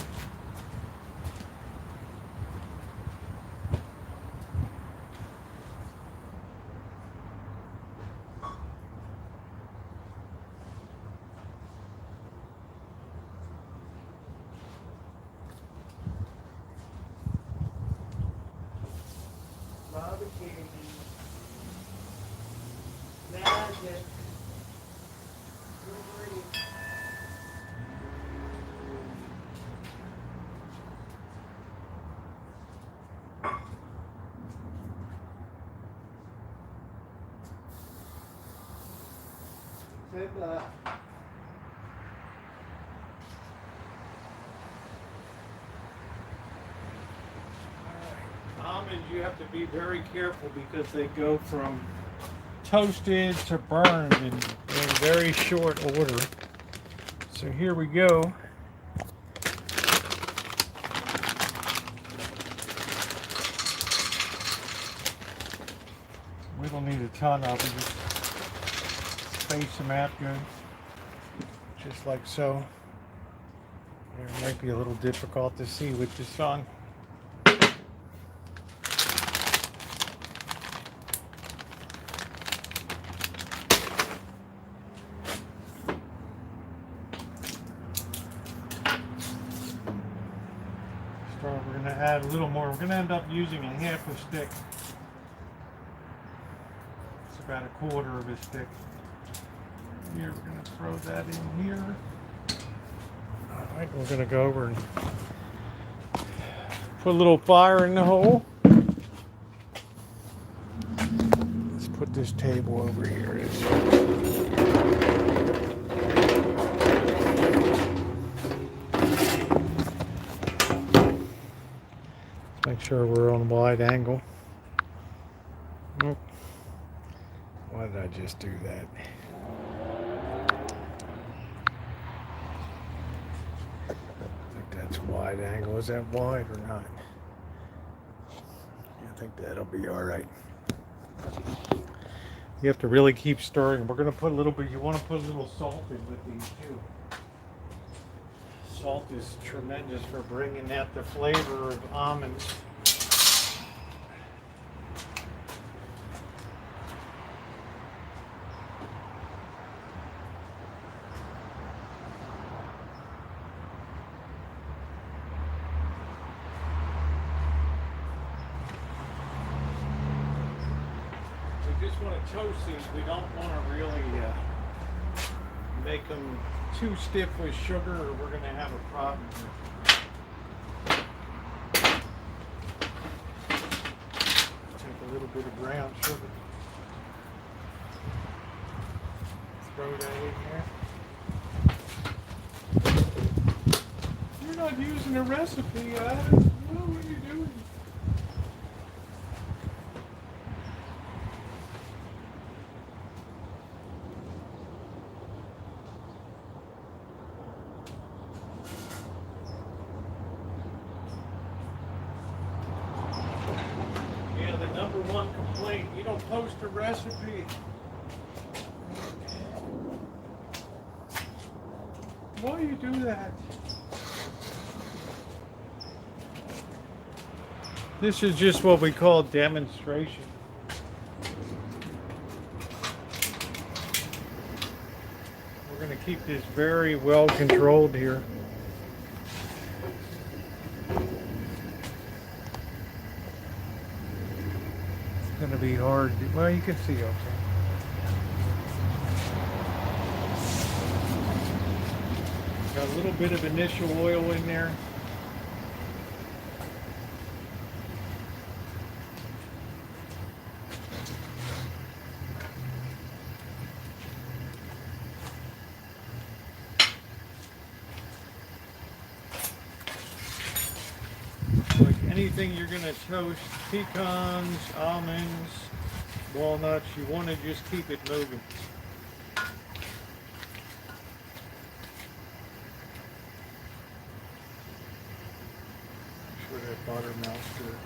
Almonds, you have to be very careful because they go from toasted to burned in very short order. So here we go. We don't need a ton of them. Just space them out good, just like so. It might be a little difficult to see with the sun. So we're going to add a little more. We're going to end up using a half a stick. It's about a quarter of a stick. Here, we're going to throw that in here. All right, we're going to go over and put a little fire in the hole. Let's put this table over here. Let's make sure we're on a wide angle. Nope. Why did I just do that? That's wide angle. Is that wide or not? I think that'll be all right. You have to really keep stirring. We're going to put a little bit, you want to put a little salt in with these too. Salt is tremendous for bringing out the flavor of almonds. Just want to toast these. We don't want to really make them too stiff with sugar, or we're going to have a problem here. little bit of brown sugar. Throw that in there. You're not using a recipe, Adam. What are you doing? Yeah, the number one complaint, you don't post a recipe. Why do you do that? This is just what we call demonstration. We're going to keep this very well controlled here. It's going to be hard. Well, you can see okay. Got a little bit of initial oil in there. Like anything you're going to toast, pecans, almonds, walnuts, you want to just keep it moving. Make sure that butter melts good.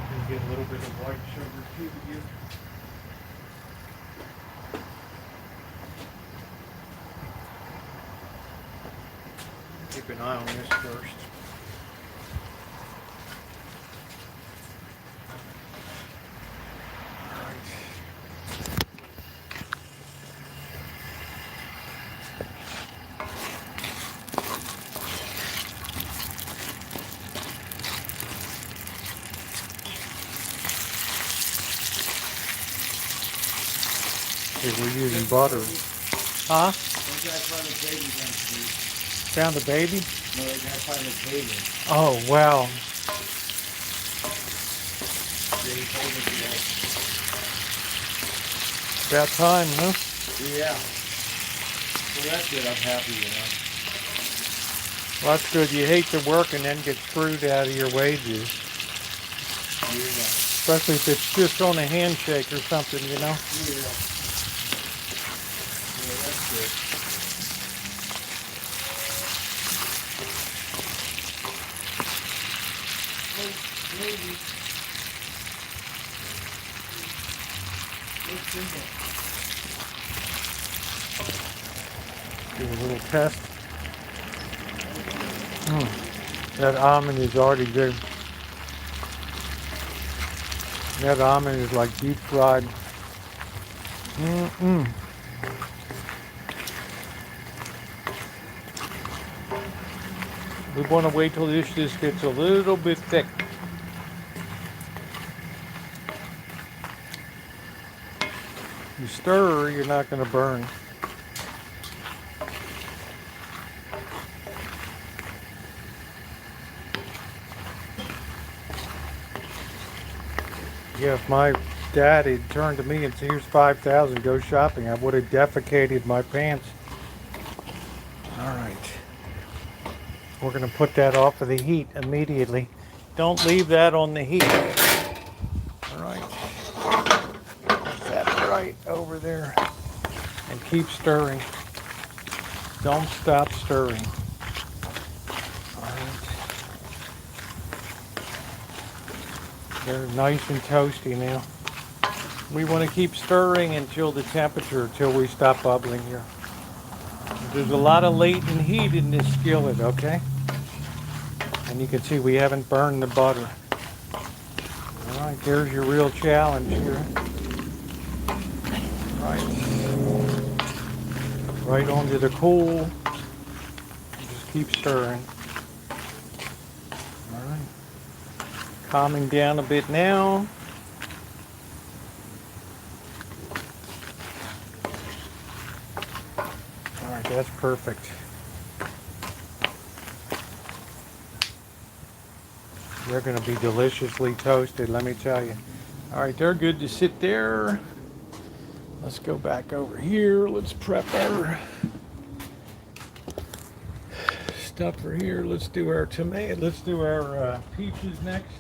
And get a little bit of white sugar too here. Keep an eye on this first. All right. Okay, we're using butter. Huh? Found a baby? No, they gotta find a baby. Oh, wow. They told me today. About time, huh? Yeah. Well, that's good. I'm happy, you know. Well, that's good. You hate to work and then get screwed out of your wages. Yeah. Especially if it's just on a handshake or something, you know? Yeah. Yeah, that's good. Maybe. What's in there? Do a little test. That almond is already good. That almond is like deep fried. We want to wait till this just gets a little bit thick. You stir, you're not going to burn. Yeah, if my dad had turned to me and said, here's 5,000, go shopping, I would have defecated my pants. All right. We're going to put that off of the heat immediately. Don't leave that on the heat. All right. Put that right over there. And keep stirring. Don't stop stirring. All right. They're nice and toasty now. We want to keep stirring until the temperature, until we stop bubbling here. There's a lot of latent heat in this skillet, okay? And you can see we haven't burned the butter. All right, there's your real challenge here. Right onto the coal. Just keep stirring. All right. Calming down a bit now. All right, that's perfect. They're going to be deliciously toasted, let me tell you. All right, they're good to sit there. Let's go back over here. Let's prep our stuff for here. Let's do our tomato. Let's do our peaches next.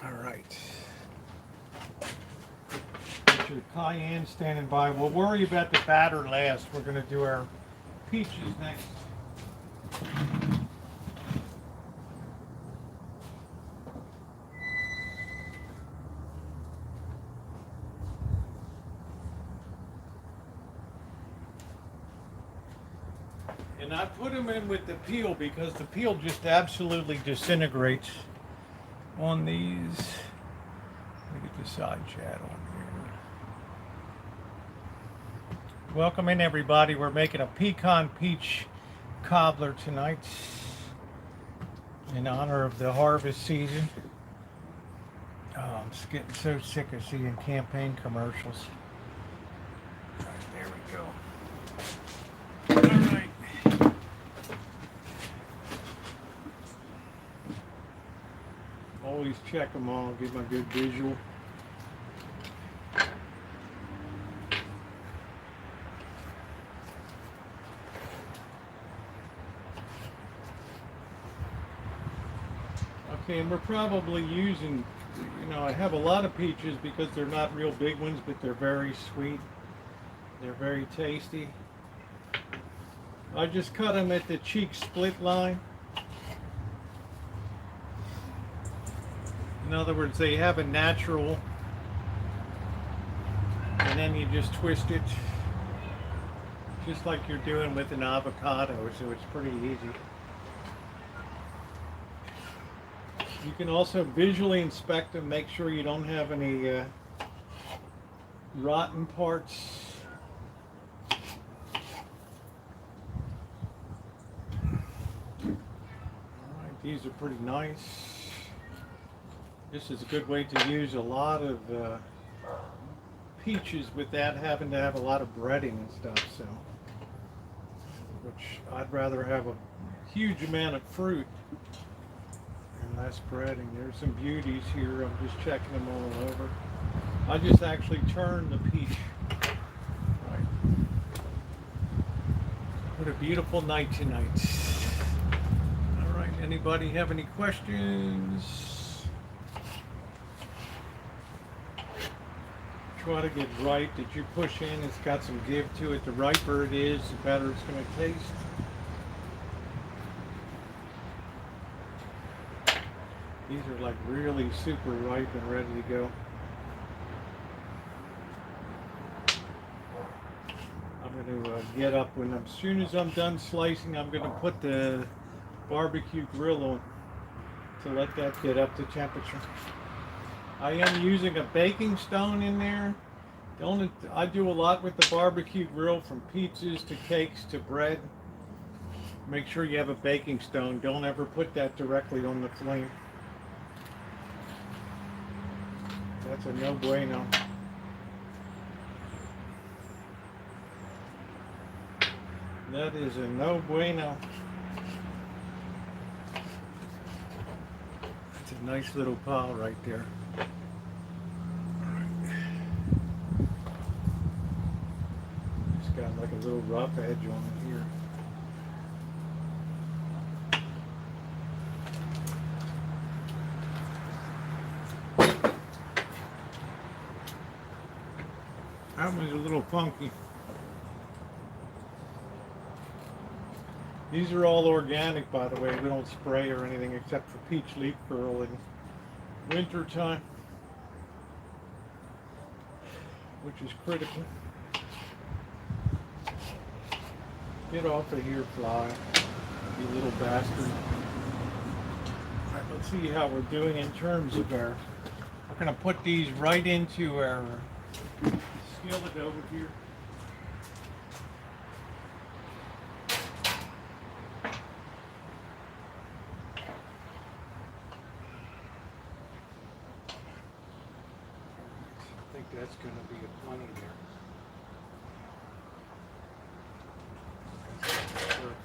All right. Get your cayenne standing by. We'll worry about the batter last. We're going to do our peaches next. And I put them in with the peel because the peel just absolutely disintegrates on these. Let me get the side chat on here. Welcome in, everybody. We're making a pecan peach cobbler tonight in honor of the harvest season. Oh, I'm just getting so sick of seeing campaign commercials. All right, there we go. All right. Always check them all, give them a good visual. Okay, and we're probably using, I have a lot of peaches because they're not real big ones, but they're very sweet. They're very tasty. I just cut them at the cheek split line. In other words, they have a natural, and then you just twist it, just like you're doing with an avocado, so it's pretty easy. You can also visually inspect them, make sure you don't have any rotten parts. Alright, these are pretty nice. This is a good way to use a lot of peaches without having to have a lot of breading and stuff, so, which I'd rather have a huge amount of fruit and less breading. There's some beauties here. I'm just checking them all over. I just actually turned the peach. Right. What a beautiful night tonight. All right, anybody have any questions? Try to get ripe that you push in. It's got some give to it. The riper it is, the better it's going to taste. These are like really super ripe and ready to go. I'm going to get up as soon as I'm done slicing. I'm going to put the barbecue grill on to let that get up to temperature. I am using a baking stone in there. I do a lot with the barbecue grill, from pizzas to cakes to bread. Make sure you have a baking stone. Don't ever put that directly on the flame. That's a no bueno. That is a no bueno. It's a nice little pile right there. Got like a little rough edge on it here. That was a little funky. These are all organic, by the way. We don't spray or anything except for peach leaf curl in winter time, which is critical. Get off of here, fly, you little bastard. All right, let's see how we're doing in terms of our, we're going to put these right into our skillet over here. think that's going to be a plenty there. Perfect.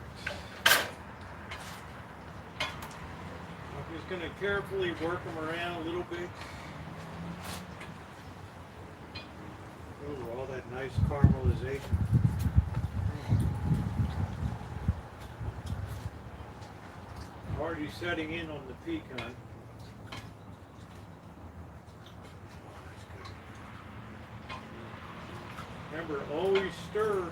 I'm just going to carefully work them around a little bit. Oh, all that nice caramelization. Already setting in on the pecan. Remember, always stir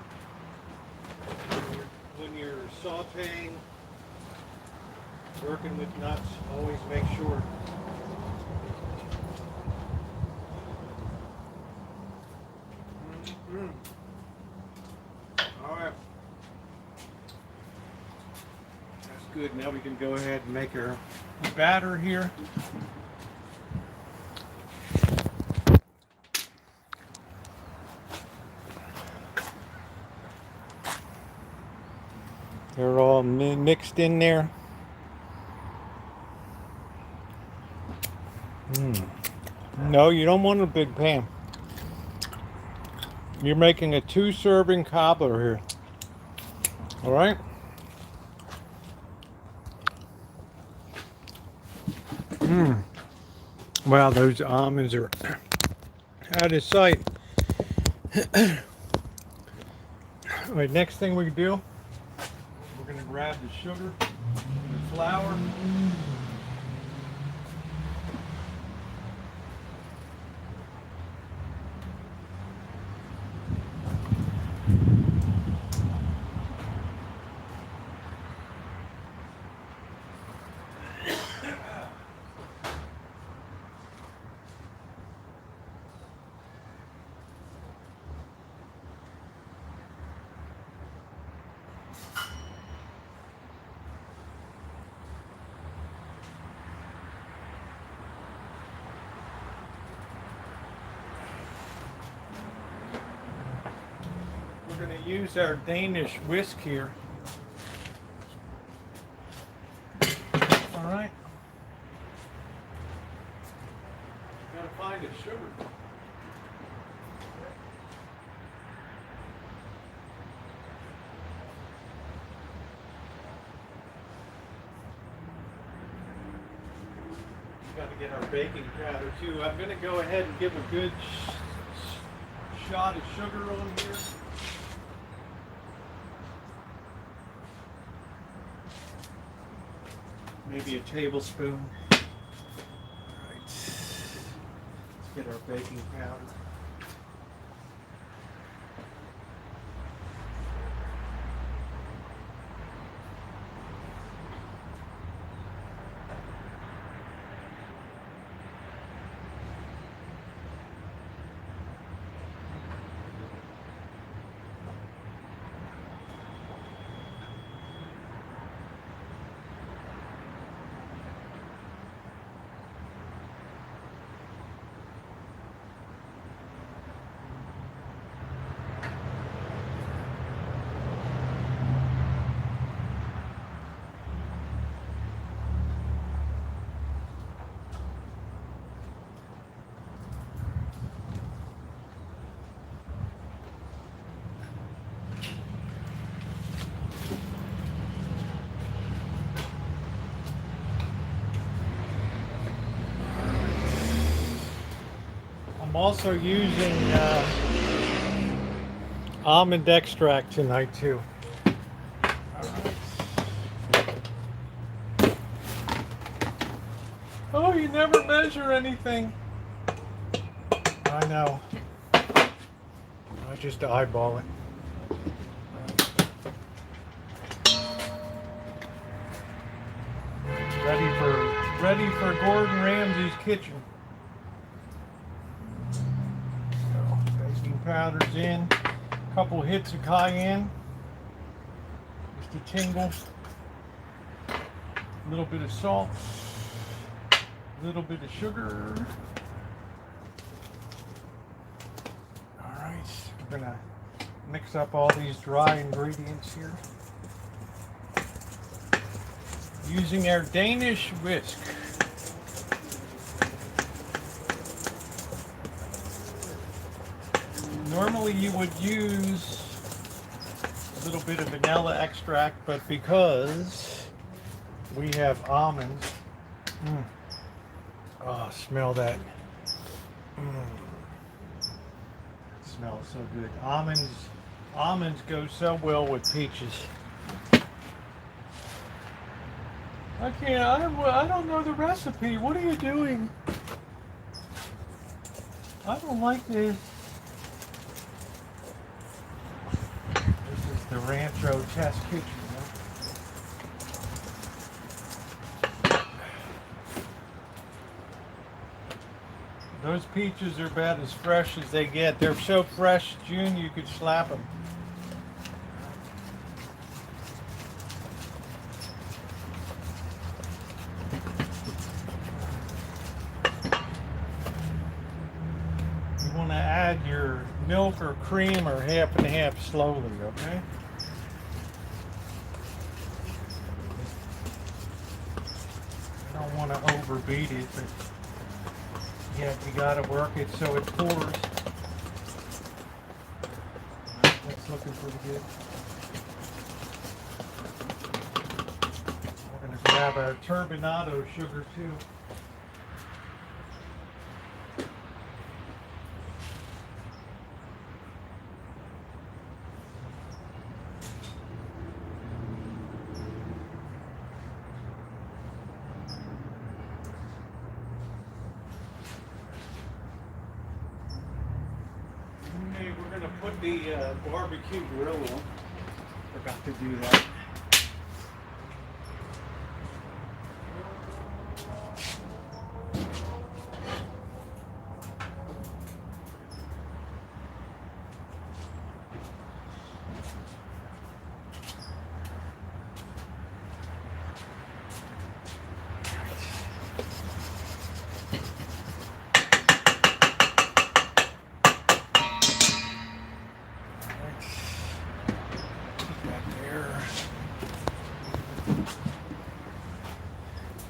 when you're sauteing, working with nuts. Always make sure. All right. That's good. Now we can go ahead and make our batter here. They're all mixed in there. No, you don't want a big pan. You're making a 2-serving cobbler here. All right? Wow, those almonds are out of sight. All right, next thing we do, we're going to grab the sugar and the flour. We're going to use our Danish whisk here. All right. Got to find a sugar. Got to get our baking powder too. I'm going to go ahead and give a good shot of sugar on here. Maybe a tablespoon. All right. Let's get our baking powder. I'm also using almond extract tonight too. Oh, you never measure anything. I know. I just eyeball it. Ready for Gordon Ramsay's kitchen. So, baking powder's in. A couple hits of cayenne. Just a tingle. A little bit of salt. A little bit of sugar. All right, we're gonna mix up all these dry ingredients here. Using our Danish whisk. normally you would use a little bit of vanilla extract, but because we have almonds, oh, smell that. Smells so good. Almonds go so well with peaches. I can't. I don't know the recipe. What are you doing? I don't like this. This is the Rancho test kitchen. Those peaches are about as fresh as they get. They're so fresh, June, you could slap them. You want to add your milk or cream or half and half slowly, okay? I don't want to overbeat it, but yeah, you gotta work it so it pours. That's looking pretty good. We're gonna grab our turbinado sugar too. Okay, we're gonna put the barbecue grill on. Forgot to do that.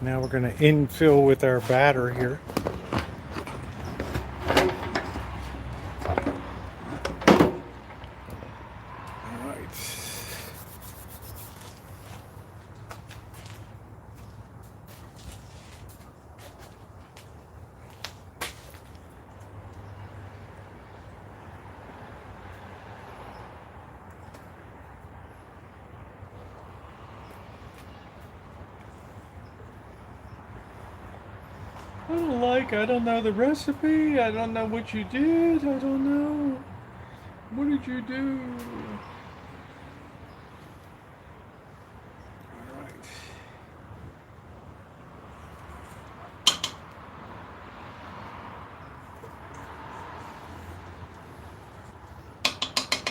Now we're going to infill with our batter here. All right. I don't know the recipe. I don't know what you did. I don't know. What did you do? All right.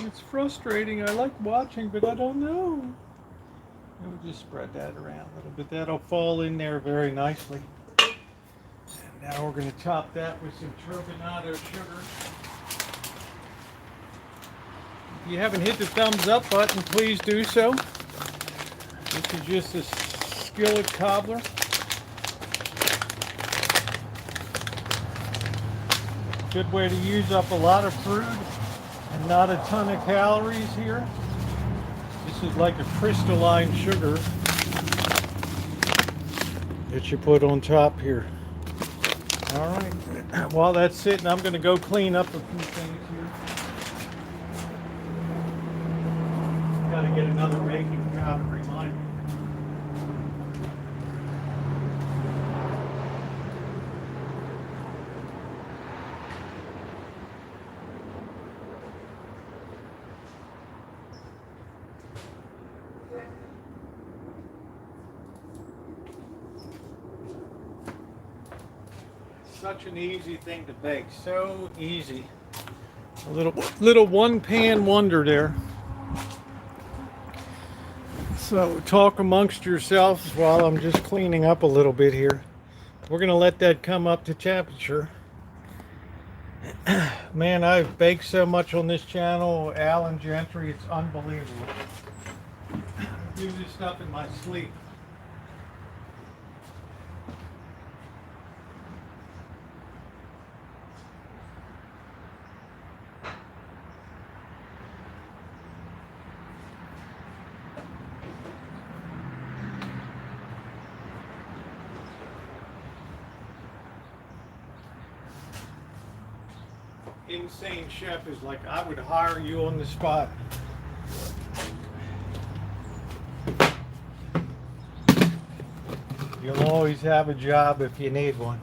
It's frustrating. I like watching, but I don't know. We'll just spread that around a little bit. That'll fall in there very nicely. Now we're going to top that with some turbinado sugar. If you haven't hit the thumbs up button, please do so. This is just a skillet cobbler. Good way to use up a lot of fruit and not a ton of calories here. This is like a crystalline sugar that you put on top here. All right, while that's sitting, I'm going to go clean up a few things here. Got to get another baking powder reminder. Such an easy thing to bake, so easy. A little one pan wonder there. So talk amongst yourselves while I'm just cleaning up a little bit here. We're gonna let that come up to temperature. Man, I've baked so much on this channel, Alan Gentry, it's unbelievable. I do this stuff in my sleep. insane chef is like, I would hire you on the spot. You'll always have a job if you need one.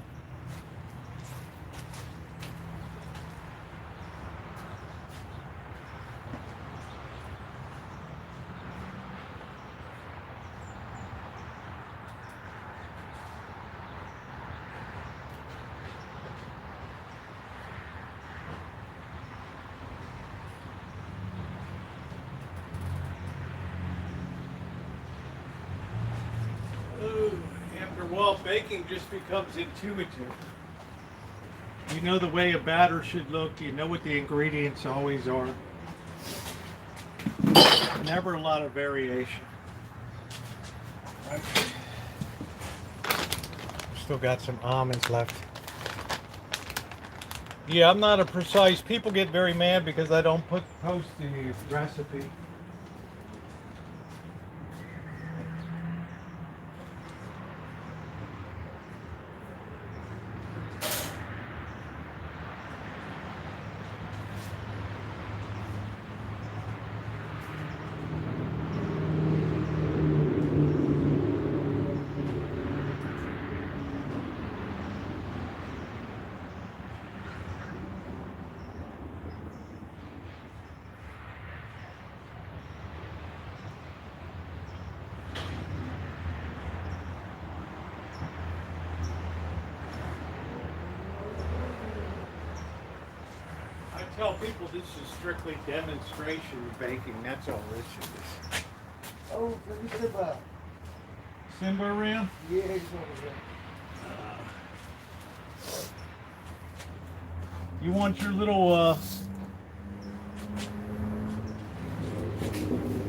After a while, baking just becomes intuitive. You know the way a batter should look. You know what the ingredients always are. Never a lot of variation. Still got some almonds left. Yeah, I'm not a precise. People get very mad because I don't post the recipe. I tell people this is strictly demonstration baking. That's all this is. Oh, let me Simba. Simba around? Yeah, he's over there. You want your little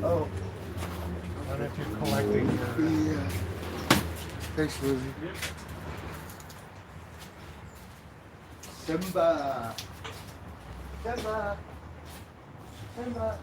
Oh. I don't know if you're collecting your Yeah. Thanks, Rosie. Simba. Simba. Simba.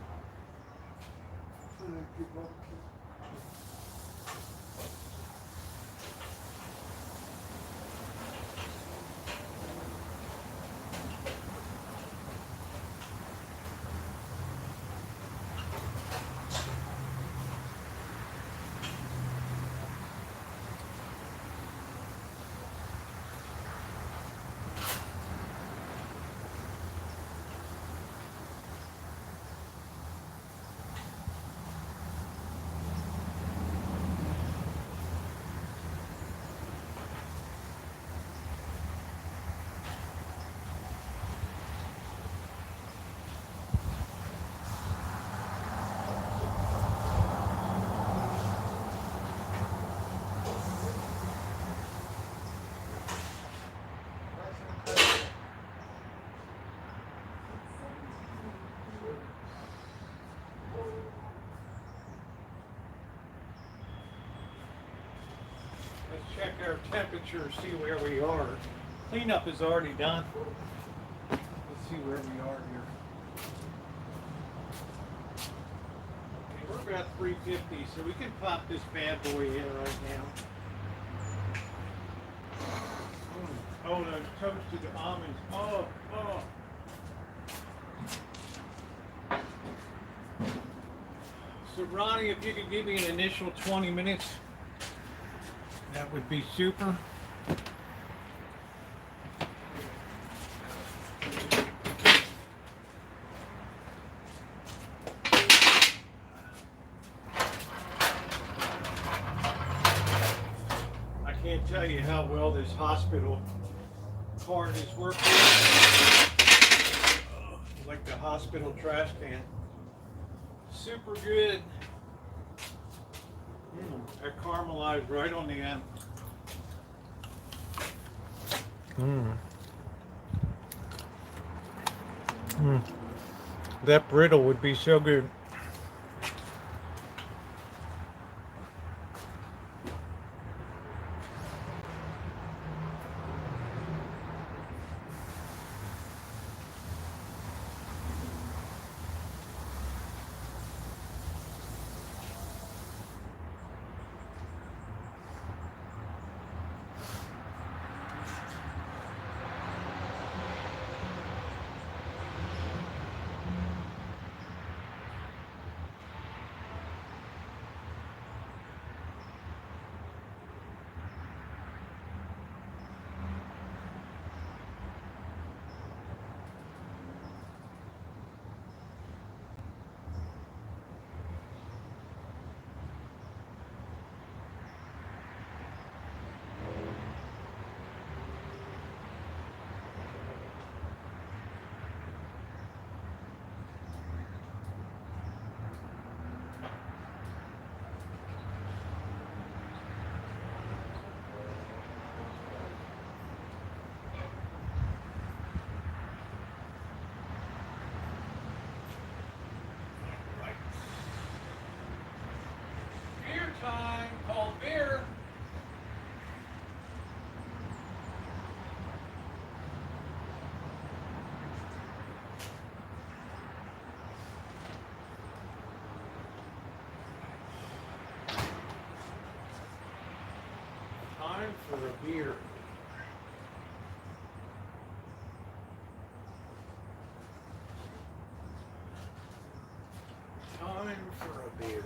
Let's check our temperature, see where we are. Cleanup is already done. Let's see where we are here. Okay, we're about 350, so we can pop this bad boy in right now. Oh, those toasted almonds. Oh. So Ronnie, if you could give me an initial 20 minutes, that would be super. I can't tell you how well this hospital card is working. Like the hospital trash can. Super good. They're caramelized right on the end. That brittle would be so good. time. Cold beer. Time for a beer. Time for a beer.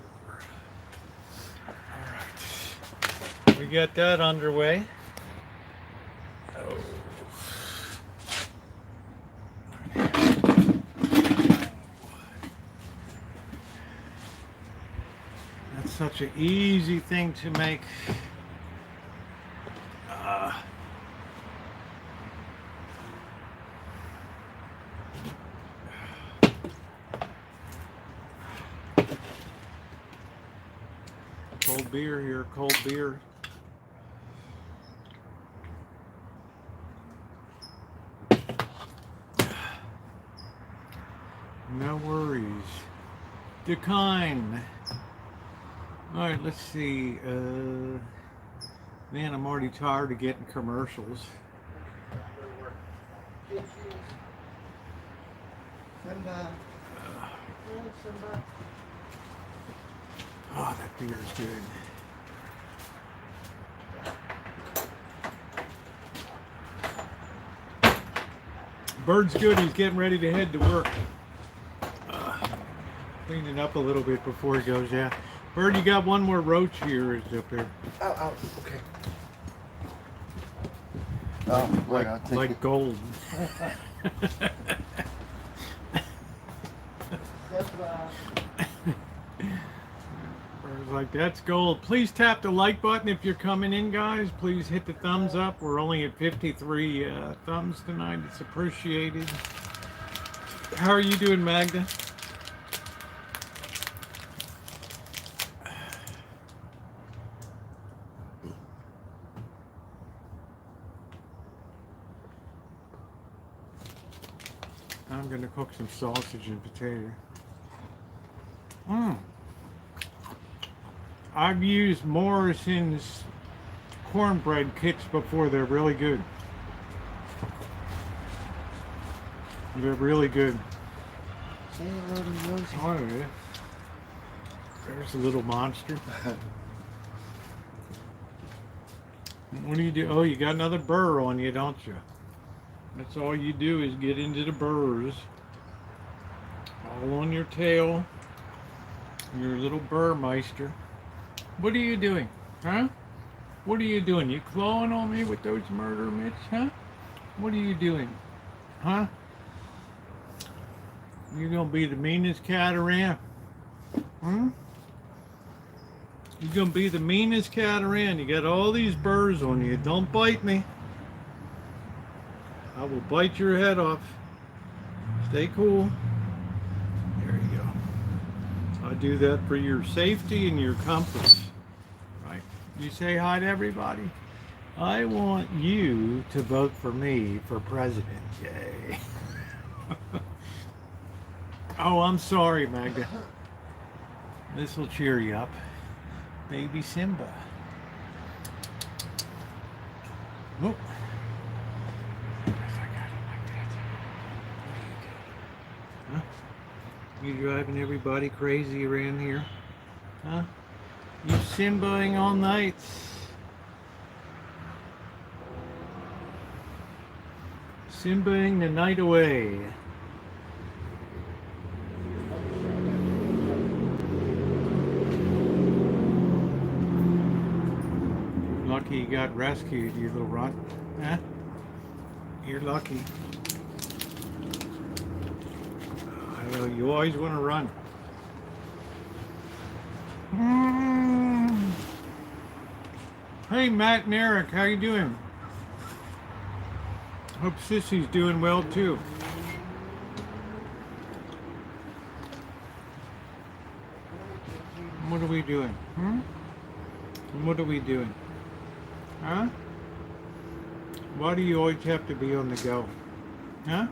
All right. We got that underway. Oh. That's such an easy thing to make. Cold beer here, cold beer. No worries. Decline. All right, let's see. Man, I'm already tired of getting commercials. Oh, that beer is good. Bird's good. He's getting ready to head to work. Cleaning up a little bit before he goes out. Bird, you got one more roach here is up there. Oh, okay. Oh, wait, I'll take Like it. gold. Bird's like, that's gold. Please tap the like button if you're coming in, guys. Please hit the thumbs up. We're only at 53 thumbs tonight. It's appreciated. How are you doing, Magda? I'm going to cook some sausage and potato. I've used Morrison's cornbread kits before. They're really good. They're really good. Say hello to Rosie. Oh, yeah. There's a little monster. What do you do? Oh, you got another burr on you, don't you? That's all you do is get into the burrs. All on your tail. Your little burmeister. What are you doing? Huh? What are you doing? You clawing on me with those murder mitts, huh? What are you doing? Huh? You're gonna be the meanest cat around. Hmm? You're gonna be the meanest cat around. You got all these burrs on you. Don't bite me. I will bite your head off. Stay cool. There you go. I do that for your safety and your comfort. Right? You say hi to everybody. I want you to vote for me for president. Yay. Oh, I'm sorry, Magda. This will cheer you up. Baby Simba. Oh. Huh? You driving everybody crazy around here? Huh? You Simbaing all night? Simbaing the night away. Lucky you got rescued, you little runt. Huh? You're lucky. I know you always want to run. Hey, Matt and Eric, how you doing? Hope Sissy's doing well too. What are we doing? What are we doing? Huh? Why do you always have to be on the go? Huh?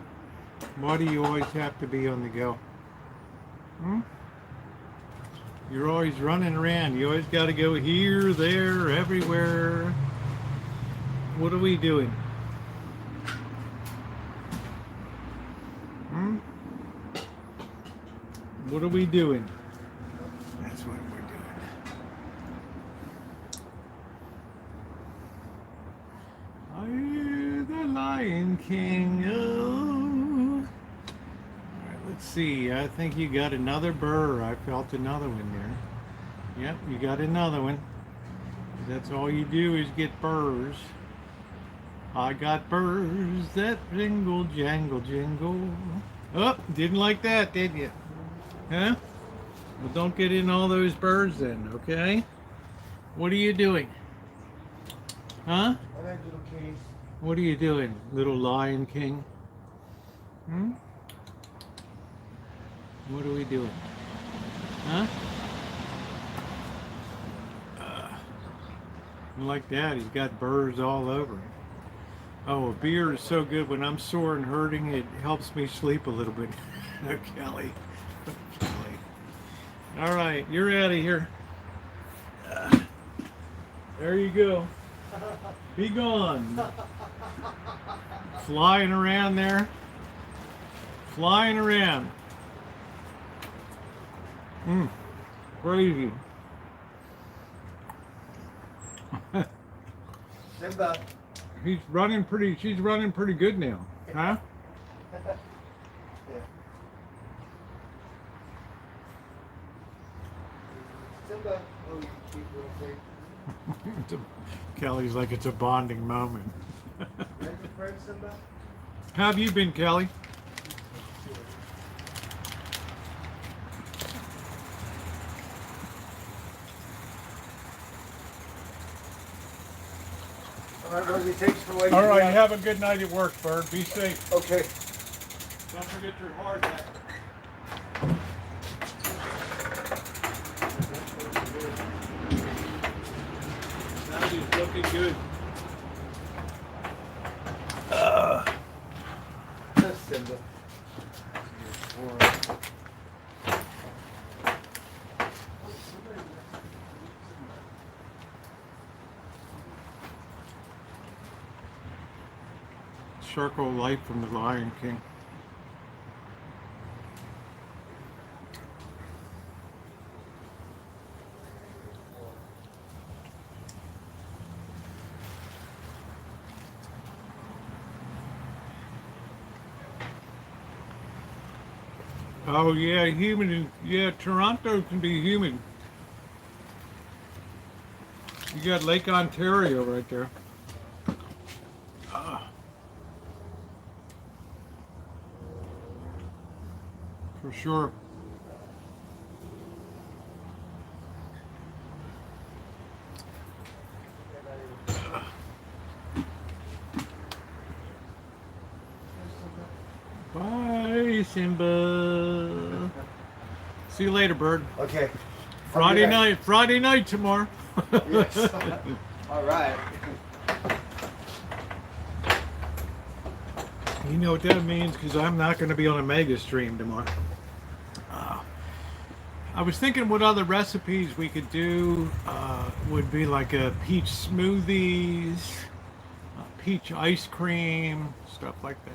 Why do you always have to be on the go? You're always running around. You always got to go here, there, everywhere. What are we doing? What are we doing? That's what we're doing. I hear the Lion King. Oh. All right, let's see. I think you got another burr. I felt another one there. Yep, you got another one. That's all you do is get burrs. I got burrs that jingle, jangle, jingle. Oh, didn't like that, did you? Huh? Well, don't get in all those burrs then, okay? What are you doing? Huh? What are you doing, little Lion King? What are we doing? Huh? Like that, he's got burrs all over him. Oh, a beer is so good. When I'm sore and hurting, it helps me sleep a little bit. No, Kelly. Kelly. All right, you're out of here. There you go. Be gone. Flying around there. Flying around. Crazy. Simba. She's running pretty good now. Huh? Simba. Oh, you cute little thing. Kelly's like it's a bonding moment. Are you friend, Simba? How have you been, Kelly? All right, Rosie, thanks for waiting. All right, have a good night at work, Bird. Be safe. Okay. Don't forget your hard hat. Now he's looking good. That's Simba. Circle of light from the Lion King. Oh yeah, humid. Yeah, Toronto can be humid. You got Lake Ontario right there. For sure. Bye, Simba. See you later, Bird. Okay. Friday night tomorrow. Yes. All right. You know what that means, because I'm not going to be on a mega stream tomorrow. I was thinking what other recipes we could do would be like a peach smoothies, peach ice cream, stuff like that.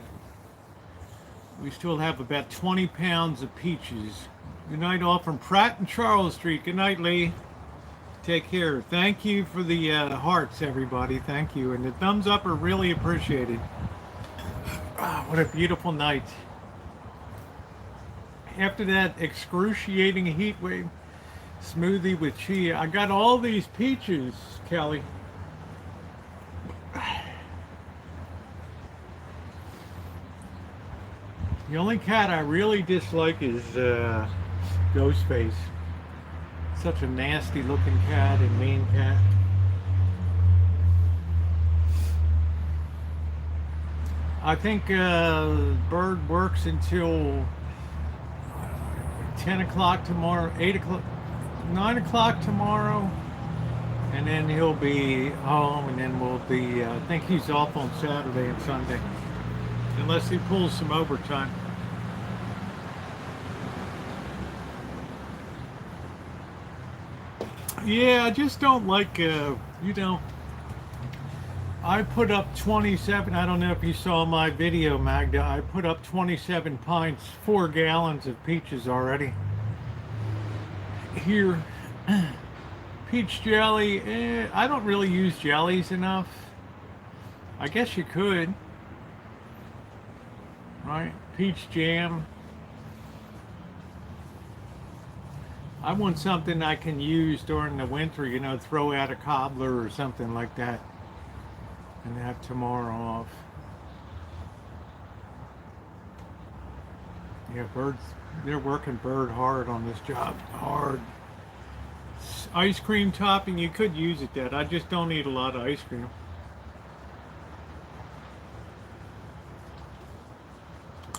We still have about 20 pounds of peaches. Good night all from Pratt and Charles Street. Good night, Lee. Take care. Thank you for the hearts, everybody. Thank you. And the thumbs up are really appreciated. What a beautiful night. After that excruciating heat wave, smoothie with chia. I got all these peaches, Kelly. The only cat I really dislike is Ghostface. Such a nasty looking cat and mean cat. I think Bird works until 10 o'clock tomorrow, 8 o'clock, 9 o'clock tomorrow, and then he'll be home, and then we'll be, I think he's off on Saturday and Sunday, unless he pulls some overtime. Yeah, I just don't like, I put up 27, I don't know if you saw my video, Magda. I put up 27 pints, 4 gallons of peaches already. Here, peach jelly, I don't really use jellies enough. I guess you could, right? Peach jam. I want something I can use during the winter, throw out a cobbler or something like that and have tomorrow off. Yeah, they're working bird hard on this job. Hard. Ice cream topping, you could use it that. I just don't eat a lot of ice cream.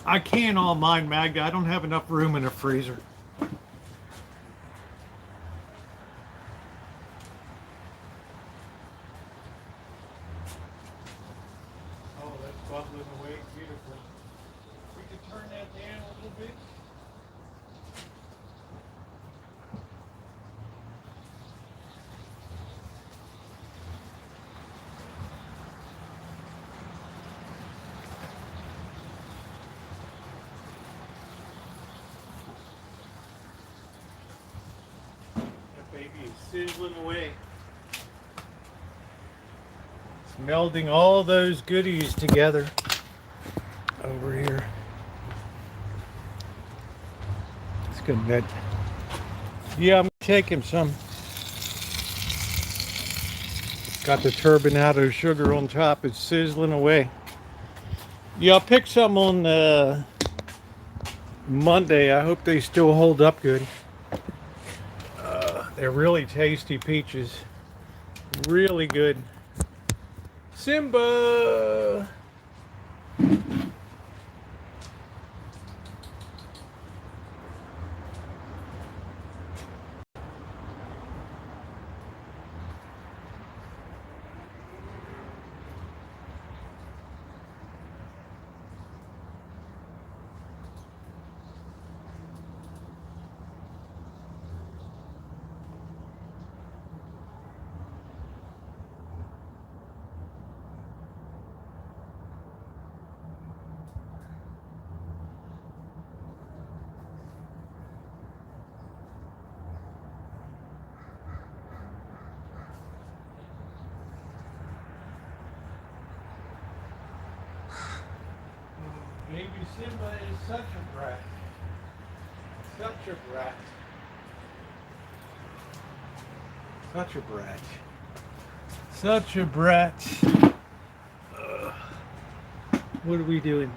I can all mine, Magda. I don't have enough room in the freezer. Oh, that's bubbling away beautifully. We can turn that down a little bit. That baby is sizzling away. It's melding all those goodies together over here. It's good. That. Yeah, I'm gonna take him some. Got the turbinado sugar on top. It's sizzling away. Yeah, I'll pick some on Monday. I hope they still hold up good. They're really tasty peaches. Really good. Simba! Baby Simba is such a brat. Such a brat. Such a brat. Such a brat. What are we doing?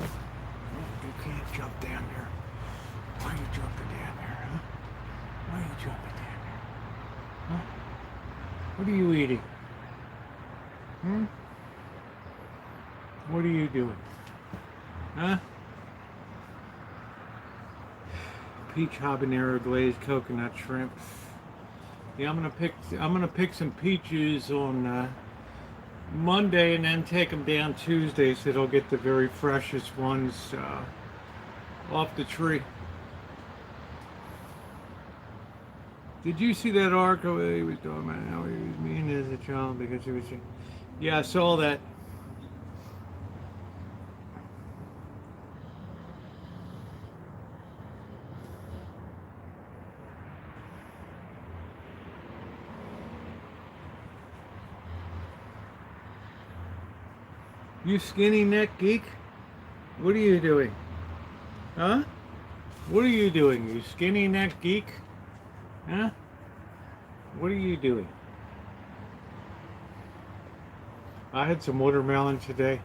You can't jump down there. Why are you jumping down there, huh? Why are you jumping down there? Huh? What are you eating? Hmm? What are you doing? Huh? Peach habanero glazed coconut shrimp. Yeah, I'm gonna pick some peaches on Monday and then take them down Tuesday so they'll get the very freshest ones off the tree. Did you see that article he was talking about how he was mean as a child because he was? Yeah, I saw that. You skinny neck geek? What are you doing? Huh? What are you doing, you skinny neck geek? Huh? What are you doing? I had some watermelon today.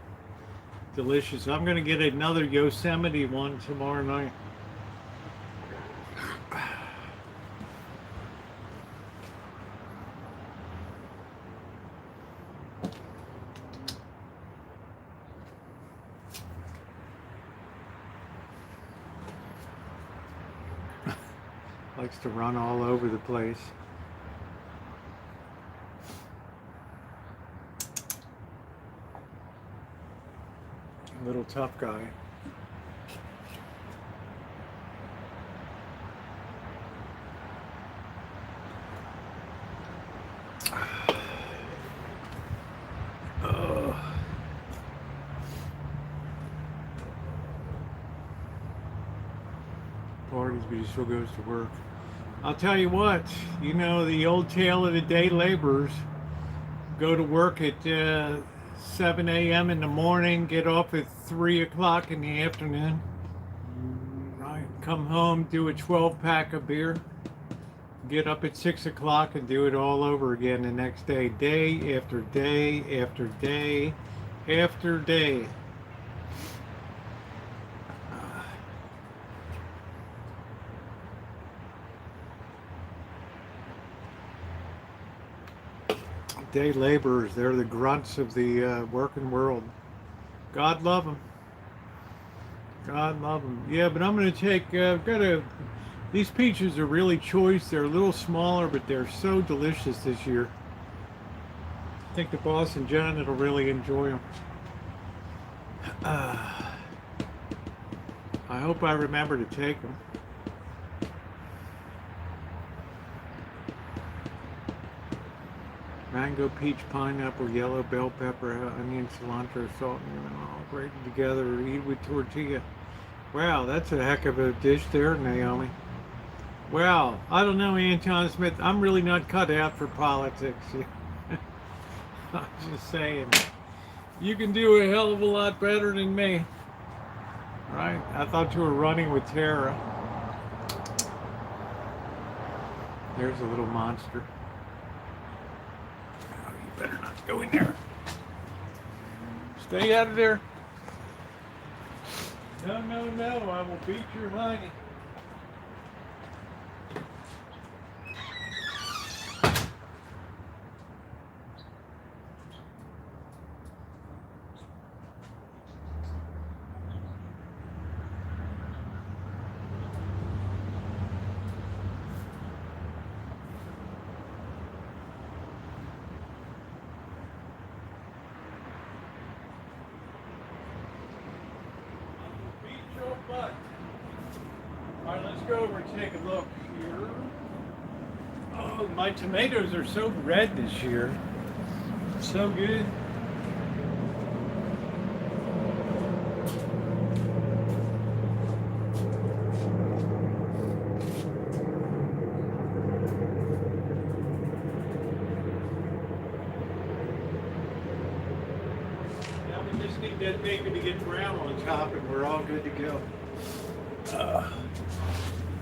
Delicious. I'm gonna get another Yosemite one tomorrow night. Likes to run all over the place. Little tough guy. parties, but he still goes to work. I'll tell you what, you know, the old tale of the day laborers go to work at 7 a.m. in the morning, get off at 3 o'clock in the afternoon, right? Come home, do a 12-pack of beer, get up at 6 o'clock and do it all over again the next day, day after day after day after day. Day laborers, they're the grunts of the working world. God love them. God love them. Yeah, but I'm going to take, these peaches are really choice. They're a little smaller, but they're so delicious this year. I think the boss and Janet will really enjoy them. I hope I remember to take them. Mango, peach, pineapple, yellow, bell pepper, onion, cilantro, salt, and lemon, all grated together. Eat with tortilla. Wow, that's a heck of a dish there, Naomi. Wow, I don't know, Anton Smith. I'm really not cut out for politics. I'm just saying. You can do a hell of a lot better than me. Right? I thought you were running with Tara. There's a little monster. Better not go in there. Stay out of there. No, no, no. I will beat your honey. Alright, let's go over and take a look here. Oh, my tomatoes are so red this year. So good. Now we just need that bacon to get brown on top and we're all good to go.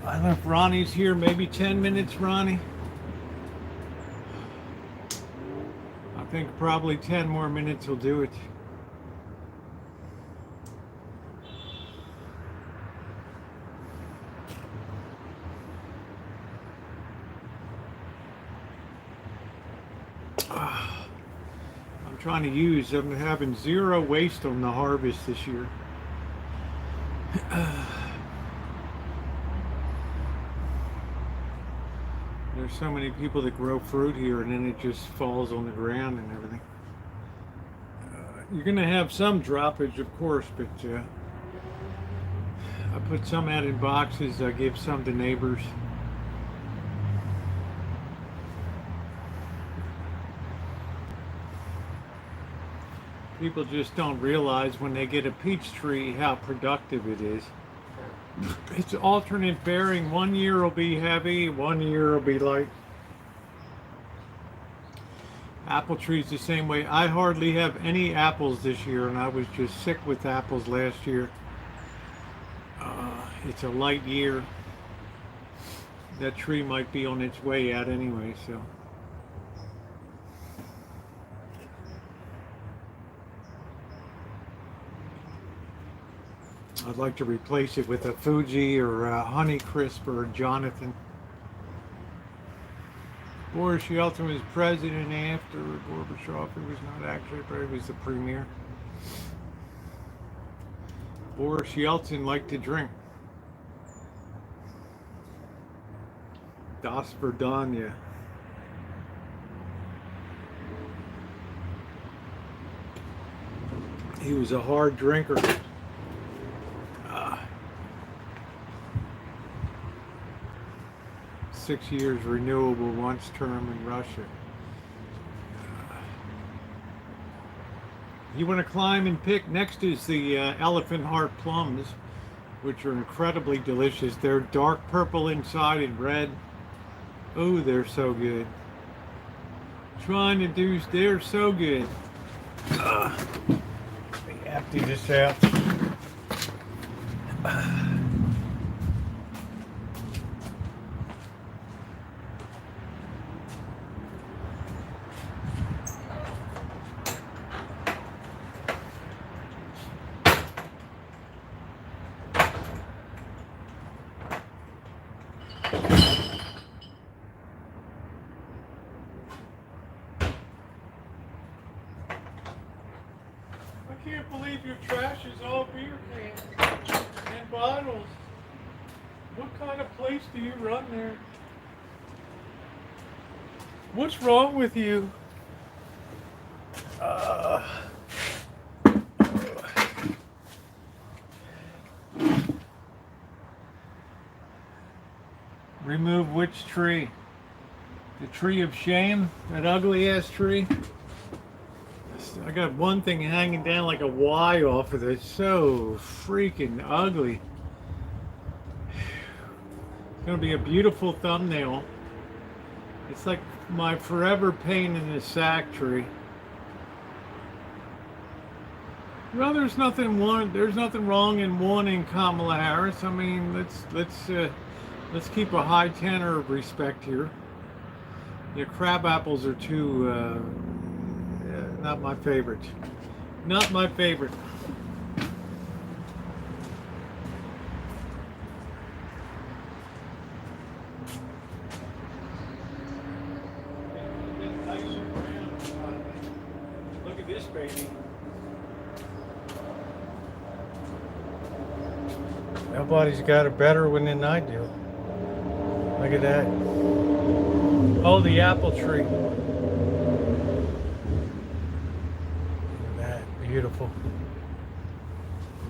I don't know if Ronnie's here, maybe 10 minutes, Ronnie. I think probably 10 more minutes will do it. I'm trying to use, I'm having zero waste on the harvest this year. There's so many people that grow fruit here and then it just falls on the ground and everything. You're going to have some droppage, of course, but I put some out in boxes. I give some to neighbors. People just don't realize when they get a peach tree how productive it is. It's alternate bearing. 1 year will be heavy, 1 year will be light. Apple trees the same way. I hardly have any apples this year, and I was just sick with apples last year. It's a light year. That tree might be on its way out anyway, so. I'd like to replace it with a Fuji or a Honeycrisp or a Jonathan. Boris Yeltsin was president after Gorbachev. He was not actually president, he was the premier. Boris Yeltsin liked to drink. Das Verdanya. He was a hard drinker. 6 years renewable once term in Russia. You want to climb and pick? Next is the elephant heart plums. which are incredibly delicious. They're dark purple inside and red. Oh, they're so good. Trying to do, they're so good. Let me empty this out. I can't believe your trash is all beer cans and bottles. What kind of place do you run there? What's wrong with you? Remove which tree? The tree of shame? That ugly ass tree? I got one thing hanging down like a Y off of it. So freaking ugly. It's gonna be a beautiful thumbnail. It's like my forever pain in the sack tree. Well, there's nothing wrong in wanting Kamala Harris. I mean, let's keep a high tenor of respect here. The crab apples are too. Not my favorite. Not my favorite. Look at this baby. Nobody's got a better one than I do. Look at that. Oh, the apple tree. Beautiful.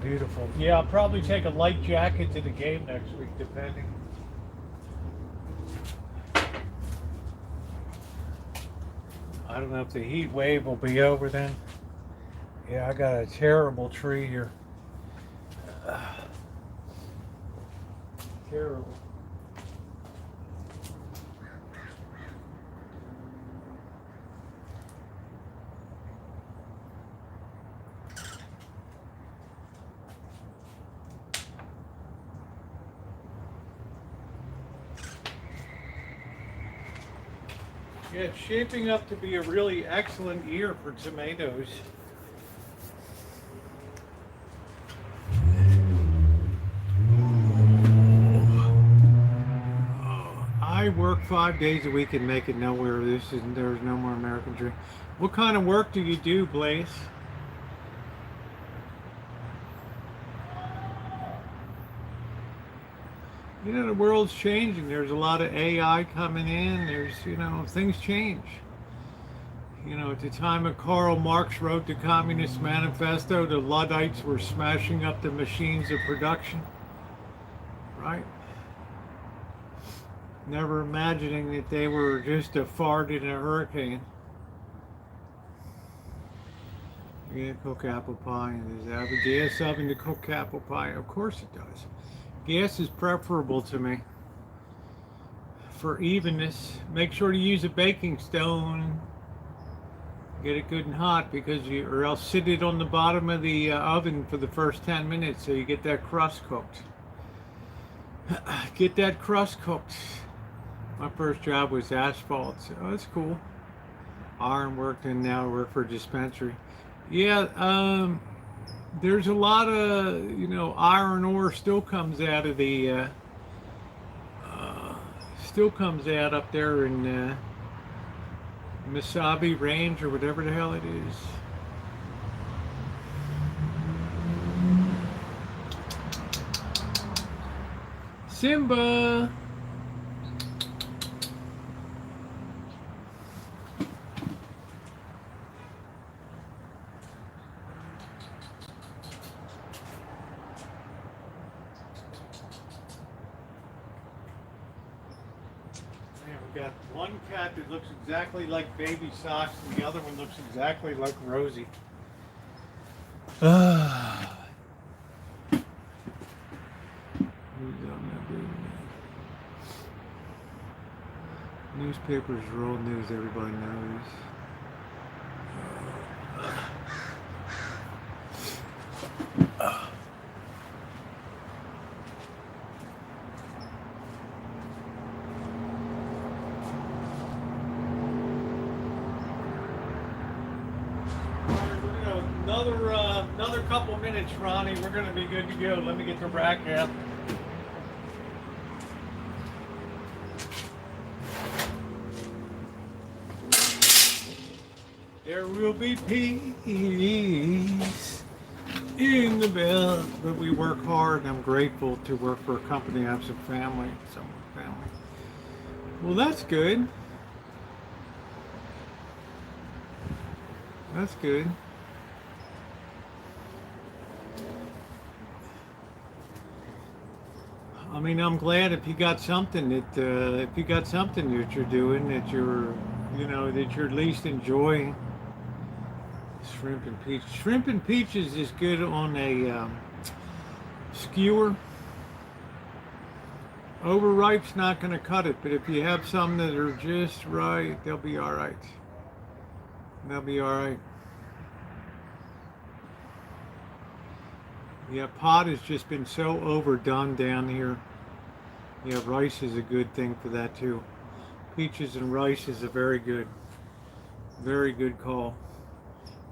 Beautiful. Yeah, I'll probably take a light jacket to the game next week, depending. I don't know if the heat wave will be over then. Yeah, I got a terrible tree here. Terrible. Yeah, it's shaping up to be a really excellent year for tomatoes. I work 5 days a week and make it nowhere. There's no more American dream. What kind of work do you do, Blaze? You know, the world's changing. There's a lot of AI coming in. There's, things change. At the time of Karl Marx wrote the Communist Manifesto, the Luddites were smashing up the machines of production. Right? Never imagining that they were just a fart in a hurricane. Yeah, cook apple pie. Does it have a gas oven to cook apple pie? Of course it does. Gas is preferable to me. For evenness, make sure to use a baking stone. Get it good and hot, or else sit it on the bottom of the oven for the first 10 minutes so you get that crust cooked. Get that crust cooked. My first job was asphalt, so that's cool. Iron worked, and now I work for a dispensary. Yeah, there's a lot of, iron ore still comes out of the, up there in Misabi Range or whatever the hell it is. Simba! We got one cat that looks exactly like Baby Socks, and the other one looks exactly like Rosie. Newspapers are old news, everybody knows. Another couple minutes, Ronnie. We're going to be good to go. Let me get the rack out. There will be peace in the belt, but we work hard. I'm grateful to work for a company. I have some family. Well, that's good. That's good. I mean, I'm glad if you got something that you're doing that you're, that you're at least enjoying. Shrimp and peach. Shrimp and peaches is good on a skewer. Overripe's not going to cut it, but if you have some that are just right, they'll be all right. They'll be all right. Yeah, pot has just been so overdone down here. Yeah, rice is a good thing for that too. Peaches and rice is a very good call.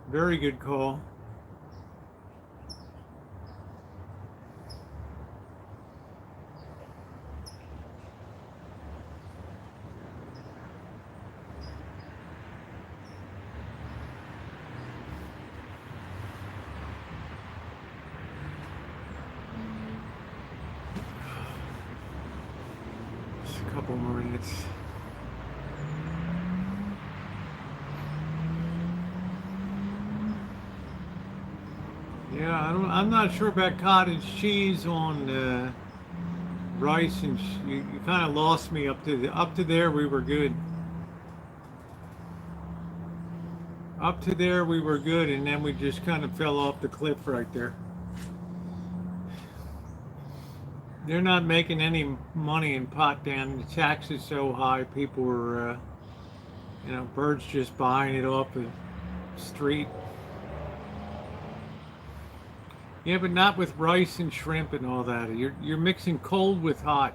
Very good call. Just a couple more minutes. Yeah, I'm not sure about cottage cheese on rice, and you kind of lost me up to there. We were good. Up to there we were good, and then we just kind of fell off the cliff right there. They're not making any money in pot down. The tax is so high. People were, birds just buying it off the street. Yeah, but not with rice and shrimp and all that. You're mixing cold with hot.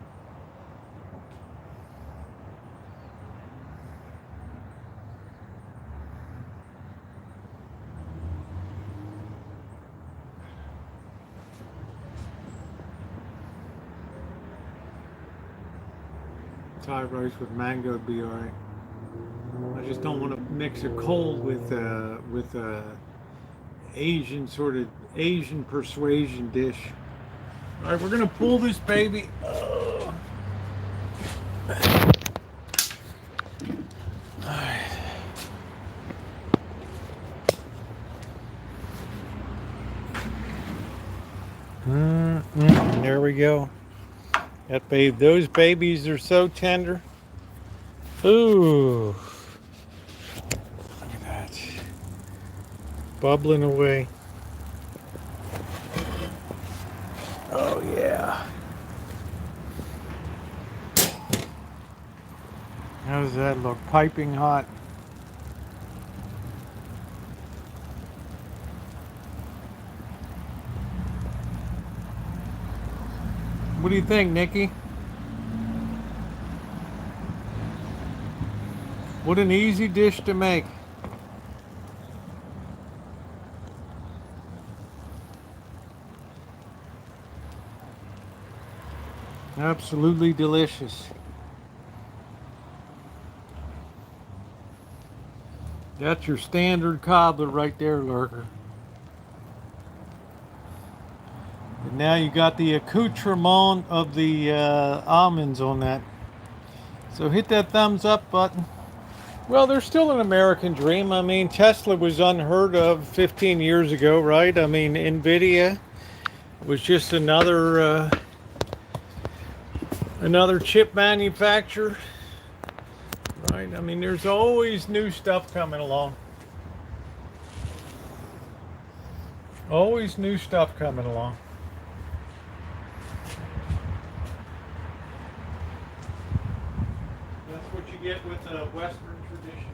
Thai rice with mango would be all right. I just don't want to mix it cold with Asian persuasion dish. All right, we're gonna pull this baby. All right. There we go. Those babies are so tender. Ooh, look at that, bubbling away. Oh yeah. How does that look? Piping hot. What do you think, Nikki? What an easy dish to make. Absolutely delicious. That's your standard cobbler right there, Lurker. And now you got the accoutrement of the almonds on that. So hit that thumbs up button. Well, there's still an American dream. I mean, Tesla was unheard of 15 years ago, right? I mean, NVIDIA was just another chip manufacturer, right? I mean, there's always new stuff coming along. Always new stuff coming along. That's what you get with the Western tradition.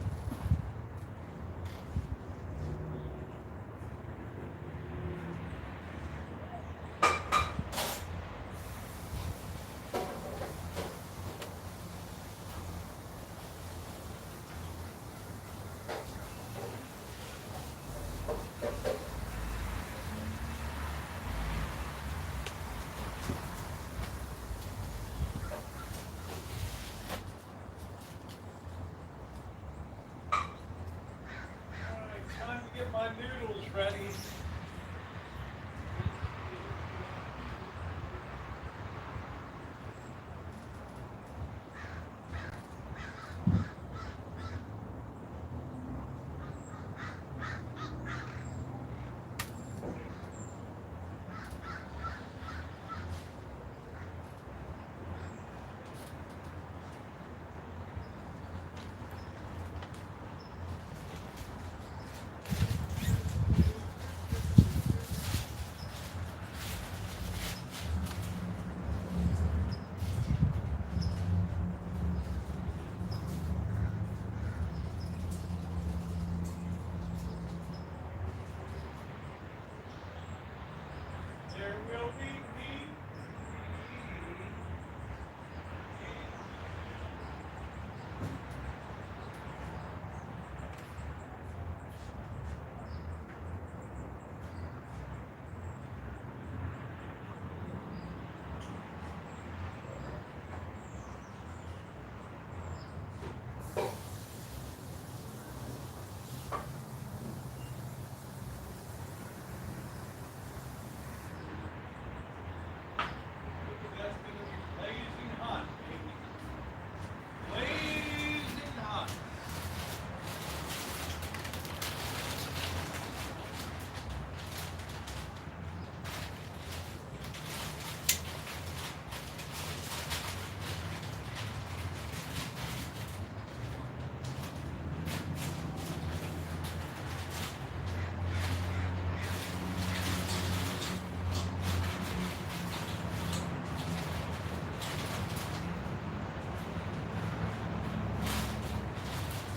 Time to get my noodles ready. There will be meat. That's going to be blazing hot, baby. Blazing hot.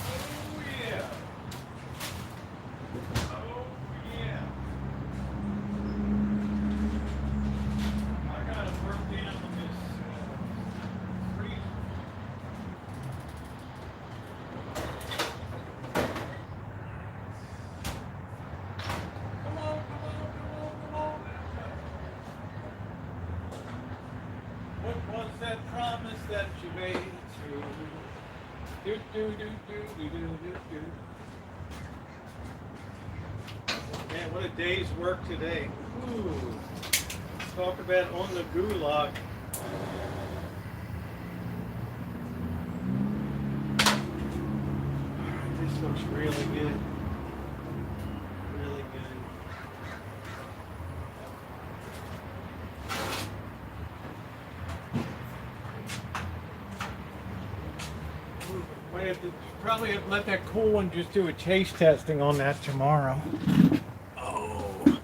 Oh yeah. Oh yeah. I gotta work down on this freezer. Come on, come on, come on, come on. What was that promise that you made to do do do do do do do do? Man, what a day's work today. Ooh. Talk about on the gulag. This looks really good. Really good. Might have to probably have let that cool one just do a taste testing on that tomorrow. Oh,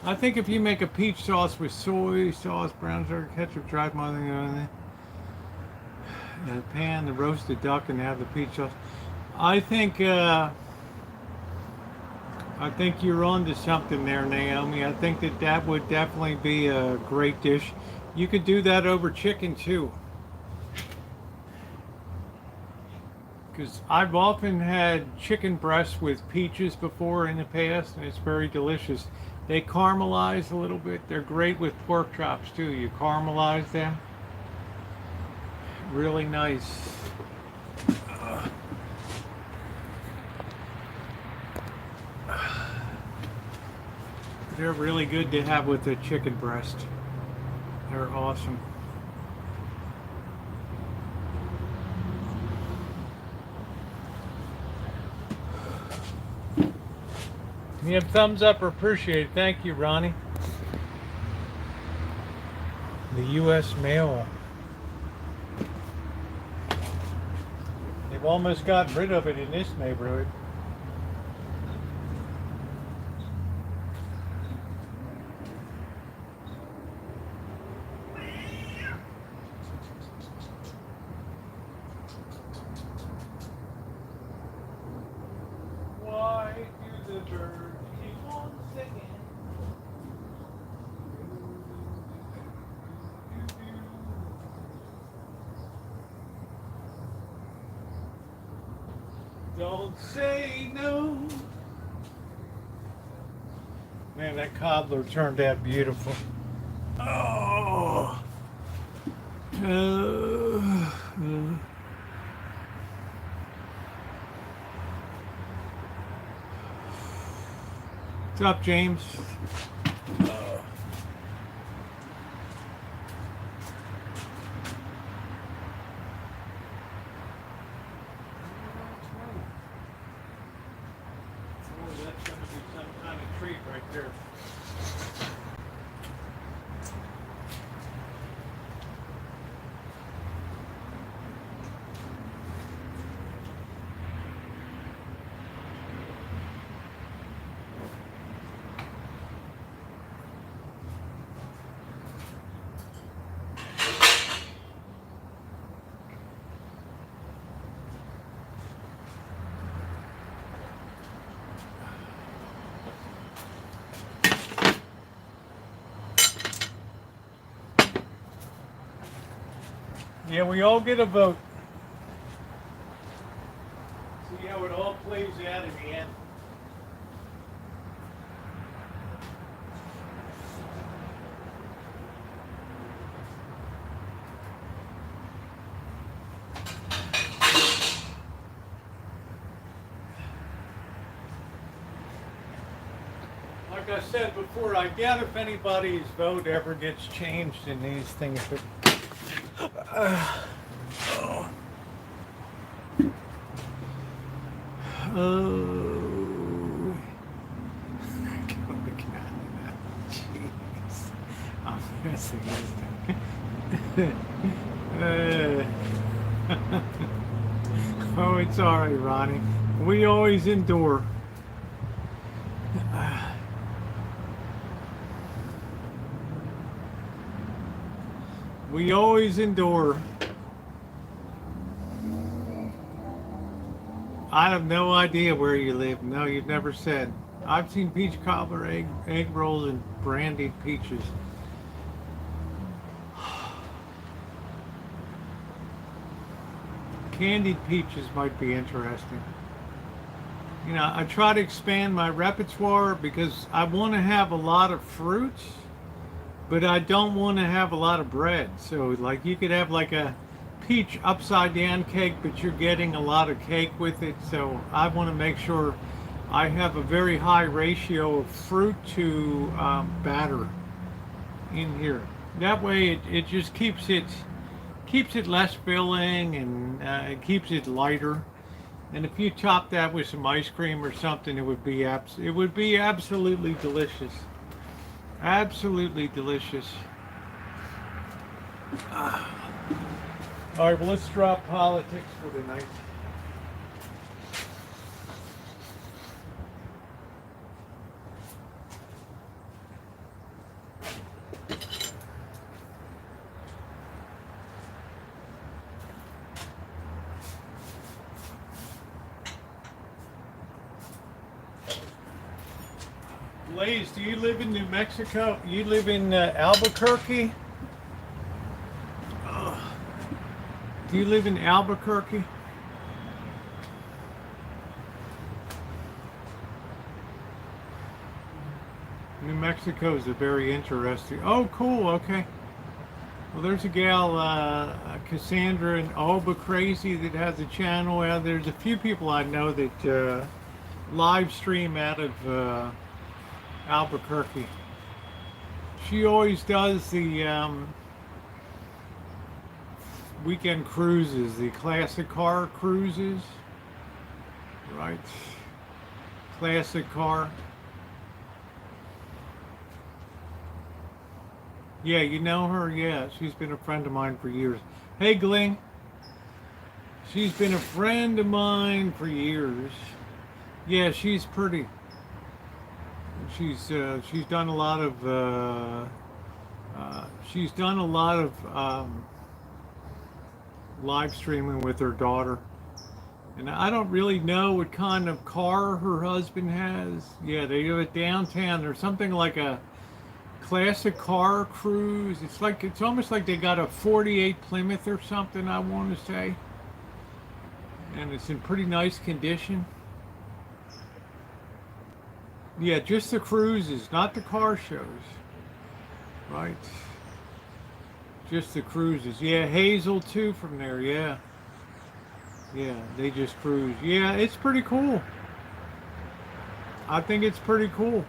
I think if you make a peach sauce with soy sauce, brown sugar, ketchup, dried mustard, in a pan, the roasted duck, and have the peach sauce. I think you're on to something there, Naomi. I think that would definitely be a great dish. You could do that over chicken too. Because I've often had chicken breasts with peaches before in the past, and it's very delicious. They caramelize a little bit. They're great with pork chops too. You caramelize them. Really nice. They're really good to have with a chicken breast. They're awesome. You have thumbs up or appreciate it. Thank you, Ronnie. The U.S. mail. They've almost gotten rid of it in this neighborhood. bird keep on singing. Don't say no. Man, that cobbler turned out beautiful. Oh. What's up, James? That's going to be some kind of treat right there. Yeah, we all get a vote. See how it all plays out in the end. Like I said before, I doubt if anybody's vote ever gets changed in these things. But jeez, I'm missing this thing. Oh, it's all right, Ronnie. We always endure. We always endure. I have no idea where you live. No, you've never said. I've seen peach cobbler, egg rolls, and brandied peaches. Candied peaches might be interesting. You know, I try to expand my repertoire because I want to have a lot of fruits, but I don't want to have a lot of bread. So like you could have like a peach upside down cake, but you're getting a lot of cake with it. So I want to make sure I have a very high ratio of fruit to batter in here. That way it just keeps it less filling, and it keeps it lighter. And if you top that with some ice cream or something, it would be absolutely delicious. Absolutely delicious. All right, well, let's drop politics for tonight. Blaze, do you live in New Mexico? You live in Albuquerque? Do you live in Albuquerque? New Mexico is a very interesting. Oh, cool. Okay. Well, there's a gal, Cassandra in Albuquerque, that has a channel. There's a few people I know that live stream out of Albuquerque. She always does the weekend cruises, the classic car cruises, right? Classic car. Yeah, you know her? Yeah, she's been a friend of mine for years. Hey, Gling. She's been a friend of mine for years. Yeah, she's pretty. She's done a lot of live streaming with her daughter. And I don't really know what kind of car her husband has. Yeah, they have it downtown. There's something like a classic car cruise. It's almost like they got a 48 Plymouth or something, I want to say. And it's in pretty nice condition. Yeah, just the cruises, not the car shows. Right. Just the cruises. Yeah, Hazel too from there, yeah. Yeah, they just cruise. Yeah, it's pretty cool. I think it's pretty cool.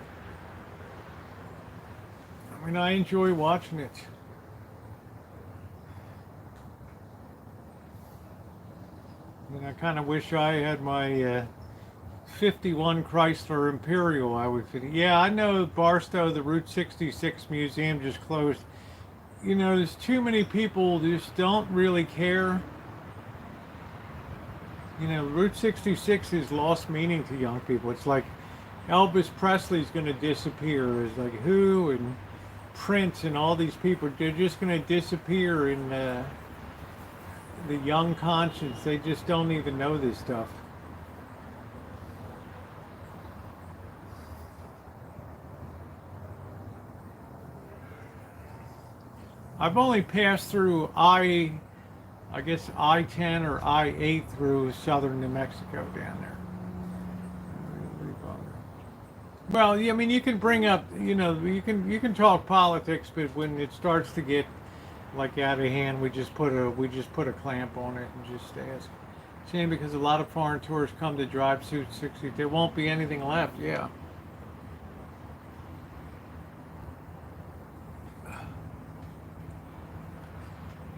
I mean, I enjoy watching it. And I kind of wish I had my 51 Chrysler Imperial. I would fit. Yeah, I know Barstow, the Route 66 Museum just closed. You know, there's too many people who just don't really care. You know, Route 66 has lost meaning to young people. It's like Elvis Presley's going to disappear. It's like who and Prince and all these people, they're just going to disappear in the young conscience. They just don't even know this stuff. I've only passed through I guess I-10 or I-8 through southern New Mexico down there. Well, yeah, I mean, you can bring up, you know, you can talk politics, but when it starts to get like out of hand, we just put a clamp on it and just ask. Shame because a lot of foreign tourists come to drive Suit 60. There won't be anything left. Yeah.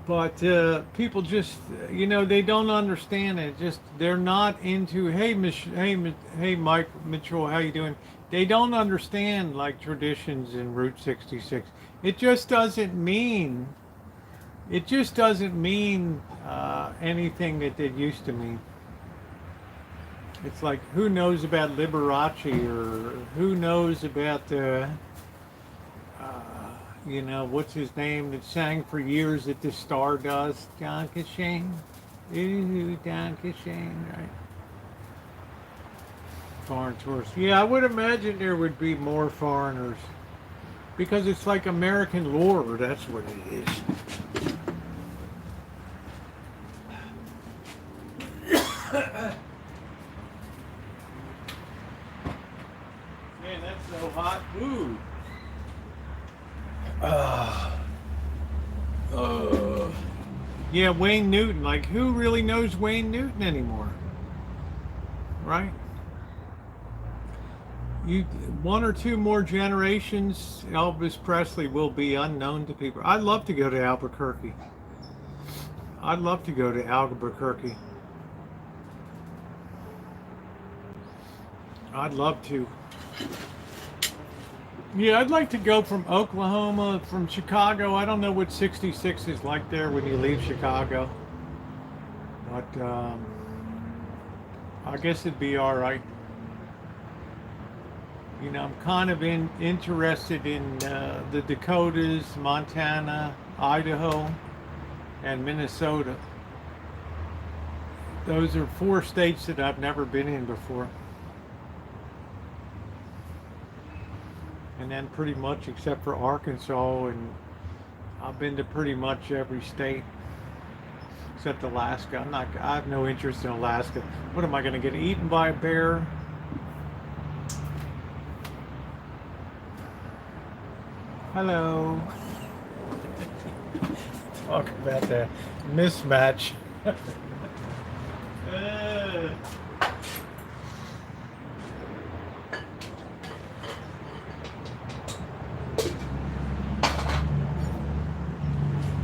But people just, you know, they don't understand it. Just they're not into. Hey, hey, Mike Mitchell, how you doing? They don't understand like traditions in Route 66. It just doesn't mean. It just doesn't mean anything that it used to mean. It's like who knows about Liberace or who knows about you know, what's his name that sang for years at the Stardust? Don Kashane. Ooh, Don Kashane, right? Foreign tourists. Yeah, I would imagine there would be more foreigners. Because it's like American lore, that's what it is. Man, that's so hot. Ooh. Yeah, Wayne Newton. Like, who really knows Wayne Newton anymore? Right? One or two more generations, Elvis Presley will be unknown to people. I'd love to go to Albuquerque. I'd love to go to Albuquerque. I'd love to. Yeah, I'd like to go from Oklahoma, from Chicago. I don't know what 66 is like there when you leave Chicago. But I guess it'd be all right. You know, I'm kind of interested in the Dakotas, Montana, Idaho, and Minnesota. Those are 4 states that I've never been in before. And then pretty much, except for Arkansas, and I've been to pretty much every state except Alaska. I have no interest in Alaska. What am I going to get eaten by a bear? Hello. Talk about that mismatch.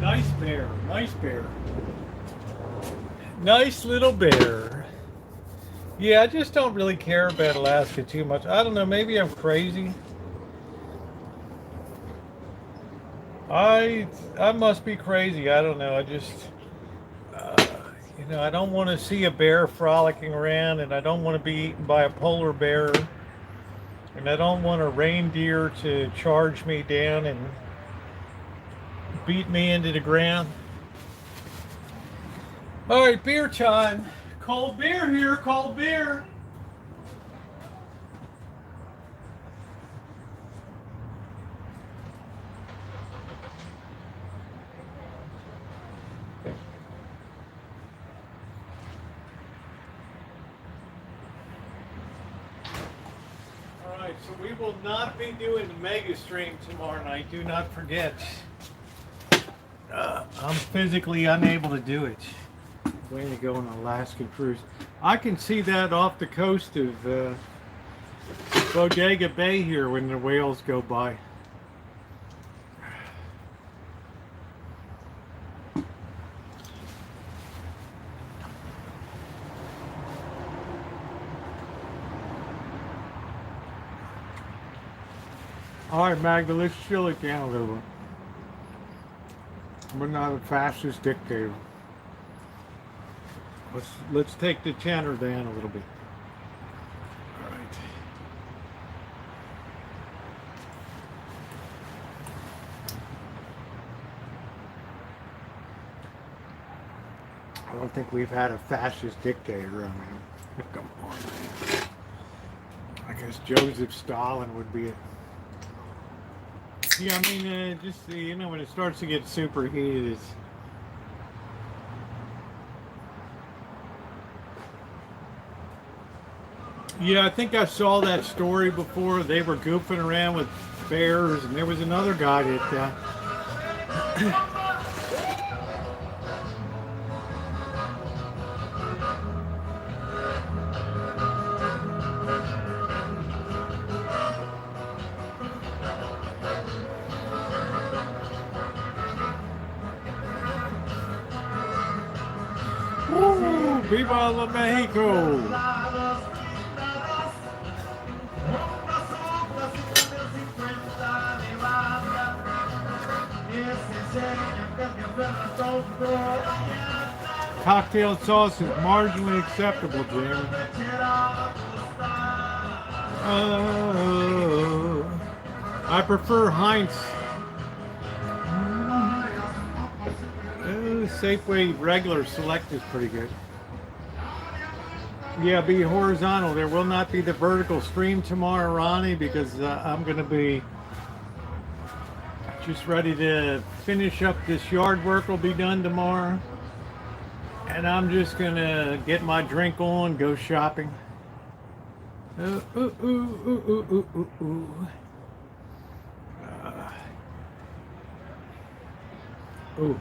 Nice bear, nice bear. Nice little bear. Yeah, I just don't really care about Alaska too much. I don't know, maybe I'm crazy. I must be crazy. I don't know. I just, you know, I don't want to see a bear frolicking around, and I don't want to be eaten by a polar bear, and I don't want a reindeer to charge me down and beat me into the ground. All right, beer time. Cold beer here, cold beer. Alright, so we will not be doing the mega stream tomorrow night. Do not forget. I'm physically unable to do it. Way to go on an Alaskan cruise. I can see that off the coast of Bodega Bay here when the whales go by. All right, Magda, let's chill it down a little bit. We're not a fascist dictator. Let's take the tenor down a little bit. All right. I don't think we've had a fascist dictator. I mean, come on, man. I guess Joseph Stalin would be it. Yeah, I mean, just you know, when it starts to get superheated, it's. Yeah, I think I saw that story before. They were goofing around with bears, and there was another guy that. Viva la Mexico! Cocktail sauce is marginally acceptable, Jeremy. I prefer Heinz. Safeway regular select is pretty good. Yeah, be horizontal. There will not be the vertical stream tomorrow, Ronnie, because I'm going to be just ready to finish up this yard work. Will be done tomorrow. And I'm just going to get my drink on, go shopping. Ooh.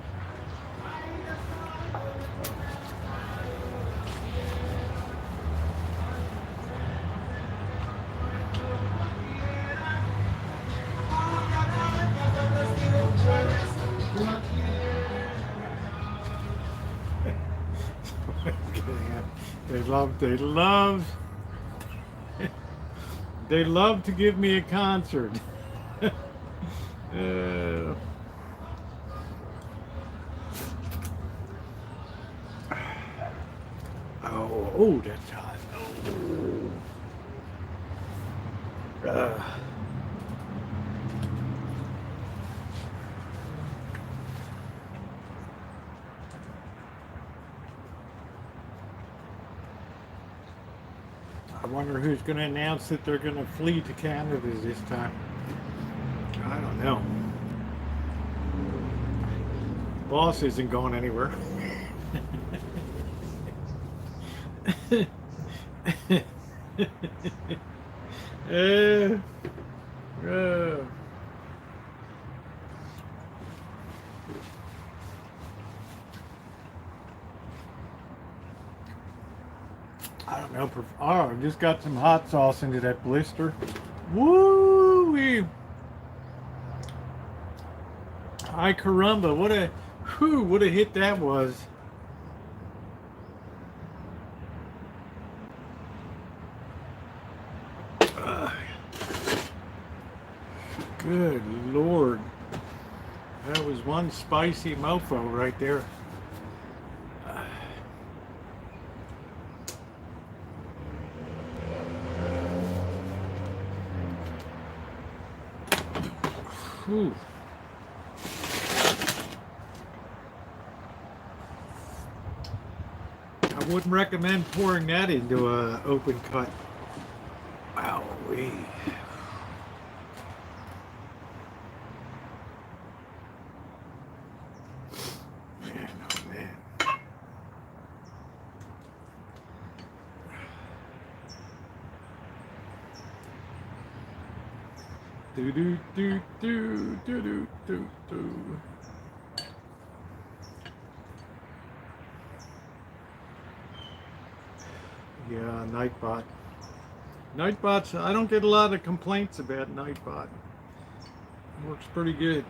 They love to give me a concert. Oh, that's hot. I wonder who's going to announce that they're going to flee to Canada this time. I don't know. Boss isn't going anywhere. I don't know. Oh, I just got some hot sauce into that blister. Woo-wee. Ay caramba, what a hit that was. Good Lord. That was one spicy mofo right there. Whew. I wouldn't recommend pouring that into a open cut. Wowee. Man, oh man. Do do do do do do do do. Yeah, Nightbot. Nightbots, I don't get a lot of complaints about Nightbot. It works pretty good.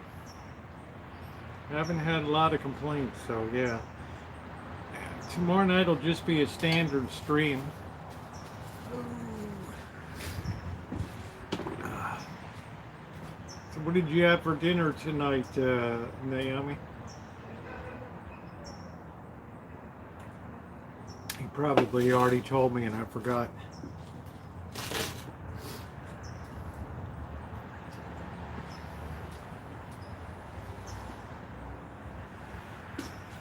I haven't had a lot of complaints, so yeah. Tomorrow night will just be a standard stream. So what did you have for dinner tonight, Naomi? You probably already told me and I forgot.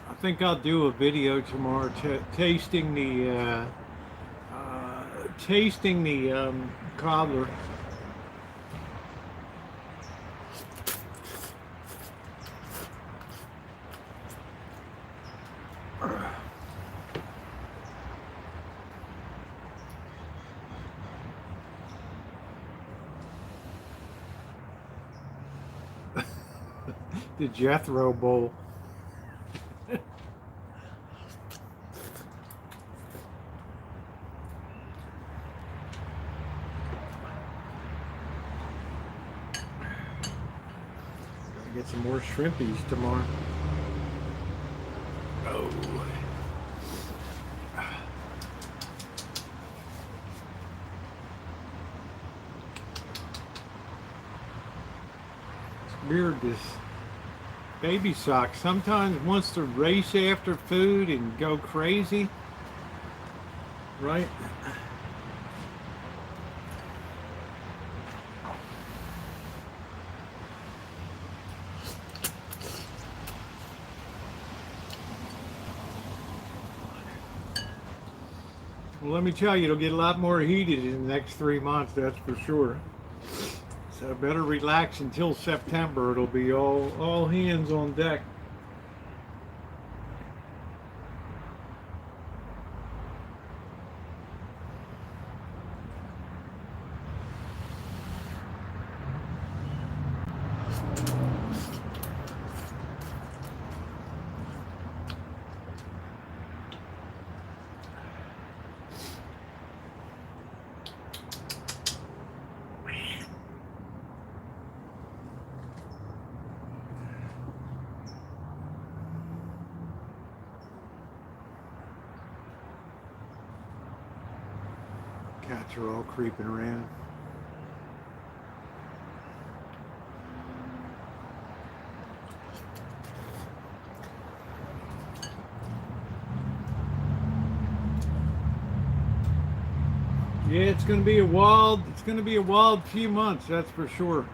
I think I'll do a video tomorrow tasting the cobbler. The Jethro Bowl. Get some more shrimpies tomorrow. Oh. It's weird, this baby sock sometimes wants to race after food and go crazy, right? Well, let me tell you, it'll get a lot more heated in the next 3 months, that's for sure. So better relax until September. It'll be all hands on deck. Cats are all creeping around. Yeah, it's going to be a wild few months, that's for sure.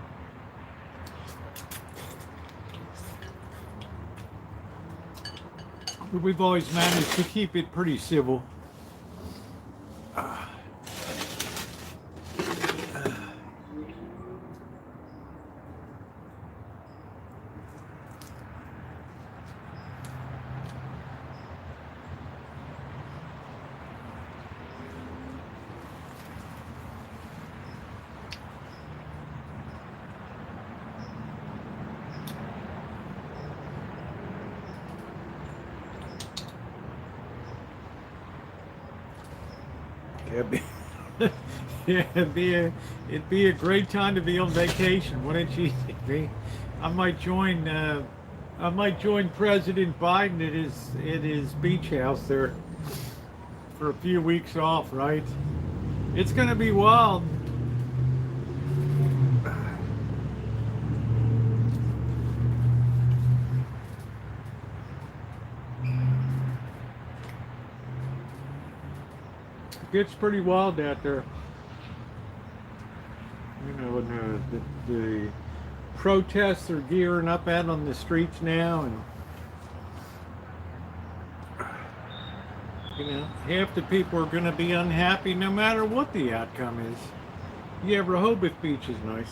But we've always managed to keep it pretty civil. It'd be a great time to be on vacation, wouldn't you think? I might join President Biden at his beach house there for a few weeks off, right? It's gonna be wild. It gets pretty wild out there. You know, and the protests are gearing up out on the streets now, and You know, half the people are going to be unhappy no matter what the outcome is. Yeah, Rehoboth Beach is nice.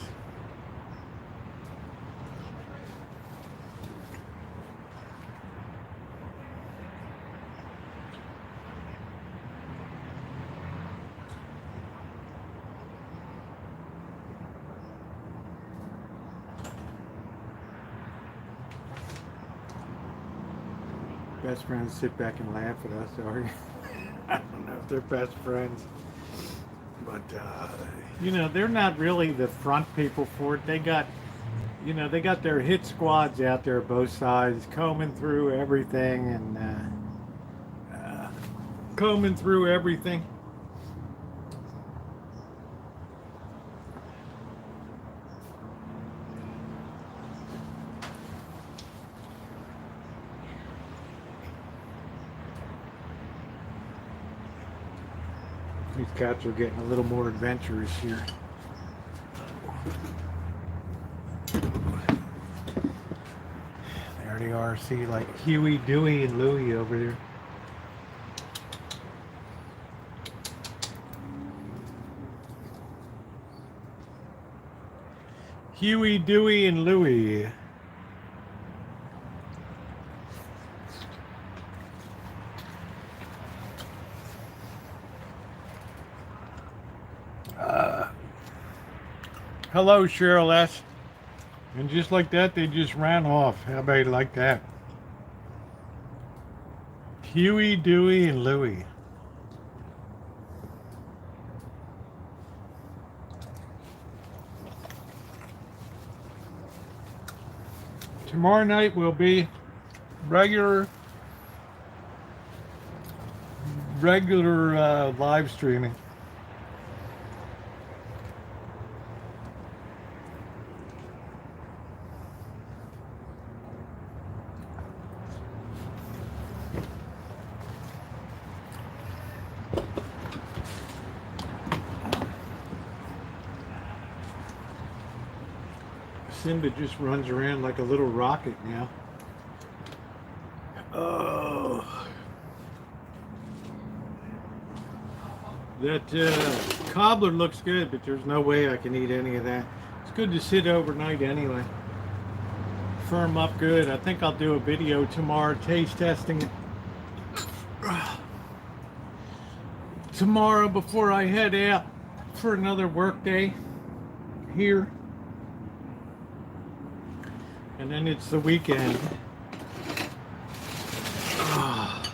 Best friends sit back and laugh at us, or I don't know if they're best friends, but you know, they're not really the front people for it. They got, you know, they got their hit squads out there both sides, combing through everything and combing through everything. These cats are getting a little more adventurous here. There they are. See, like Huey, Dewey, and Louie over there. Huey, Dewey, and Louie. Hello, Cheryl S. And just like that, they just ran off. How about you like that? Huey, Dewey, and Louie. Tomorrow night will be regular live streaming. Simba just runs around like a little rocket now. Oh, that cobbler looks good, but there's no way I can eat any of that. It's good to sit overnight anyway. Firm up good. I think I'll do a video tomorrow taste testing it. Tomorrow before I head out for another work day here. And then it's the weekend. I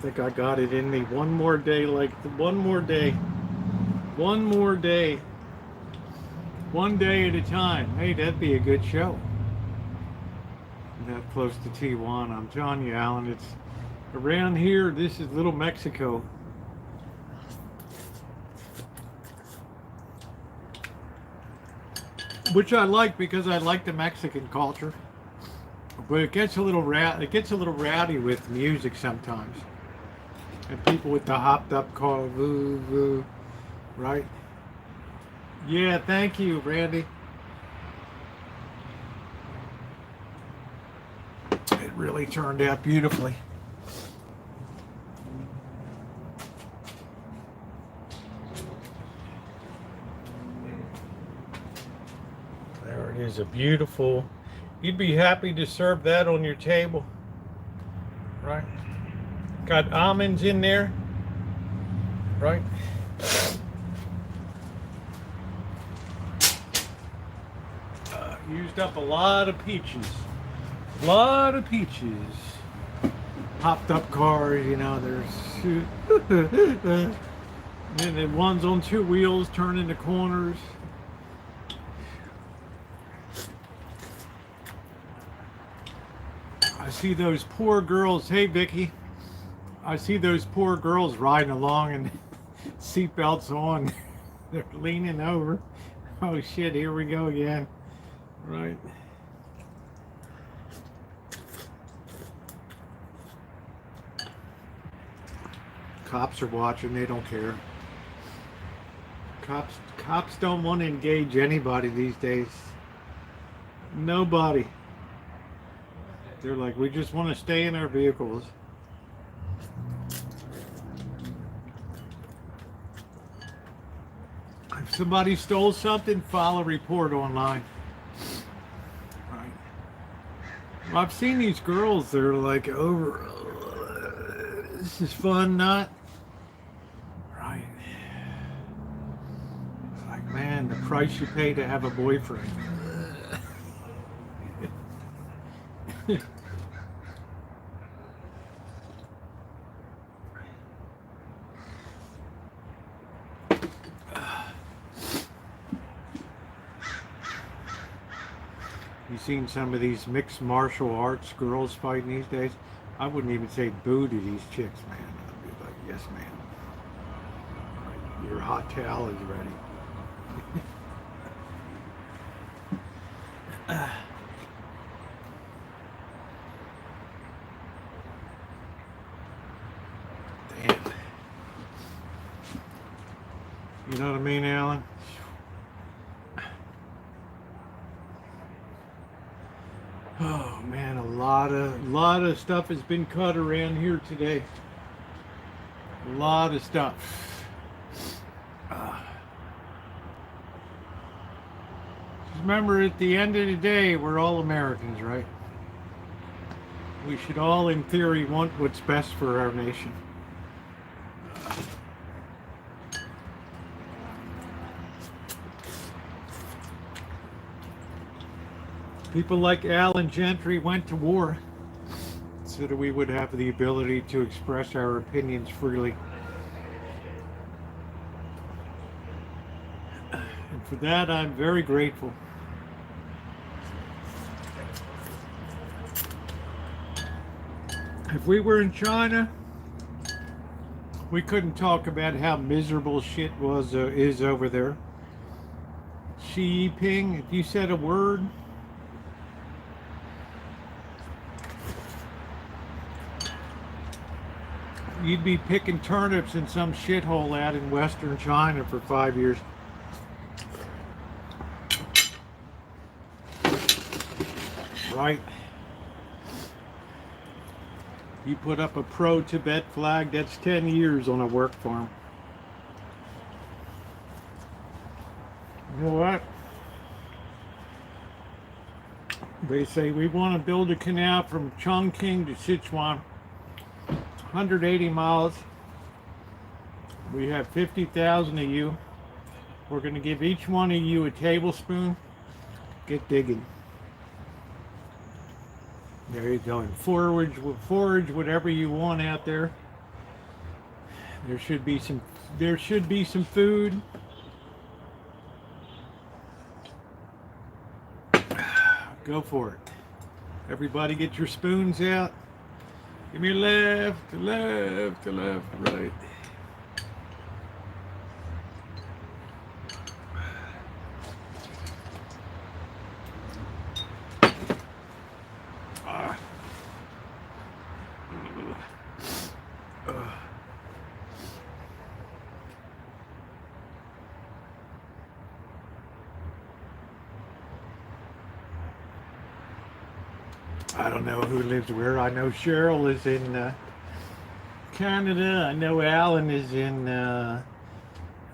think I got it in me. One more day, one more day. One more day. One day at a time. Hey, that'd be a good show. That close to Tijuana. I'm telling you, Alan, it's around here. This is Little Mexico. Which I like because I like the Mexican culture, but it gets a little rowdy with music sometimes, and people with the hopped up car, right? Yeah, thank you, Randy. It really turned out beautifully. There it is, a beautiful. You'd be happy to serve that on your table, right? Got almonds in there, right? Used up a lot of peaches. A lot of peaches. Hopped up cars, you know, there's and then one's on two wheels turning the corners. I see those poor girls. Hey, Vicky. I see those poor girls riding along and seatbelts on. They're leaning over. Oh shit, here we go again. Right. Cops are watching, they don't care. Cops don't want to engage anybody these days. Nobody. They're like, we just want to stay in our vehicles. If somebody stole something, file a report online. Right. Well, I've seen these girls, they're like over, this is fun, not? Right. It's like, man, the price you pay to have a boyfriend. You seen some of these mixed martial arts girls fighting these days? I wouldn't even say boo to these chicks, man. I'd be like, yes, ma'am. Right, your hot towel is ready. Damn. You know what I mean, Alan? Oh man, a lot of stuff has been cut around here today. A lot of stuff. Just remember, at the end of the day, we're all Americans, right? We should all, in theory, want what's best for our nation. People like Alan Gentry went to war so that we would have the ability to express our opinions freely. And for that, I'm very grateful. If we were in China, we couldn't talk about how miserable shit is over there. Xi Jinping, if you said a word, you'd be picking turnips in some shithole out in western China for 5 years. Right? You put up a pro-Tibet flag, that's 10 years on a work farm. You know what? They say we want to build a canal from Chongqing to Sichuan. 180 miles. We have 50,000 of you. We're going to give each one of you a tablespoon. Get digging. There you go. And forage whatever you want out there. There should be some food. Go for it. Everybody get your spoons out. Give me left, left, left, right. I don't know who lives where. I know Cheryl is in Canada. I know Alan is in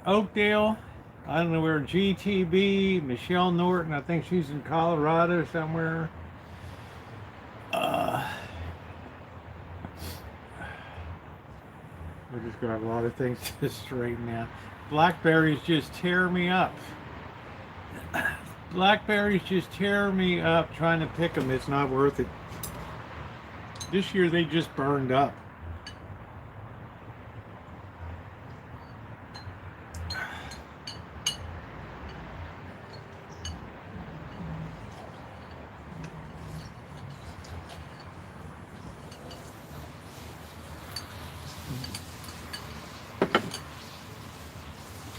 Oakdale. I don't know where GTB, Michelle Norton, I think she's in Colorado somewhere. We just got a lot of things to straighten out. Blackberries just tear me up. Blackberries just tear me up trying to pick them. It's not worth it. This year they just burned up.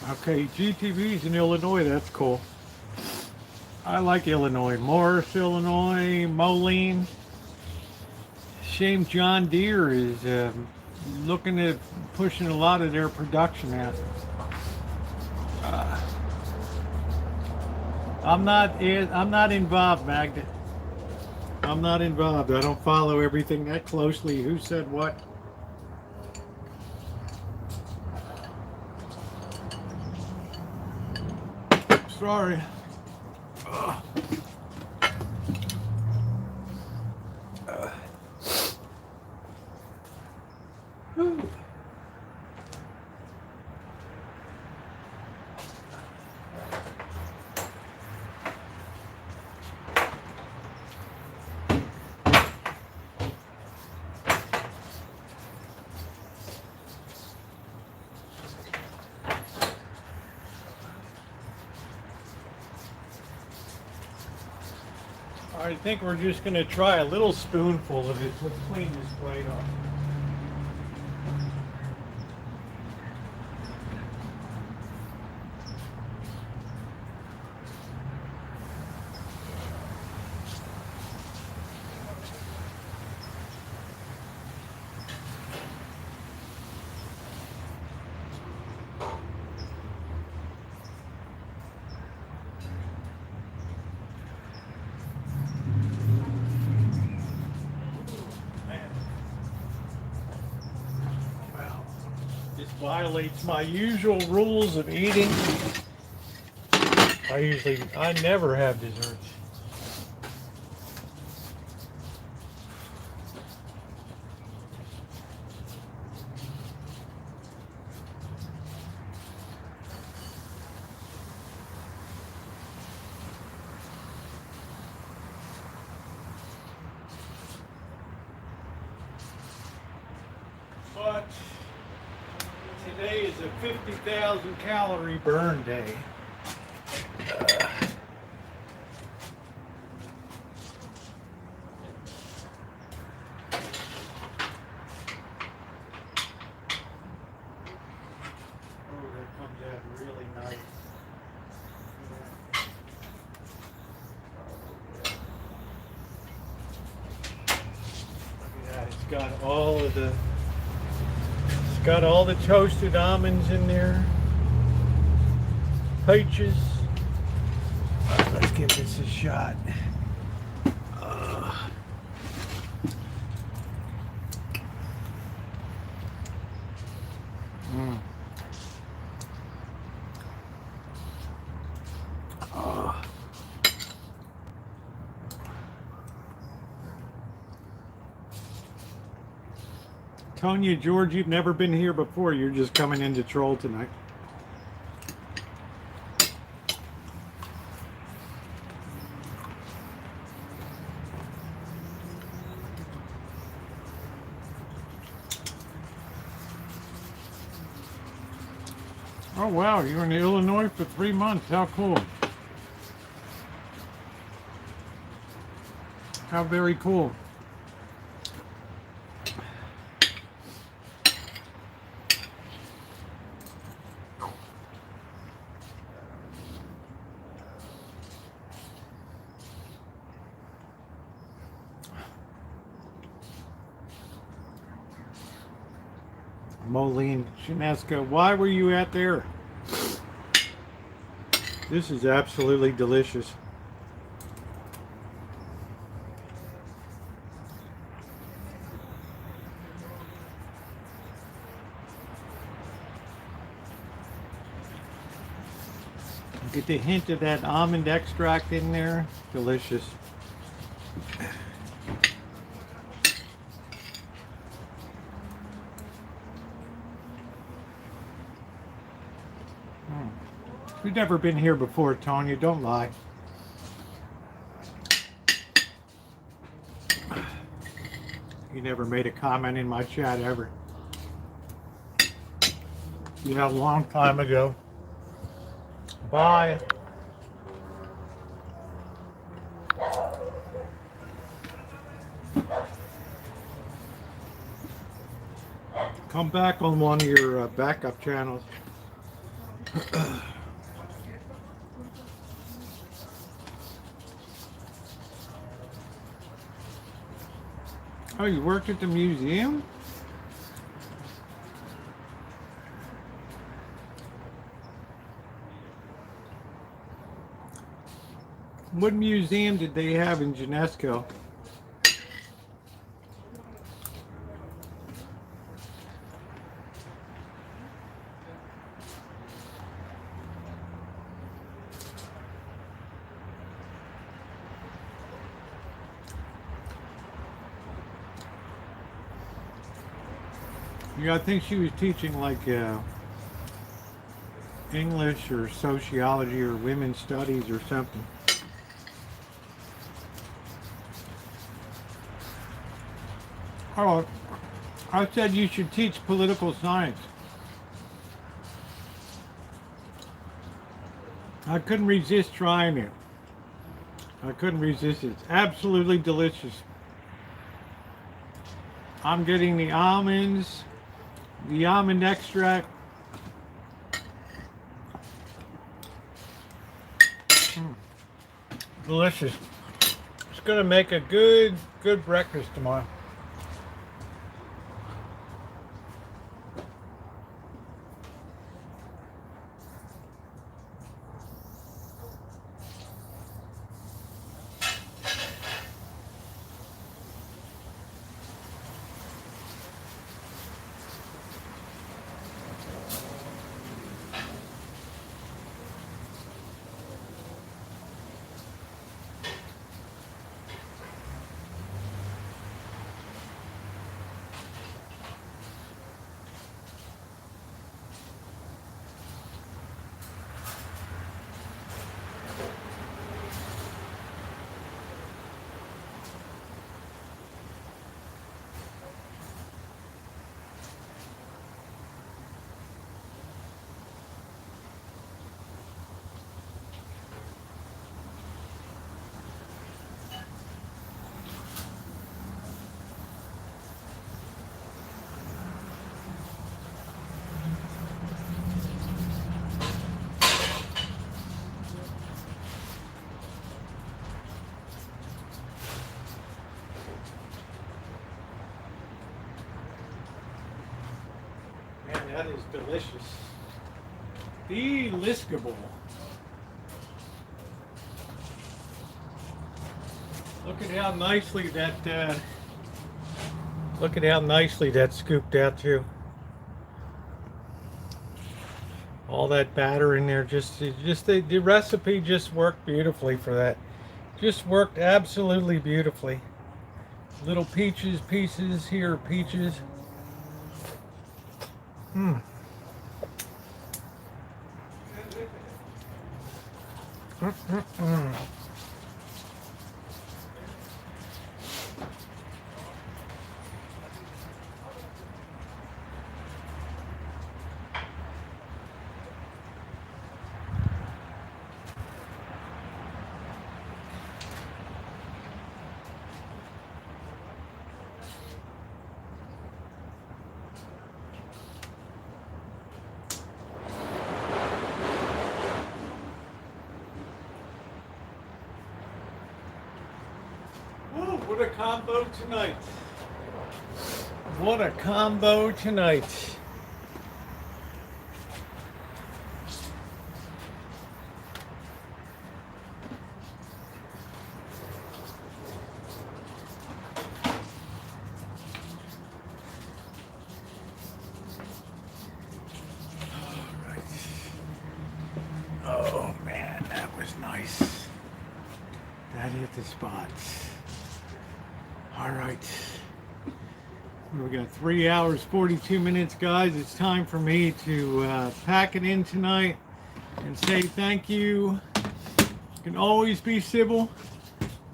Okay, GTV's in Illinois, that's cool. I like Illinois. Morris, Illinois, Moline. Shame John Deere is looking at pushing a lot of their production out. I'm not involved, Magda. I'm not involved. I don't follow everything that closely. Who said what? Sorry. I think we're just going to try a little spoonful of it. Let's clean this plate off. This violates my usual rules of eating. I never have desserts. But today is a 50,000 calorie burn day. Oh, that comes out really nice. Look at that, it's got all of the got all the toasted almonds in there. Peaches. Let's give this a shot. Tonya, George, you've never been here before. You're just coming in to troll tonight. Oh, wow. You're in Illinois for 3 months. How cool. How very cool. Moline, Shineska, why were you out there? This is absolutely delicious. Get the hint of that almond extract in there. Delicious. You've never been here before, Tonya. Don't lie. You never made a comment in my chat ever. Yeah, a long time ago. Bye. Come back on one of your backup channels. Oh, you worked at the museum? What museum did they have in Genesco? Yeah, I think she was teaching like English or sociology or women's studies or something. Oh, I said you should teach political science. I couldn't resist trying it. I couldn't resist it. It's absolutely delicious. I'm getting the almonds, the almond extract. Delicious. It's gonna make a good breakfast tomorrow. Man, that is delicious. Deliscable. Look at how nicely that scooped out too. All that batter in there, just the recipe just worked beautifully for that. Just worked absolutely beautifully. Little peaches pieces here, peaches. Mm. Mm-mm-mm. Ooh, what a combo tonight. What a combo tonight. Oh man, that was nice. That hit the spots. All right. We got 3 hours, 42 minutes, guys. It's time for me to pack it in tonight and say thank you. You can always be civil,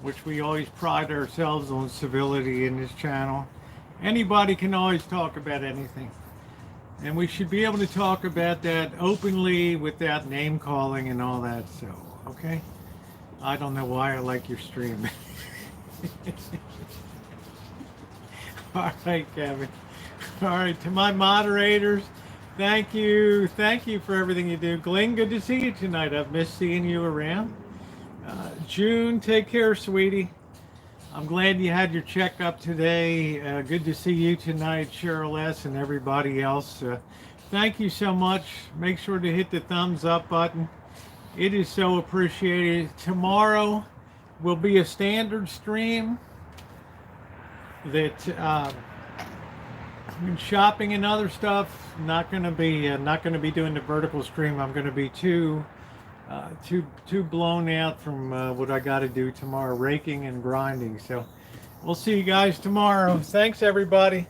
which we always pride ourselves on civility in this channel. Anybody can always talk about anything. And we should be able to talk about that openly without name calling and all that. So, okay? I don't know why I like your stream. All right, Kevin. All right, to my moderators, thank you. Thank you for everything you do. Glenn, good to see you tonight. I've missed seeing you around. June, take care, sweetie. I'm glad you had your checkup today. Good to see you tonight, Cheryl S. and everybody else. Thank you so much. Make sure to hit the thumbs up button. It is so appreciated. Tomorrow will be a standard stream that shopping and other stuff. Not going to be doing the vertical stream. I'm going to be too blown out from what I got to do tomorrow, raking and grinding. So we'll see you guys tomorrow. Thanks, everybody.